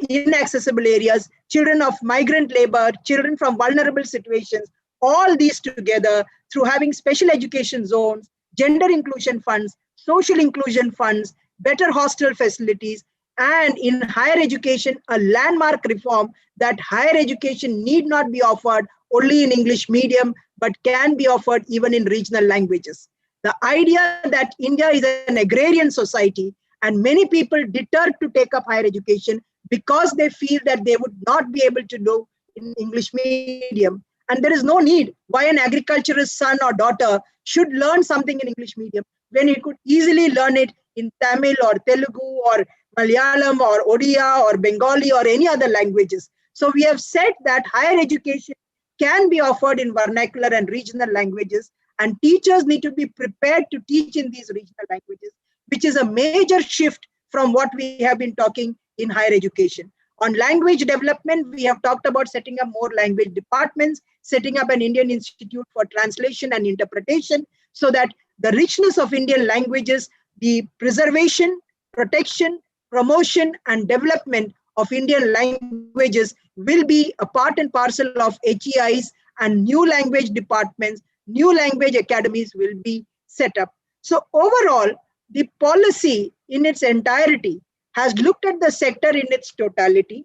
inaccessible areas, children of migrant labor, children from vulnerable situations, all these together through having special education zones, gender inclusion funds, social inclusion funds, better hostel facilities, and in higher education, a landmark reform that higher education need not be offered only in English medium, but can be offered even in regional languages. The idea that India is an agrarian society and many people deter to take up higher education because they feel that they would not be able to do in English medium. And there is no need why an agriculturist son or daughter should learn something in English medium when he could easily learn it in Tamil or Telugu or Malayalam or Odia or Bengali or any other languages. So we have said that higher education can be offered in vernacular and regional languages, and teachers need to be prepared to teach in these regional languages, which is a major shift from what we have been talking in higher education. On language development, we have talked about setting up more language departments, setting up an Indian Institute for Translation and Interpretation, so that the richness of Indian languages, the preservation, protection, promotion, and development of Indian languages will be a part and parcel of HEIs, and new language departments, new language academies will be set up. So overall, the policy in its entirety has looked at the sector in its totality,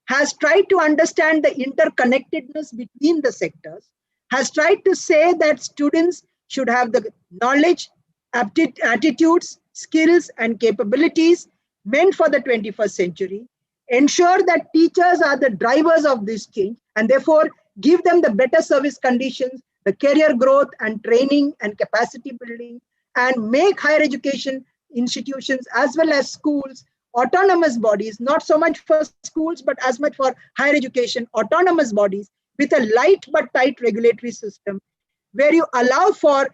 has tried to understand the interconnectedness between the sectors, has tried to say that students should have the knowledge, attitudes, skills, and capabilities meant for the 21st century, ensure that teachers are the drivers of this change, and therefore give them the better service conditions, the career growth and training and capacity building, and make higher education institutions as well as schools autonomous bodies, not so much for schools, but as much for higher education, autonomous bodies with a light but tight regulatory system, where you allow for,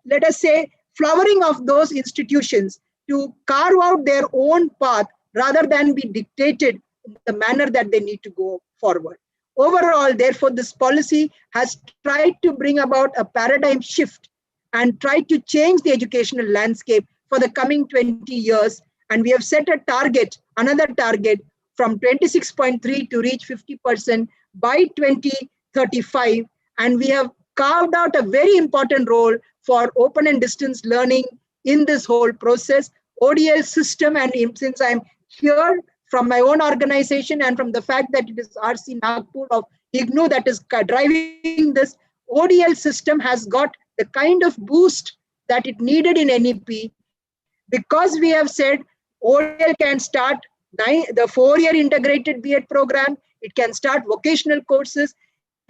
let us say, flowering of those institutions to carve out their own path rather than be dictated in the manner that they need to go forward. Overall, therefore, this policy has tried to bring about a paradigm shift and tried to change the educational landscape for the coming 20 years. And we have set a target, another target, from 26.3 to reach 50% by 2035. And we have carved out a very important role for open and distance learning in this whole process. ODL system, and since I'm here from my own organization and from the fact that it is RC Nagpur of IGNOU that is driving this, ODL system has got the kind of boost that it needed in NEP, because we have said ODL can start the 4-year integrated B.Ed program, it can start vocational courses,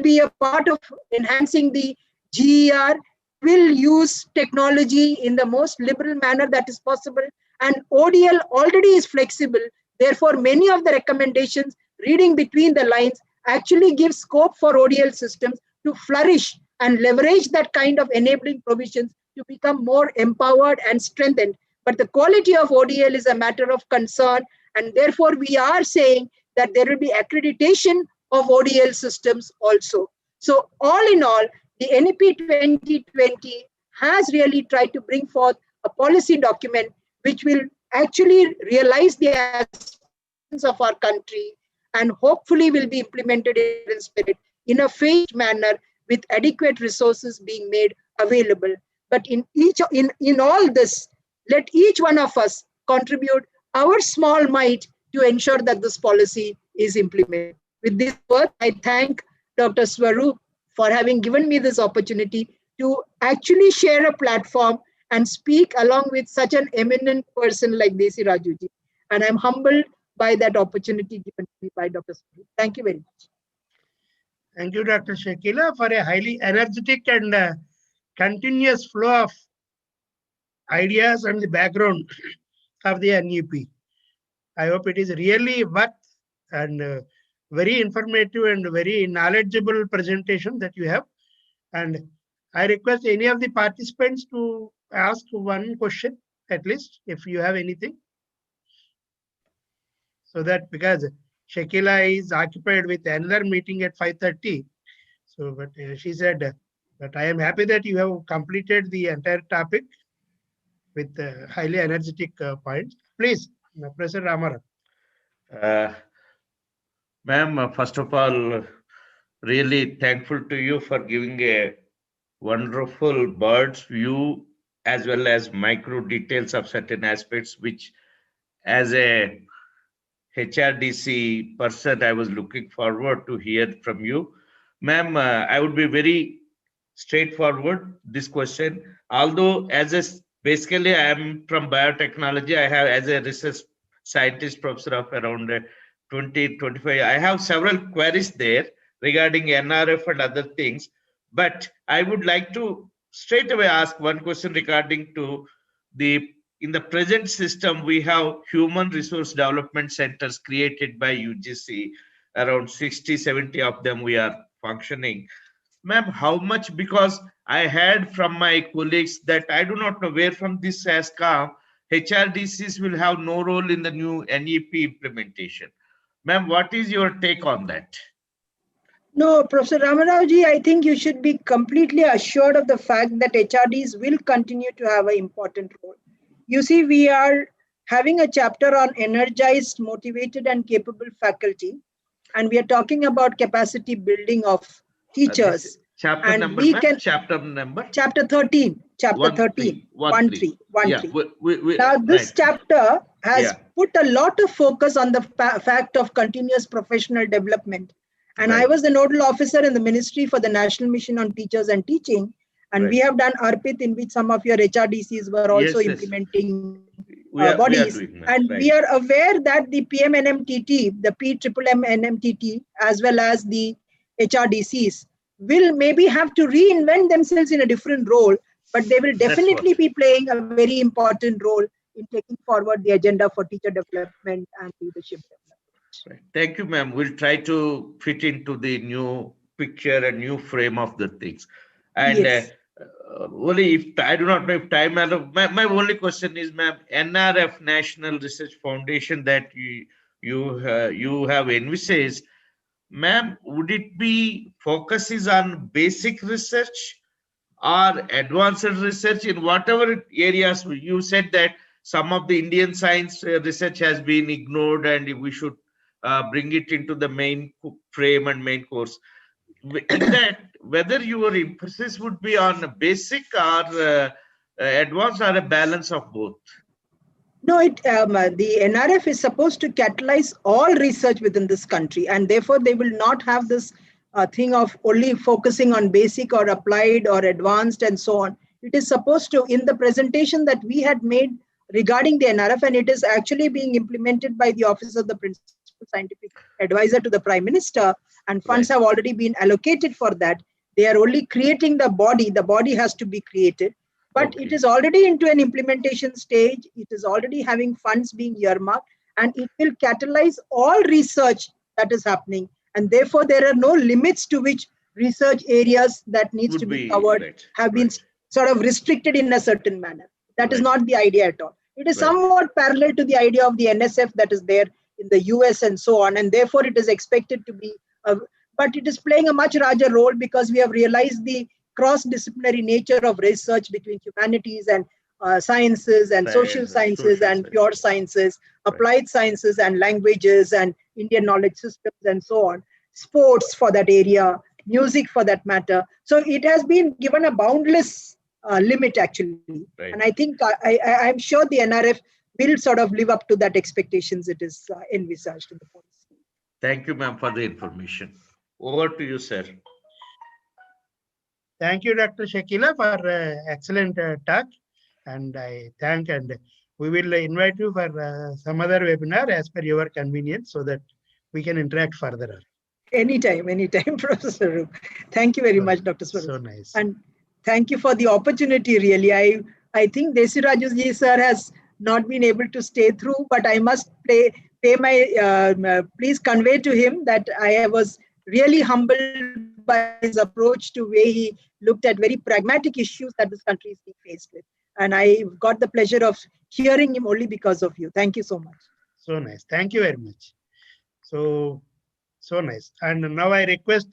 be a part of enhancing the GER, will use technology in the most liberal manner that is possible, and ODL already is flexible. Therefore, many of the recommendations, reading between the lines, actually give scope for ODL systems to flourish and leverage that kind of enabling provisions to become more empowered and strengthened. But the quality of ODL is a matter of concern, and therefore we are saying that there will be accreditation of ODL systems also. So all in all, the NEP 2020 has really tried to bring forth a policy document which will actually realize the aspirations of our country and hopefully will be implemented in spirit in a phased manner with adequate resources being made available. But in all this, let each one of us contribute our small might to ensure that this policy is implemented. With this word, I thank Dr. Swaroop for having given me this opportunity to actually share a platform and speak along with such an eminent person like Desi Rajuji. And I'm humbled by that opportunity given to me by Dr. Swaroop. Thank you very much. Thank you, Dr. Shakila, for a highly energetic and continuous flow of ideas and the background of the NEP. I hope it is really worth and very informative and very knowledgeable presentation that you have. And I request any of the participants to ask one question at least, if you have anything. So that because Shakila is occupied with another meeting at 5:30. So, but she said, but I am happy that you have completed the entire topic with highly energetic points. Please, Professor Ramara. Ma'am, first of all, really thankful to you for giving a wonderful bird's view as well as micro details of certain aspects, which as a HRDC person, I was looking forward to hear from you. Ma'am, I would be very straightforward this question. Although basically I am from biotechnology, I have as a research scientist professor of around 20-25. I have several queries there regarding NRF and other things, but I would like to straight away ask one question regarding to in the present system, we have human resource development centers created by UGC, around 60-70 of them we are functioning. Ma'am, how much, because I heard from my colleagues that I do not know where from this has come, HRDCs will have no role in the new NEP implementation. Ma'am, what is your take on that? No, Professor Ramarao-ji, I think you should be completely assured of the fact that HRDs will continue to have an important role. You see, we are having a chapter on energized, motivated, and capable faculty, and we are talking about capacity building of teachers. Chapter and number, chapter number? Chapter 13. Chapter 13. 13. Now, this chapter has put a lot of focus on the fact of continuous professional development. And I was the nodal officer in the Ministry for the National Mission on Teachers and Teaching. And we have done ARPIT, in which some of your HRDCs were also implementing bodies. We are aware that the PMNMTT, the PMMNMTT, as well as the HRDCs, will maybe have to reinvent themselves in a different role, but they will definitely be playing a very important role in taking forward the agenda for teacher development and leadership development. Thank you, ma'am. We'll try to fit into the new picture and new frame of the things. And only if I do not know if time, my only question is, ma'am, NRF, National Research Foundation, that you have envisaged, ma'am, would it be focuses on basic research or advanced research in whatever areas? You said that some of the Indian science research has been ignored and we should bring it into the main frame and main course. In that, whether your emphasis would be on basic or advanced or a balance of both? No, the NRF is supposed to catalyze all research within this country, and therefore they will not have this thing of only focusing on basic or applied or advanced and so on. It is supposed to, in the presentation that we had made regarding the NRF, and it is actually being implemented by the Office of the Principal Scientific Advisor to the Prime Minister, and funds have already been allocated for that. They are only creating the body has to be created. But it is already into an implementation stage. It is already having funds being earmarked, and it will catalyze all research that is happening. And therefore, there are no limits to which research areas that needs to be covered have been sort of restricted in a certain manner. That is not the idea at all. It is somewhat parallel to the idea of the NSF that is there in the US and so on. And therefore, it is expected to be, but it is playing a much larger role because we have realized the cross-disciplinary nature of research between humanities and sciences and social sciences and pure sciences, applied sciences and languages and Indian knowledge systems and so on, sports for that area, music for that matter. So it has been given a boundless limit actually. And I think I'm sure the NRF will sort of live up to that expectations it is envisaged in the policy. Thank you, ma'am, for the information. Over to you, sir. Thank you, Dr. Shakila, for excellent talk. And I thank, and we will invite you for some other webinar as per your convenience so that we can interact further. Anytime, Professor Swaroop. Thank you very much, Dr. Swaroop. So nice. And thank you for the opportunity, really. I think Desiraju ji sir has not been able to stay through, but I must pay my, please convey to him that I was really humbled by his approach to way he looked at very pragmatic issues that this country is being faced with. And I got the pleasure of hearing him only because of you. Thank you so much. So nice. Thank you very much. So nice. And now I request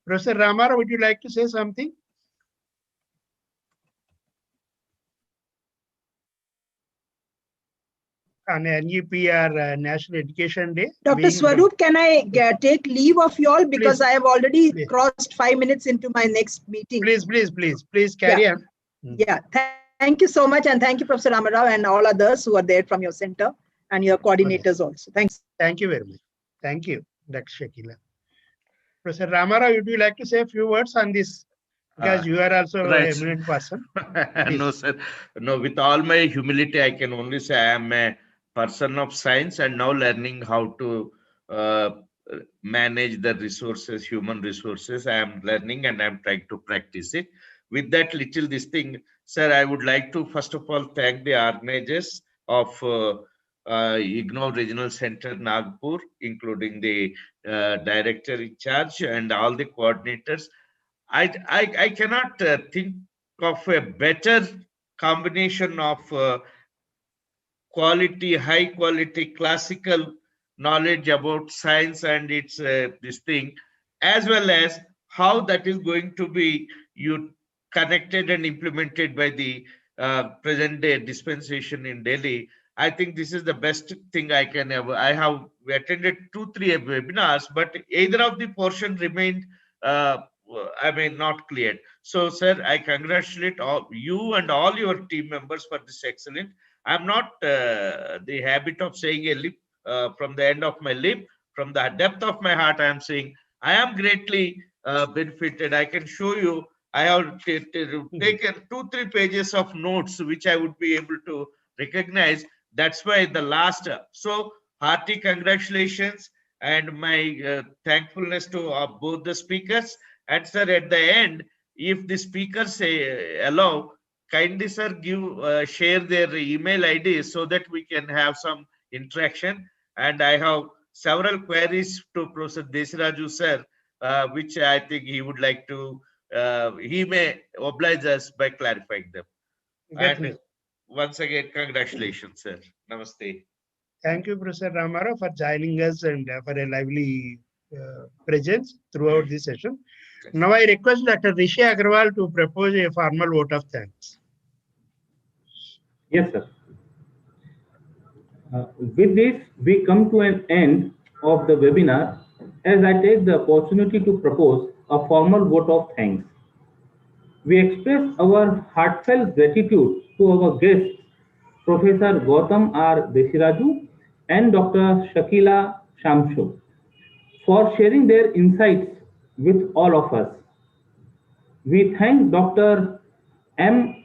Professor Ramarao, would you like to say something? On NEP or National Education Day. Dr. Swaroop, can I take leave of you all because I have already crossed 5 minutes into my next meeting. Please carry on. Yeah, thank you so much, and thank you, Professor Ramarao, and all others who are there from your center and your coordinators also. Thanks. Thank you very much. Thank you, Dr. Shakila. Professor Ramarao, would you like to say a few words on this? Because you are also an eminent person. No, sir. No, with all my humility, I can only say I am a person of science and now learning how to manage the resources, human resources. I am learning and I'm trying to practice it. With that little this thing, sir, I would like to first of all thank the organizers of IGNOU Regional Center Nagpur, including the director in charge and all the coordinators. I cannot think of a better combination of high quality classical knowledge about science and its this thing, as well as how that is going to be connected and implemented by the present day dispensation in Delhi. I think this is the best thing I can ever. I have attended 2-3 webinars, but either of the portion remained not cleared. So, sir, I congratulate you and all your team members for this excellent. I'm not the habit of saying a lip from the end of my lip. From the depth of my heart, I am saying I am greatly benefited. I can show you. I have taken 2-3 pages of notes which I would be able to recognize. That's why the last. So hearty congratulations and my thankfulness to both the speakers. And sir, at the end, if the speakers allow, kindly sir share their email IDs so that we can have some interaction. And I have several queries to Professor Desiraju sir, which I think he would like to. He may oblige us by clarifying them. Definitely. And once again, congratulations, sir. Namaste. Thank you, Professor Ramarao, for joining us and for a lively presence throughout this session. Now I request Dr. Rishi Agarwal to propose a formal vote of thanks. Yes, sir. With this, we come to an end of the webinar as I take the opportunity to propose a formal vote of thanks. We express our heartfelt gratitude to our guests, Professor Gautam R. Desiraju and Dr. Shakila Shamsho, for sharing their insights with all of us. We thank Dr. M.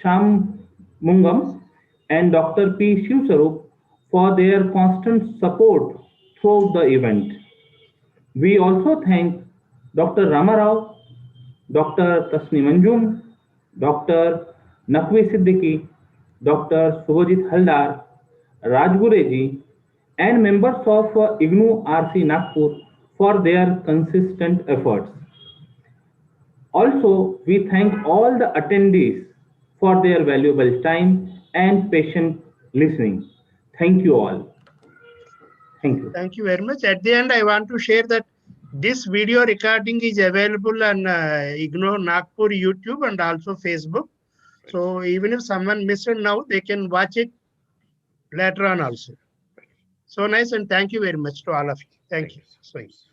Shanmugam and Dr. P. Swaroop for their constant support throughout the event. We also thank Dr. Ramarao, Dr. Tasneem Anjum, Dr. Naqvi Siddiqui, Dr. Subhajit Haldar, Rajgureji, and members of IGNOU RC Nagpur for their consistent efforts. Also, we thank all the attendees for their valuable time and patient listening. Thank you all. Thank you. Thank you very much. At the end, I want to share that this video recording is available on IGNOU Nagpur YouTube and also Facebook. So even if someone missed it now, they can watch it later on also. So nice, and thank you very much to all of you. Thank you.